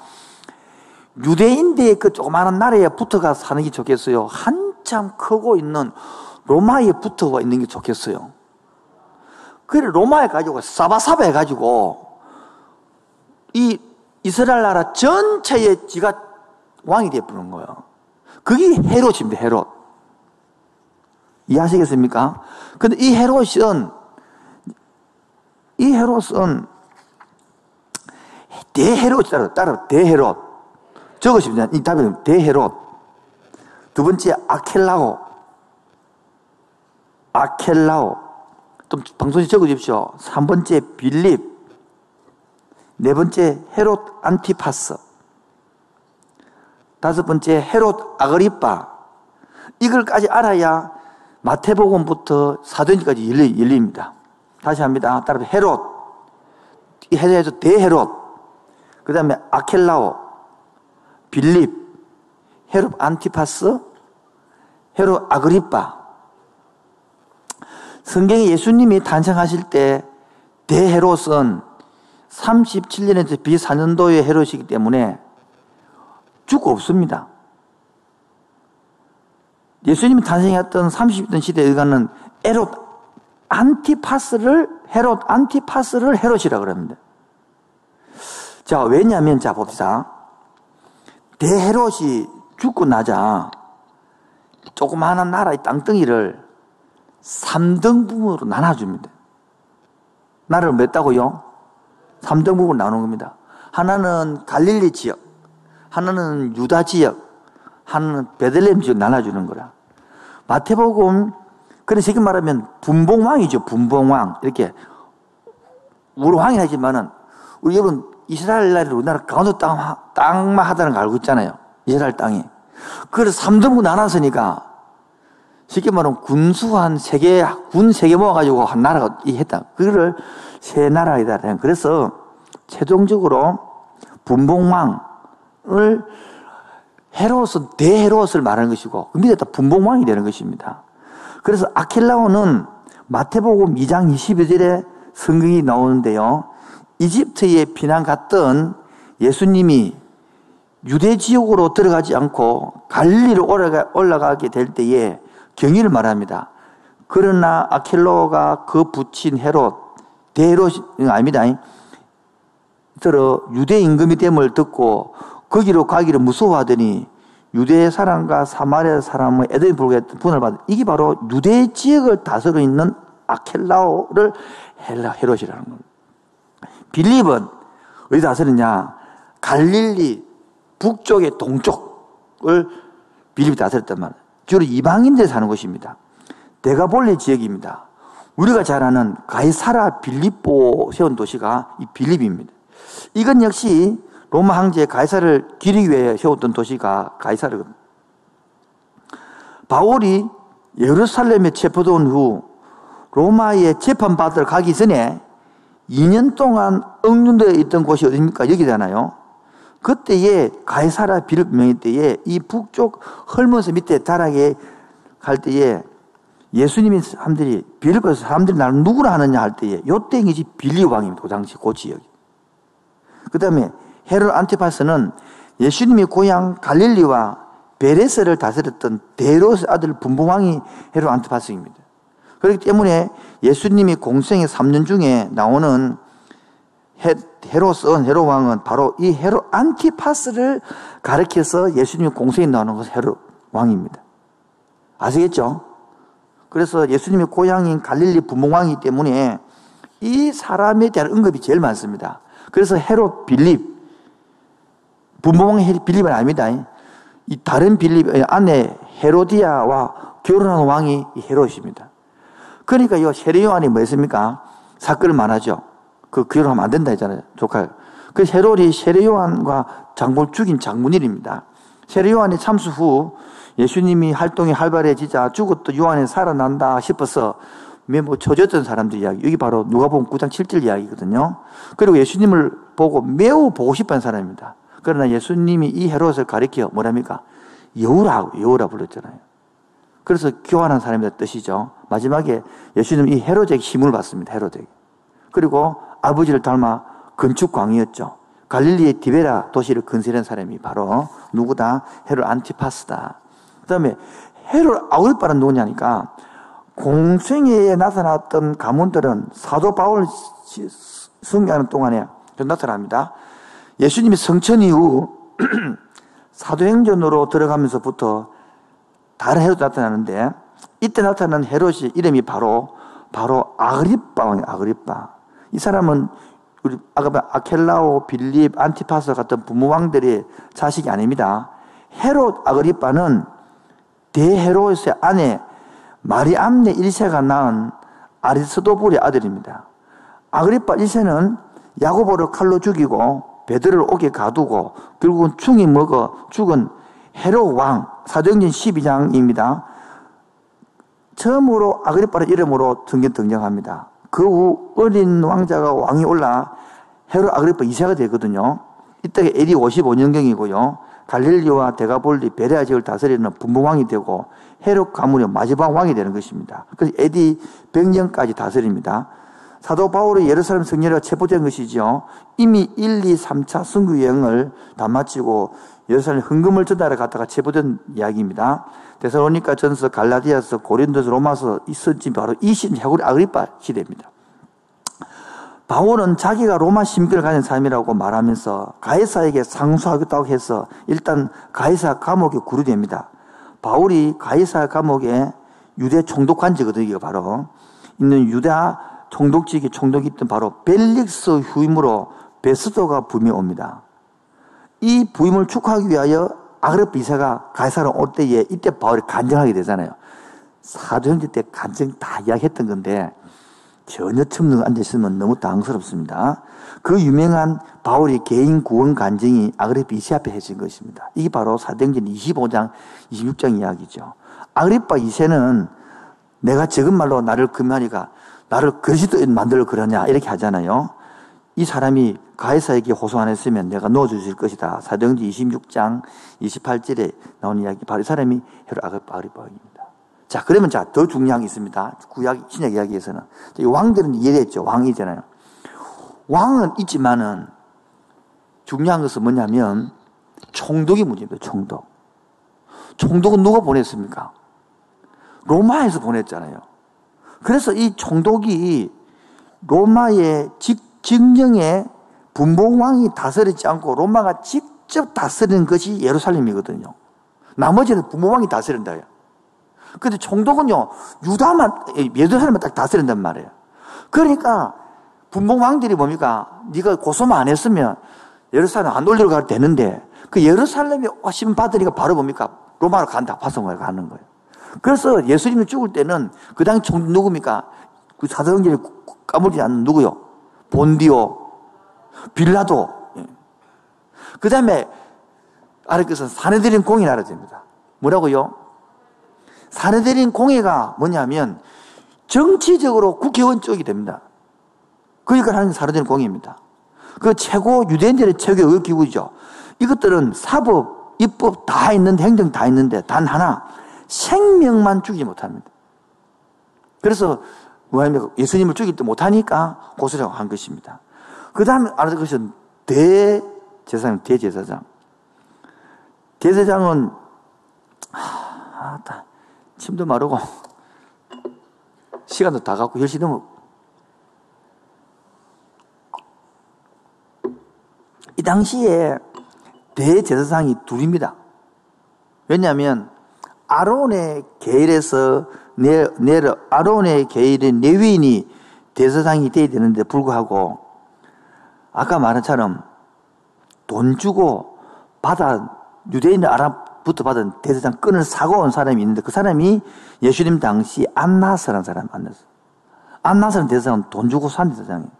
S1: 유대인들의 그 조그마한 나라에 붙어가 사는 게 좋겠어요? 한참 크고 있는 로마에 붙어가 있는 게 좋겠어요? 그래, 로마에 가지고 사바사바 해가지고 이 이스라엘 나라 전체에 지가 왕이 되어버린 거예요. 그게 헤롯입니다, 헤롯. 이해하시겠습니까? 근데 이 헤롯은 대헤롯, 따라 대헤롯. 적으십니다. 이 답은 대헤롯. 두 번째, 아켈라오. 좀 방송에 적어주십시오. 3번째, 빌립. 4번째, 헤롯 안티파스. 5번째, 헤롯 아그리빠. 이걸까지 알아야 마태복음부터 사도행전까지 열립니다. 다시 합니다. 따라서 헤롯. 이 헤롯에서 대헤롯. 그 다음에 아켈라오, 빌립, 헤롯 안티파스, 헤롯 아그리빠. 성경에 예수님이 탄생하실 때 대헤롯은 37년에서 비사년도의 헤롯이기 때문에 죽고 없습니다. 예수님이 탄생했던 30년 시대에 의하는 헤롯 안티파스를 헤롯이라고 합니다. 자, 왜냐하면, 자, 봅시다. 대헤롯이 죽고 나자 조그마한 나라의 땅덩이를 3등분으로 나눠줍니다. 나라를 몇 다고요? 3등분으로 나누는 겁니다. 하나는 갈릴리 지역, 하나는 유다 지역, 하나는 베들레헴 지역 나눠주는 거라. 마태복음, 그래서 지금 말하면 분봉왕이죠. 분봉왕. 이렇게 우리 왕이 하지만은 우리 여러분 이스라엘 나라를 우리나라 강원도 땅만 하다는 거 알고 있잖아요. 이스라엘 땅이. 그래서 3등분 나눴으니까 쉽게 말하면 군 3개 모아가지고 한 나라가 했다. 그거를 세 나라이다. 그래서 최종적으로 분봉왕을 헤롯은 대헤롯을 말하는 것이고 그 밑에 다 분봉왕이 되는 것입니다. 그래서 아켈라오는 마태복음 2장 22절에 성경이 나오는데요. 이집트에 피난 갔던 예수님이 유대 지역으로 들어가지 않고 갈릴리로 올라가게 될 때에 경위를 말합니다. 그러나 아켈라오가 그 붙인 헤롯, 대헤롯이 아닙니다. 유대 임금이 됨을 듣고 거기로 가기를 무서워하더니 유대 사람과 사마리아 사람의 에돔이 불구했던 분을 받은 이게 바로 유대 지역을 다스리고 있는 아켈라오를 헤롯이라는 겁니다. 빌립은 어디 다스렸냐? 갈릴리 북쪽의 동쪽을 빌립이 다스렸단 말이에요. 주로 이방인들이 사는 곳입니다. 데가볼리 지역입니다. 우리가 잘 아는 가이사라 빌립보 세운 도시가 이 빌립입니다. 이건 역시 로마 황제 가이사를 기리기 위해 세웠던 도시가 가이사르거든요. 바울이 예루살렘에 체포된 후 로마에 재판받으러 가기 전에 2년 동안 억류되어 있던 곳이 어디입니까? 여기잖아요. 그때에 가이사라 빌립 명의 때에 이 북쪽 헐몬서 밑에 다락에 갈 때에 예수님이 사람들이 빌립에서 사람들이 나를 누구라 하느냐 할 때에 요때 이제 빌립 왕입니다. 그 당시 그 지역이. 그 다음에 헤롯 안티파스는 예수님이 고향 갈릴리와 베레스를 다스렸던 데롯의 아들 분봉왕이 헤롯 안티파스입니다. 그렇기 때문에 예수님이 공생의 3년 중에 나오는 헤롯 왕은 바로 이 헤롯 안티파스를 가리켜서 예수님이 공생에 나오는 것은 헤롯 왕입니다. 아시겠죠? 그래서 예수님의 고향인 갈릴리 분봉왕이기 때문에 이 사람에 대한 언급이 제일 많습니다. 그래서 헤롯 빌립, 분봉왕 빌립은 아닙니다. 이 다른 빌립 아내 헤로디아와 결혼한 왕이 헤롯입니다. 그러니까 이 세례요한이 뭐였습니까? 사건을 말하죠. 그 결혼하면 안 된다 했잖아요. 조카. 그 헤롯이 세례요한과 장본을 죽인 장문일입니다. 세례요한이 참수 후 예수님이 활동이 활발해지자 죽었던 요한이 살아난다 싶어서 뭐 쳐졌던 사람들 이야기. 여기 바로 누가복음 9장 7절 이야기거든요. 그리고 예수님을 보고 매우 보고 싶은 사람입니다. 그러나 예수님이 이 헤롯을 가리켜 뭐랍니까? 여우라 불렀잖아요. 그래서 교환한 사람이라는 뜻이죠. 마지막에 예수님 이 헤로데에게 힘을 받습니다. 헤로데에게. 그리고 아버지를 닮아 건축광이었죠. 갈릴리의 디베라 도시를 건설한 사람이 바로 누구다? 헤롯 안티파스다. 그 다음에 헤롯 아그리빠는 누구냐니까 공생애에 나타났던 가문들은 사도 바울 승리하는 동안에 나타납니다. 예수님이 성천 이후 사도행전으로 들어가면서부터 다른 헤롯이 나타나는데 이때 나타난 헤롯이 이름이 바로 아그리빠 왕이에요. 아그리빠. 이 사람은 우리 아켈라오, 빌립, 안티파스 같은 부모왕들의 자식이 아닙니다. 헤롯 아그리빠는 대헤롯의 아내 마리암네 1세가 낳은 아리스도불의 아들입니다. 아그리빠 1세는 야고보를 칼로 죽이고 베드로를 옥에 가두고 결국은 충이 먹어 죽은 헤롯 왕, 사도행전 12장입니다. 처음으로 아그리빠의 이름으로 등장합니다. 그 후 어린 왕자가 왕이 올라 헤롯 아그리빠 2세가 되거든요. 이때가 AD 55년경이고요. 갈릴리와 데가볼리, 베레아 지역을 다스리는 분봉왕이 되고 헤롯 가문의 마지막 왕이 되는 것입니다. 그래서 AD 100년까지 다스립니다. 사도 바울의 예루살렘 성령으로 체포된 것이죠. 이미 1, 2, 3차 선교 여행을 다 마치고 예루살렘 헌금을 전달해 갔다가 체포된 이야기입니다. 데살로니가 전서, 갈라디아서, 고린도서, 로마서 있었지 바로 이 시는 아그리빠 시대입니다. 바울은 자기가 로마 시민권을 가진 사람이라고 말하면서 가이사에게 상소하겠다고 해서 일단 가이사 감옥에 구류됩니다. 바울이 가이사 감옥에 유대 총독관직거든요. 이거 바로 있는 유다 총독직이 총독이 있던 바로 벨릭스 후임으로 베스도가 부임해 옵니다. 이 부임을 축하하기 위하여 아그리빠 2세가 가이사로 올 때에 이때 바울이 간증하게 되잖아요. 사도행전 때 간증 다 이야기했던 건데 전혀 틈는 앉아있으면 너무 당황스럽습니다. 그 유명한 바울의 개인 구원 간증이 아그리빠 2세 앞에 해진 것입니다. 이게 바로 사도행전 25장, 26장 이야기죠. 아그리빠 2세는 내가 적은 말로 나를 금하니까 나를 그리스도인 만들어 그러냐 이렇게 하잖아요. 이 사람이 가이사에게 호소 안 했으면 내가 넣어주실 것이다. 사도행전 26장 28절에 나오는 이야기 바로 이 사람이 헤롯 아그리빠입니다. 자, 그러면 더 중요한 게 있습니다. 구약, 신약 이야기에서는. 이 왕들은 이해됐죠. 왕이잖아요. 왕은 있지만은 중요한 것은 뭐냐면 총독이 문제입니다. 총독. 총독은 누가 보냈습니까? 로마에서 보냈잖아요. 그래서 이 총독이 로마의 직령의 분봉왕이 다스리지 않고 로마가 직접 다스리는 것이 예루살렘이거든요. 나머지는 분봉왕이 다스린다. 근데 총독은요, 예루살렘만 딱 다스린단 말이에요. 그러니까 분봉왕들이 뭡니까? 네가 고소만 안 했으면 예루살렘 안 올리러 가도 되는데 그 예루살렘에 오심 받으니까 바로 뭡니까? 로마로 간다. 파송을 가는 거예요. 그래서 예수님이 죽을 때는 그 당시 총독 누굽니까? 그 사도행전에 까물지 않는 누구요? 본디오, 빌라도. 그 다음에 아래 것은 사내들인 공이 나라집니다. 뭐라고요? 사내들인 공회가 뭐냐면 정치적으로 국회의원 쪽이 됩니다. 그러니까 하는 게 사내들인 공회입니다. 그 최고 유대인들의 최고의 기구죠. 이것들은 사법, 입법 다 있는데 행정 다 있는데 단 하나 생명만 죽이지 못합니다. 그래서 뭐냐면 예수님을 죽이지 못하니까 고소를 한 것입니다. 그 다음에 알아듣은 것은 대제사장. 대제사장은 침도 마르고 시간도 다 갔고 10시 넘어. 이 당시에 대제사장이 둘입니다. 왜냐하면 아론의 계율에서 아론의 계율인 레위인이 대제사장이 돼야 되는데 불구하고 아까 말한 처럼 돈 주고 유대인의 아랍부터 받은 대제사장 끈을 사고 온 사람이 있는데 그 사람이 예수님 당시 안나스라는 사람. 안나스라는 대제사장은 돈 주고 산 대제사장이에요.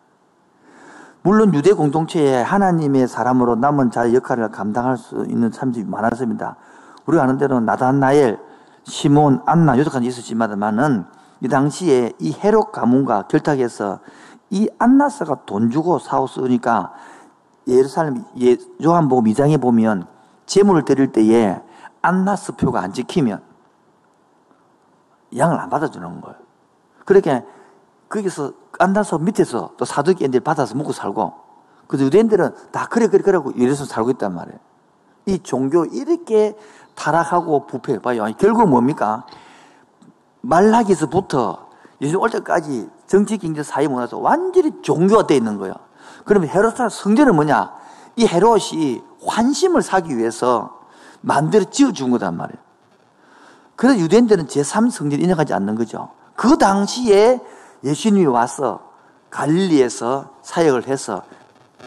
S1: 물론 유대 공동체에 하나님의 사람으로 남은 자의 역할을 감당할 수 있는 사람들이 많았습니다. 우리가 아는 대로 나다나엘, 시몬, 안나 여기까지 있었지만은 이 당시에 이 헤롯 가문과 결탁해서 이 안나스가 돈 주고 사오으니까 예루살렘 요한복음 2장에 보면 제물을 드릴 때에 안나스 표가 안 지키면 양을 안 받아주는 거예요. 그렇게 거기서 안나서 밑에서 또 사두개인들 받아서 먹고 살고, 그래서 유대인들은 다 그러고 이래서 살고 있단 말이에요. 이 종교 이렇게 타락하고 부패해 봐요. 결국 뭡니까? 말라기서부터 예수님 올 때까지 정치, 경제, 사회, 문화에서 완전히 종교가 되어 있는 거예요. 그러면 헤롯의 성전은 뭐냐? 이 헤롯이 환심을 사기 위해서 만들어 지어준 거단 말이에요. 그래서 유대인들은 제3성전을 인정하지 않는 거죠. 그 당시에 예수님이 와서 갈릴리에서 사역을 해서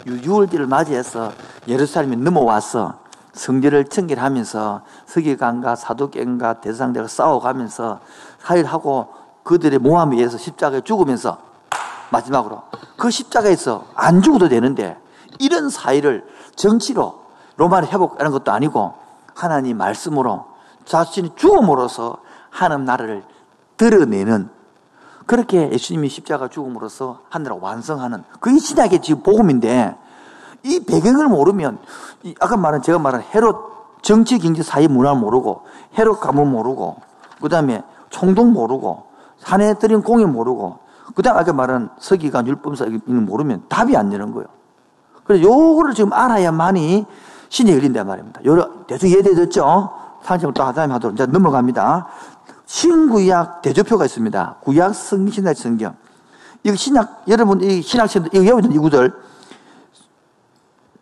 S1: 유월절을 맞이해서 예루살렘에 넘어와서 성전을 청결하면서 서기관과 사두개인과 대제사장들과 싸워가면서 사역을 하고 그들의 모함에 의해서 십자가에 죽으면서 마지막으로 그 십자가에서 안 죽어도 되는데 이런 사회를 정치로 로마를 회복하는 것도 아니고 하나님 말씀으로 자신이 죽음으로써 하나님 나라를 드러내는, 그렇게 예수님이 십자가 죽음으로써 하늘을 완성하는 그게 신약의 지금 복음인데, 이 배경을 모르면 아까 제가 말한 헤롯 정치, 경제, 사회, 문화를 모르고 헤롯 가문 모르고 그 다음에 총독 모르고 산에 들인 공예 모르고 그 다음에 아까 말한 서기관 율법사를 모르면 답이 안 되는 거예요. 그래서 요거를 지금 알아야만이 신이 열린단 말입니다. 대충 이해되셨죠? 상징을 또 하다음에 하도록 이제 넘어갑니다. 신구약 대조표가 있습니다. 구약 성경, 신약 성경. 이거 신약, 여러분, 이 신약 시험, 이거 외우는 이구들.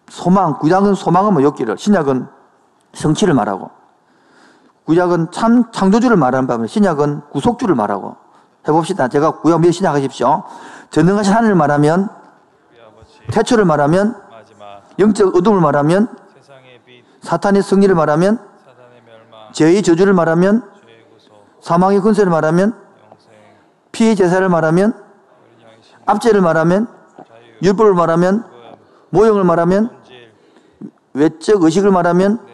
S1: 소망, 구약은 소망은 뭐 였기를, 신약은 성취를 말하고, 구약은 창조주를 말하는 바면 신약은 구속주를 말하고. 해봅시다. 제가 구약 몇 신약하십시오. 전능하신 하늘을 말하면, 태초를 말하면, 영적 어둠을 말하면, 사탄의 승리를 말하면, 죄의 저주를 말하면, 사망의 근세를 말하면, 피의 제사를 말하면, 압제를 말하면, 율법을 말하면, 모형을 말하면, 외적 의식을 말하면,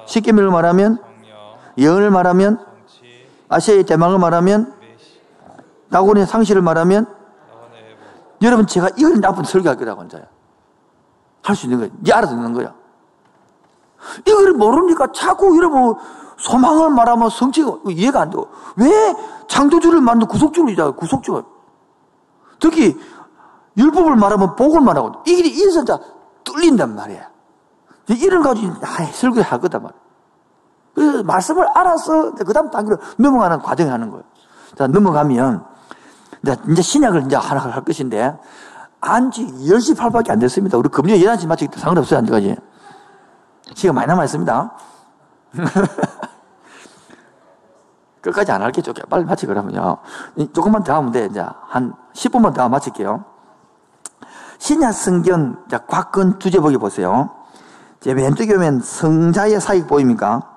S1: 십계명을 말하면, 예언을 말하면, 아시아의 대망을 말하면, 다곤의 상실을 말하면, 여러분 제가 이걸 나쁜 설교할 거라고 혼자요. 할 수 있는 거예요. 이제 알아듣는 거예요. 이걸 모르니까 자꾸 여러분 소망을 말하면 성취가 이해가 안 되고, 왜 창조주를 만든 구속주를 이잖아요. 구속주가. 특히 율법을 말하면 복을 말하고, 이게 인생자 뚫린단 말이에요. 이런 가지고 설교를 할 거단 말이에요. 그래서 말씀을 알아서 그 다음 단계로 넘어가는 과정을 하는 거예요. 자, 넘어가면 이제 신약을 이제 하나 할 것인데, 안지 10시 8분밖에 안 됐습니다. 우리 금요일 11시 마치기 때문에 상관없어요. 안지까지 시간 많이 남아있습니다. 끝까지 안 할게요. 빨리 마치 그러면요. 조금만 더 하면 돼. 이제 한 10분만 더 하면 마칠게요. 신약 성경, 자, 곽근 주제 보기 보세요. 제 왼쪽에 보면 성자의 사역 보입니까?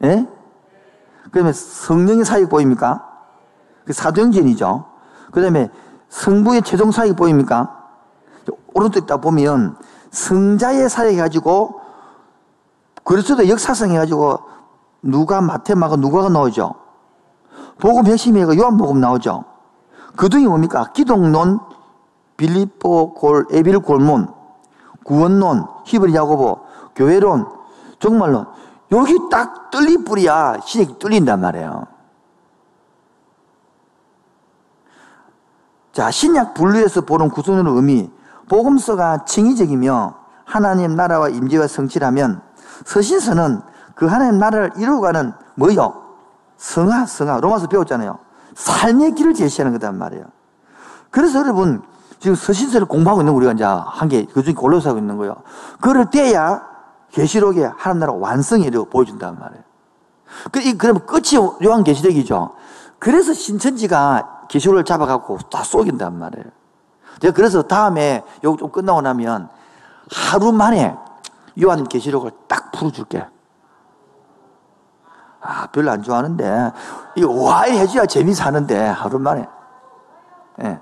S1: 예? 그다음에 성령의 사역 보입니까? 그 사도행전이죠. 그 다음에 성부의 최종 사역 보입니까? 오른쪽 딱 보면 성자의 사역 해가지고 그리스도의 역사성 해가지고 누가, 마태, 마가, 누가가 나오죠. 복음 핵심이 요한복음 나오죠. 그 중에 뭡니까? 기독론, 빌립보 에빌 골문, 구원론, 히브리 야고보, 교회론, 종말론. 여기 딱 뚫린 뿌리야 신약이 뚫린단 말이에요. 자, 신약 분류에서 보는 구성론의 의미, 복음서가 칭의적이며 하나님 나라와 임재와 성취라면 서신서는 그 하나님 나라를 이루어가는 뭐요? 성화. 로마서 배웠잖아요. 삶의 길을 제시하는 거단 말이에요. 그래서 여러분 지금 서신서를 공부하고 있는 우리가 이제 한 개, 그중에 골로새 하고 있는 거예요. 그럴 때야 계시록에 하나님 나라 완성이 이루어 보여준단 말이에요. 그러면 끝이 요한계시록이죠. 그래서 신천지가 계시록을 잡아갖고 다 쏘긴단 말이에요. 제가 그래서 다음에 요거 좀 끝나고 나면 하루 만에 요한계시록을 딱 풀어줄게. 별로 안 좋아하는데 이거 와이 해줘야 재미사는데 하루 만에. 예.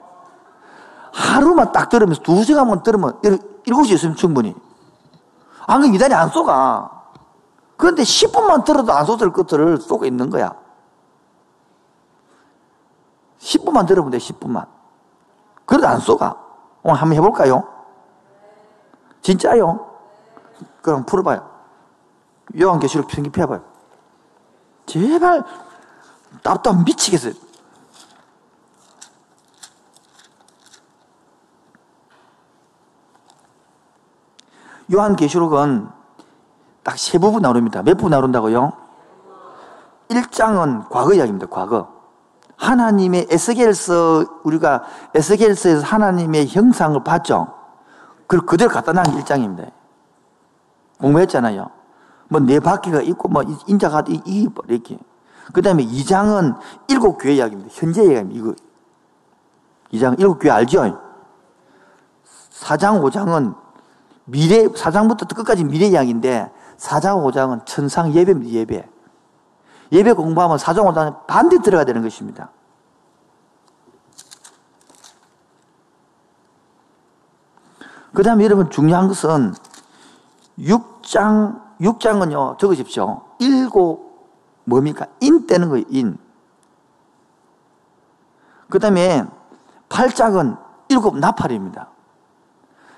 S1: 하루만 딱 들으면서 2시간만 들으면 7시 있으면 충분히. 안 그러면 이단이 안 쏘가. 그런데 10분만 들어도 안 쏘들 것들을 쏘고 있는 거야. 10분만 들으면 돼, 10분만. 그래도 안 쏘가. 오늘 한번 해볼까요? 진짜요? 그럼 풀어봐요. 요한계시록 편집해봐요. 제발 답답 미치겠어요. 요한계시록은 딱 세 부분 나눕니다. 몇 부분 나눈다고요? 1장은 과거 이야기입니다. 과거. 하나님의 우리가 에스겔서에서 하나님의 형상을 봤죠. 그걸 그대로 갖다 놔온 1장입니다. 공부했잖아요. 뭐 네 바퀴가 있고 뭐 인자가 이렇게. 그 다음에 2장은 7교회 이야기입니다. 현재 이야기입니다. 이거 2장 7교회 알죠? 4장 5장은 미래, 4장부터 끝까지 미래 이야기인데 4장 5장은 천상 예배입니다. 예배. 예배 공부하면 4장 5장은 반드시 들어가야 되는 것입니다. 그 다음에 여러분 중요한 것은 6장은요, 적으십시오. 7, 뭡니까? 인 떼는 거예요, 인. 그 다음에 8장은 7 나팔입니다.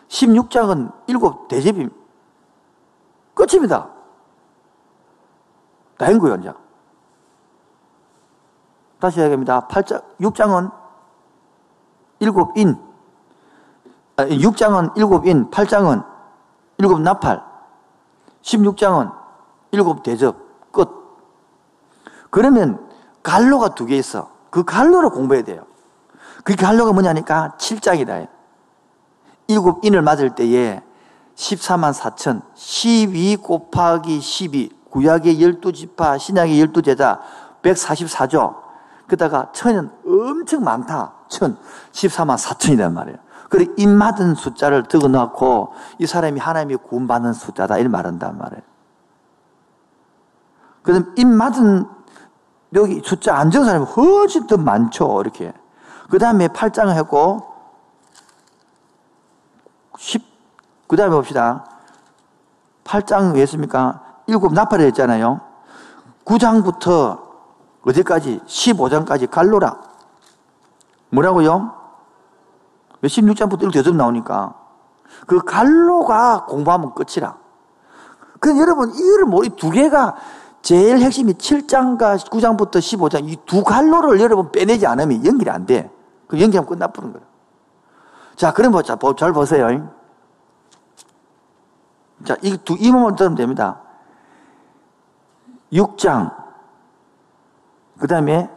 S1: 16장은 7 대접입니다. 끝입니다. 다 한 거예요, 이제. 다시 이야기합니다. 6장은 7 인. 6장은 7 인, 8장은 7 나팔, 16장은 7 대접, 끝. 그러면 갈로가 2개 있어. 그 갈로를 공부해야 돼요. 그 갈로가 뭐냐니까 7장이다. 7 인을 맞을 때에 14만 4천, 12 곱하기 12, 구약의 12지파, 신약의 12제자, 144조. 그다가 천은 엄청 많다. 14만 4천이란 말이에요. 그리고 입 맞은 숫자를 적어놓고 이 사람이 하나님이 구원받는 숫자다 이렇게 말한단 말이에요. 그럼 입 맞은 여기 숫자 안 적은 사람이 훨씬 더 많죠. 이렇게. 그 다음에 8장을 했고 그 다음에 봅시다. 8장 왜 했습니까? 7 나팔을 했잖아요. 9장부터 어디까지? 15장까지 갈로라. 뭐라고요? 16장부터 1 대접 나오니까. 그 갈로가 공부하면 끝이라. 그럼 여러분, 이거를 이 2개가 제일 핵심이 7장과 9장부터 15장, 이 2 갈로를 여러분 빼내지 않으면 연결이 안 돼. 그 연결하면 끝나버리는 거예요. 자, 그럼 잘 보세요. 자, 이 부분을 들으면 됩니다. 6장, 그 다음에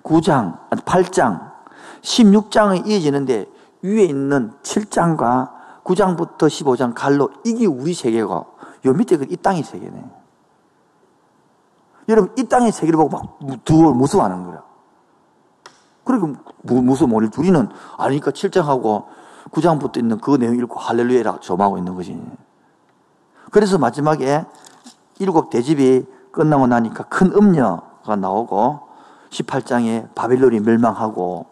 S1: 9장, 8장, 16장이 이어지는데 위에 있는 7장과 9장부터 15장 갈로, 이게 우리 세계고 요 밑에 이 땅의 세계네. 여러분, 이 땅의 세계를 보고 막 무서워하는 거야. 그리고 무서워 모를 우리는 아니니까 7장하고 9장부터 있는 그 내용 읽고 할렐루야라 점하고 있는 거지. 그래서 마지막에 7 대집이 끝나고 나니까 큰 음녀가 나오고 18장에 바벨론이 멸망하고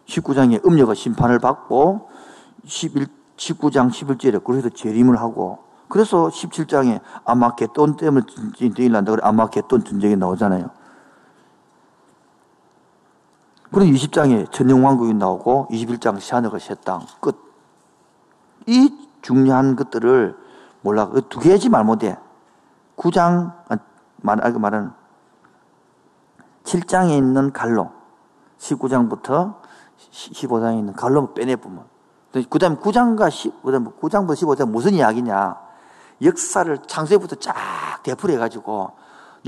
S1: 19장에 음녀가 심판을 받고 19장 11절에 그래서 재림을 하고 그래서 17장에 아마겟돈 때문에 전쟁이 난다. 그래 아마겟돈 전쟁이 나오잖아요. 그럼 20장에 천년왕국이 나오고 21장 시아너가 새 땅 끝. 이 중요한 것들을 몰라. 2개지 말 못해. 9장 말하는 7장에 있는 갈로 19장부터 15장에 있는 갈로 빼내보면 그 다음에 9장부터 15장 무슨 이야기냐 역사를 창세부터 쫙 되풀이해가지고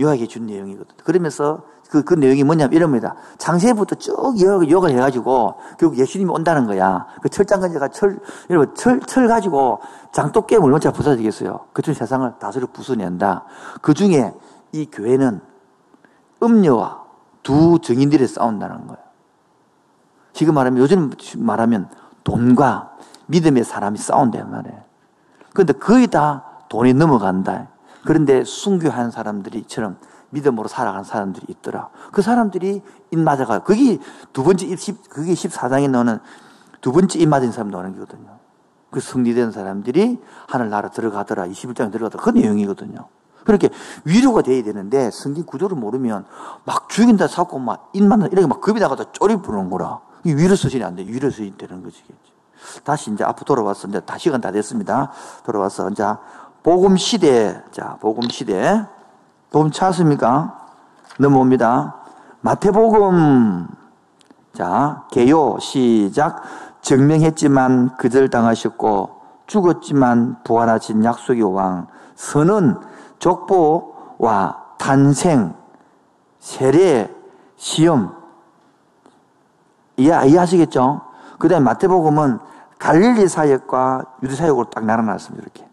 S1: 요약해 준 내용이거든. 그러면서 그 내용이 뭐냐면 이럽니다. 창세부터 쭉 요약을 해가지고 결국 예수님이 온다는 거야. 그 철장건자가 여러분 철 가지고 장독깨 얼마나 부서지겠어요. 그중 세상을 다스려 부숴낸다. 그 중에 이 교회는 음녀와 두 정인들이 싸운다는 거예요. 지금 말하면 요즘 말하면 돈과 믿음의 사람이 싸운단 말이에요. 그런데 거의 다 돈이 넘어간다. 그런데 순교한 사람들이처럼 믿음으로 살아가는 사람들이 있더라. 그 사람들이 입 맞아가요. 그게 그게 14장에 나오는 두 번째 입 맞은 사람 나오는 거거든요. 그 승리된 사람들이 하늘나라 들어가더라. 21장에 들어가더라. 그 내용이거든요. 그렇게 위로가 돼야 되는데 성경 구조를 모르면 막 죽인다 사고 막 입 맞는 이렇게 막 겁이 나가서 쪼리 부르는 거라. 이 위로 서신이 안 돼. 위로 서신 되는 거지. 다시 이제 앞으로 돌아와서 이제 다 시간 다 됐습니다. 돌아와서 이제 복음 시대. 자, 복음 시대. 복음 찾았습니까? 넘어옵니다. 마태복음. 자, 개요 시작. 증명했지만 거절당하셨고 죽었지만 부활하신 약속의 왕, 선은 족보와 탄생, 세례, 시험. 이해하시겠죠? 그 다음에 마태복음은 갈릴리 사역과 유대 사역으로 딱 나눠놨습니다. 이렇게.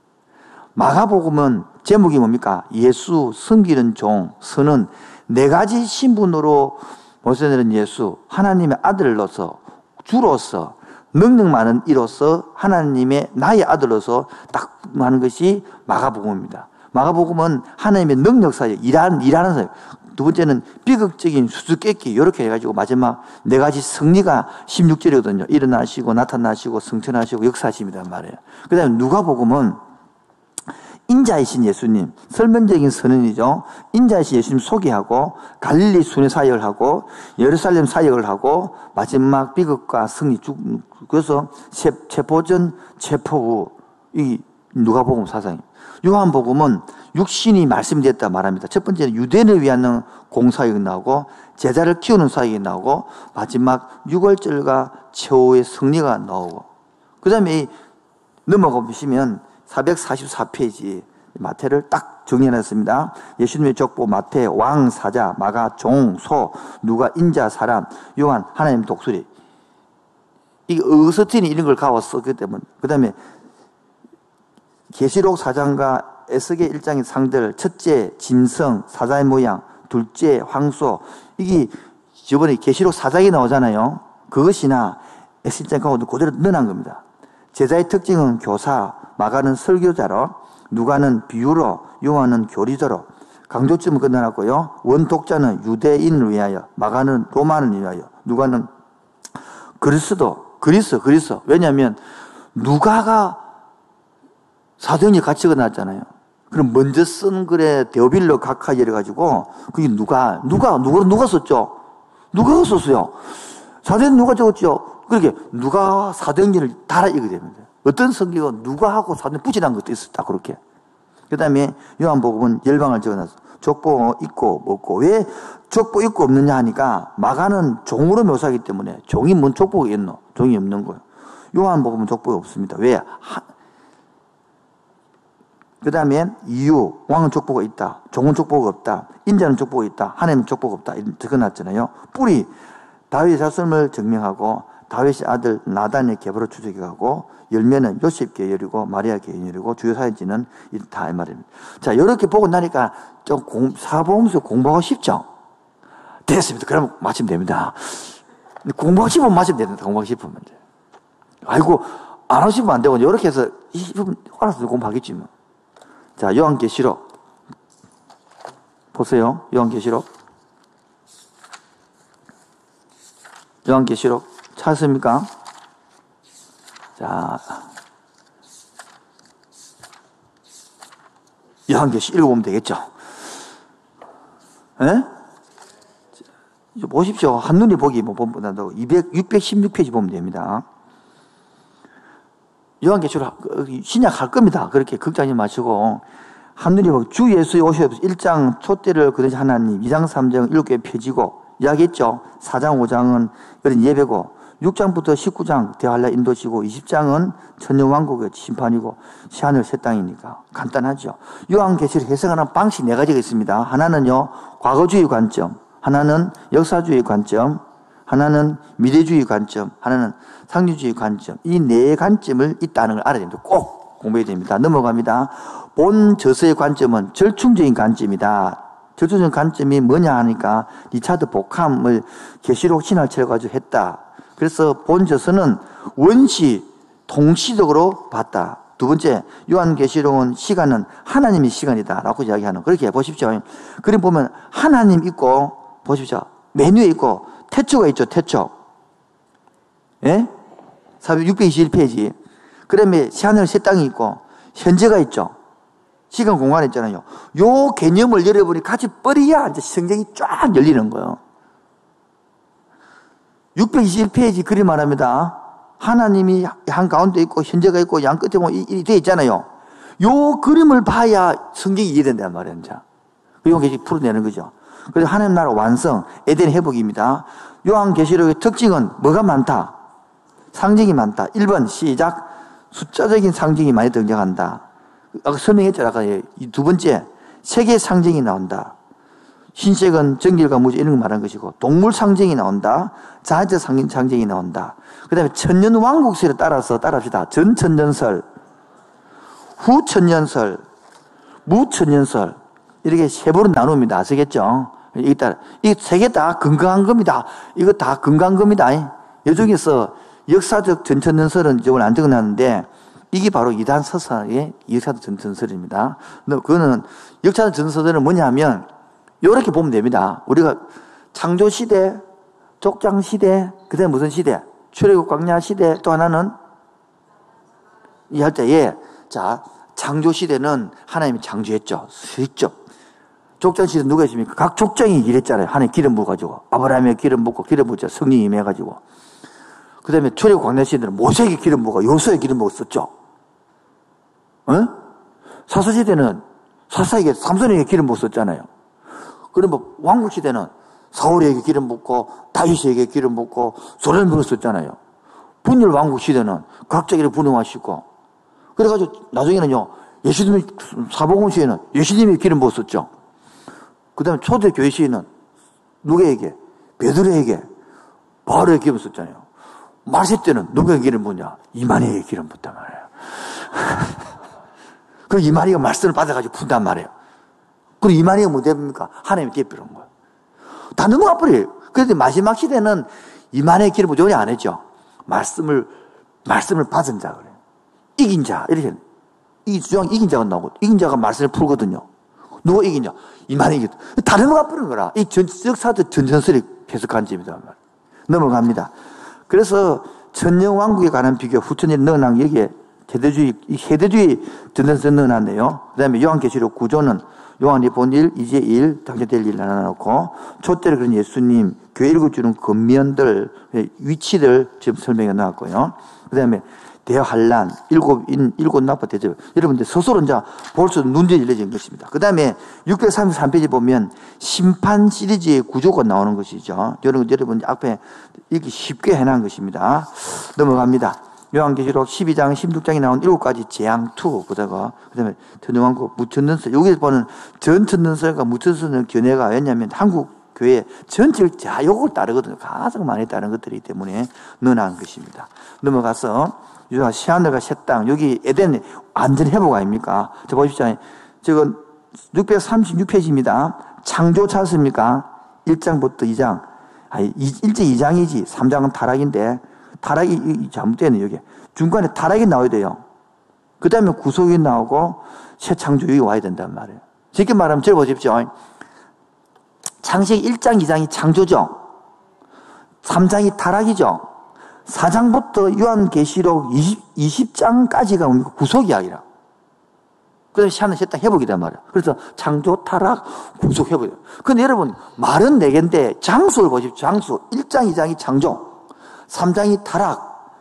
S1: 마가복음은 제목이 뭡니까? 예수, 섬기는 종, 선은 네 가지 신분으로 모셔내는 예수, 하나님의 아들로서, 주로서, 능력 많은 이로서, 하나님의 나의 아들로서 딱 하는 것이 마가복음입니다. 마가복음은 하나님의 능력 사역, 일하는 사역. 두 번째는 비극적인 수수께끼 이렇게 해가지고 마지막 네 가지 승리가 16절이거든요. 일어나시고 나타나시고 성천하시고 역사하십니다 말이에요. 그 다음에 누가복음은 인자이신 예수님, 설명적인 선언이죠. 인자이신 예수님 소개하고 갈릴리 순회 사역을 하고 예루살렘 사역을 하고 마지막 비극과 승리 그래서 체포전 체포 후 이 누가복음 사상입니다. 요한복음은 육신이 말씀됐다 말합니다. 첫 번째는 유대인을 위한 공사역이 나오고 제자를 키우는 사역이 나오고 마지막 6월절과 최후의 승리가 나오고 그 다음에 넘어가 보시면 444페이지 마태를 딱 정리해놨습니다. 예수님의 족보 마태 왕 사자 마가 종 소 누가 인자 사람 요한 하나님 독수리 이게 어스틴이 이런 걸 가워 썼기 때문에 그 다음에 계시록 4장과 에스겔 1장의 상들 첫째 짐승 사자의 모양 둘째 황소 이게 저번에 계시록 4장이 나오잖아요. 그것이나 에스겔 1장하고 그대로 넣어놓은 겁니다. 제자의 특징은 교사 마가는 설교자로 누가는 비유로 요한은 교리자로 강조점을 끝내놨고요. 원독자는 유대인을 위하여 마가는 로마를 위하여 누가는 그리스 왜냐하면 누가가 사도행전 같이 끝났잖아요. 그럼 먼저 쓴 글에 데오빌로 각하 이래가지고 그게 누가 썼죠? 누가가 썼어요. 사도행전 누가 적었죠? 그렇게 누가 사도행전을 달아 읽게 됩니다. 어떤 성경은 누가하고 사도행전 붙이는 것도 있었다 그렇게. 그 다음에 요한복음은 열방을 적어놨어. 족보 있고 없고 왜 족보 있고 없느냐 하니까 마가는 종으로 묘사하기 때문에 종이 뭔 족보가 있노? 종이 없는 거예요. 요한복음은 족보가 없습니다. 왜? 그 다음에 이유, 왕은 족보가 있다. 종은 족보가 없다. 인자는 족보가 있다. 하나님은 족보가 없다. 이렇게 적어놨잖아요. 뿌리, 다윗의 자손을 증명하고 다윗의 아들 나단의 계보로 추적해가고 열매는 요셉께 열리고 마리아께 열리고 주요 사역지는 다 이 말입니다. 자, 이렇게 보고 나니까 좀 사보험서 공부하고 싶죠? 됐습니다. 그러면 마치면 됩니다. 공부하고 싶으면 마치면 됩니다. 공부하고 싶으면. 아이고, 안 하시면 안 되고, 이렇게 해서 알아서 공부하겠지 뭐. 자, 요한계시록. 보세요. 요한계시록. 요한계시록. 찾습니까? 자. 요한계시록 읽어보면 되겠죠? 예? 보십시오. 한눈에 보기 뭐 보면 된다고. 616페이지 보면 됩니다. 요한계시록 신약 할 겁니다. 그렇게 걱정하지 마시고 한눈에 보고 주 예수의 오셔서 1장 촛대를 거두신 하나님 2장 3장 7개 펴지고 이야기했죠. 4장 5장은 이런 예배고 6장부터 19장 대할라 인도시고 20장은 천년왕국의 심판이고 새하늘 새 땅이니까 간단하죠. 요한계시록 해석하는 방식 4가지가 있습니다. 하나는요 과거주의 관점, 하나는 역사주의 관점, 하나는 미래주의 관점, 하나는 상류주의 관점. 이 4관점을 있다는 걸 알아야 됩니다. 꼭 공부해야 됩니다. 넘어갑니다. 본 저서의 관점은 절충적인 관점이다. 절충적인 관점이 뭐냐 하니까 리차드 보캄을 계시록 신학체를 가지고 했다. 그래서 본 저서는 원시, 동시적으로 봤다. 두 번째, 요한계시록은 시간은 하나님의 시간이다 라고 이야기하는 그렇게 보십시오. 그림 보면 하나님 있고 보십시오. 메뉴에 있고 태초가 있죠. 태초. 예? 621페이지. 그 다음에 새하늘 새 땅이 있고 현재가 있죠. 시간 공간이 있잖아요. 요 개념을 여러분이 같이 뻗어야 이제 성경이 쫙 열리는 거예요. 621페이지 그림 말합니다. 하나님이 한가운데 있고 현재가 있고 양 끝에 보면 이 돼 있잖아요. 요 그림을 봐야 성경이 이해된단 말이에요. 요 계시 풀어내는 거죠. 그래서 하나님 나라 완성, 에덴 회복입니다. 요한계시록의 특징은 뭐가 많다? 상징이 많다. 1번 시작. 숫자적인 상징이 많이 등장한다. 아까 설명했죠. 아까 이 두 번째, 세계 상징이 나온다. 흰색은 정결과 무지 이런 거 말한 것이고, 동물 상징이 나온다. 자연적 상징이 나온다. 그 다음에 천년왕국설에 따라서 따라합시다. 전천년설, 후천년설, 무천년설, 이렇게 세 번으로 나눕니다. 아시겠죠? 이 세 개 다 건강한 겁니다. 이거 다 건강한 겁니다. 이 중에서 역사적 전천년설은 이쪽은 안 적어놨는데, 이게 바로 이단 서사의 역사적 전천설입니다. 그거는 역사적 전천설은 뭐냐 하면, 요렇게 보면 됩니다. 우리가 창조시대, 족장시대, 그 다음에 무슨 시대? 출애굽 광야시대, 또 하나는 이 할 때에, 자, 창조시대는 하나님이 창조했죠. 직접. 족장시대 누가 있습니까? 각 족장이 일했잖아요. 하나님 기름 부어가지고. 아브라함에 기름 붓고, 기름 부었죠. 성령이 임해가지고. 그 다음에 출애굽 광야시대는 모세에게 기름 부고, 요수에 기름 부었었죠. 사사시대는 사사에게, 삼손에게 기름 부었었잖아요. 그러면 왕국시대는 사울에게 기름 붓고, 다윗에게 기름 붓고, 솔로몬 부었었잖아요. 분열 왕국시대는 각자에게 분홍하시고, 그래가지고 나중에는요, 예수님의 사복음 시에는 예수님이 기름 부었었죠. 그 다음에 초대교회 시에는 누구에게? 베드로에게, 바울에게 기름 부었잖아요. 마세 때는 누구에게 기름 부었냐? 이만희에게 기름 붓단 말이에요. 그 이만희가 말씀을 받아가지고 푼단 말이에요. 그리고 이만희가 뭐 됩니까? 하나님의 대표로는 거예요. 다 넘어가 버려요. 그런데 마지막 시대는 이만희의 기름 부정이 안 했죠. 말씀을 받은 자 그래요. 이긴 자 이렇게 이 주장 이긴 자가 나오고 이긴 자가 말씀을 풀거든요. 누가 이긴 자? 이만희 다 넘어가 버리는 거라. 이 역사적 전천설이 해석한 점이다. 넘어갑니다. 그래서 천년왕국에 관한 비교 후천년 넣어놓은 여기에 세대주의 전천설 넣어놨네요. 그 다음에 요한계시록 구조는 요한이 본 일, 이제 일, 당대될 일 나눠놓고 초대를 그런 예수님, 교회 일구주는 근면들, 위치들 지금 설명해 놨고요. 그 다음에 대환란, 일곱 나파 대접. 여러분들 스스로 이제 볼수 눈에 열려진 것입니다. 그 다음에 633페이지 보면 심판 시리즈의 구조가 나오는 것이죠. 여러분 앞에 이렇게 쉽게 해놓은 것입니다. 넘어갑니다. 요한계시록 12장, 16장에 나온 7가지 재앙투 보다가 그 다음에 천년왕국, 무천년설. 여기서 보는 전천년설과 무천년설 견해가 왜냐하면 한국 교회 전체를 요걸 따르거든요. 가장 많이 따른 것들이기 때문에 넣어놓은 것입니다. 넘어가서 시하늘과 새 땅, 여기 에덴 완전 회복 아닙니까? 저 보십시오. 저건 636페이지입니다. 창조 찾습니까? 1장부터 2장. 1장 2장이지. 3장은 타락인데, 타락이 잘못되네, 여기. 중간에 타락이 나와야 돼요. 그 다음에 구속이 나오고, 새 창조육이 와야 된단 말이에요. 쉽게 말하면, 저 보십시오. 창세기 1장, 2장이 창조죠. 3장이 타락이죠. 4장부터 요한계시록 20장까지가 구속 이야기라. 그래서 시하늘 새 땅 회복이란 말이야. 그래서 창조, 타락, 구속, 회복이야. 근데 여러분, 말은 4개인데 장수를 보십시오. 장수. 1장, 2장이 창조, 3장이 타락,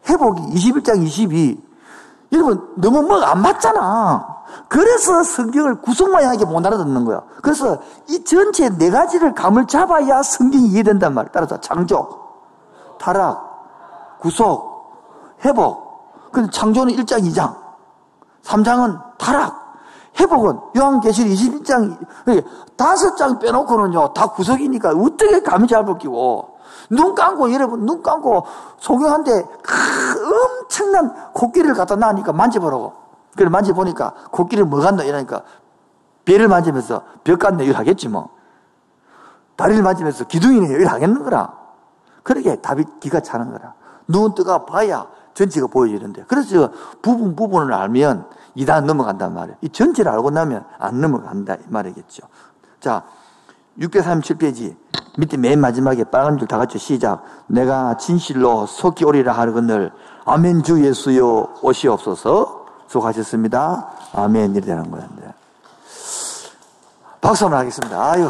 S1: 회복이 21장, 22. 여러분, 너무 뭐 안 맞잖아. 그래서 성경을 구속만하게 못 알아듣는 거야. 그래서 이 전체 4가지를 감을 잡아야 성경이 이해된단 말이야. 따라서 창조, 타락, 구속, 회복. 근데 창조는 1장, 2장. 3장은 타락. 회복은 요한계시록 21장, 5장 빼놓고는요, 다 구속이니까 어떻게 감이 잡을 끼고. 눈 감고, 여러분, 눈 감고 소경한테 엄청난 코끼리를 갖다 놔니까 만져보라고. 그래, 만져보니까 코끼리를 뭐 간다 이러니까 배를 만지면서 벽 같네, 이걸 하겠지 뭐. 다리를 만지면서 기둥이네, 이걸 하겠는 거라. 그러게 답이 기가 차는 거라. 눈 뜨가 봐야 전체가 보여지는데. 그래서 부분을 알면 이단 넘어간단 말이에요. 이 전체를 알고 나면 안 넘어간다, 이 말이겠죠. 자, 637페이지. 밑에 맨 마지막에 빨간 줄 다 같이 시작. 내가 진실로 속히 오리라 하거늘 아멘 주 예수여 오시옵소서. 수고하셨습니다. 아멘 이라는 거였는데. 박수 한번 하겠습니다. 아유.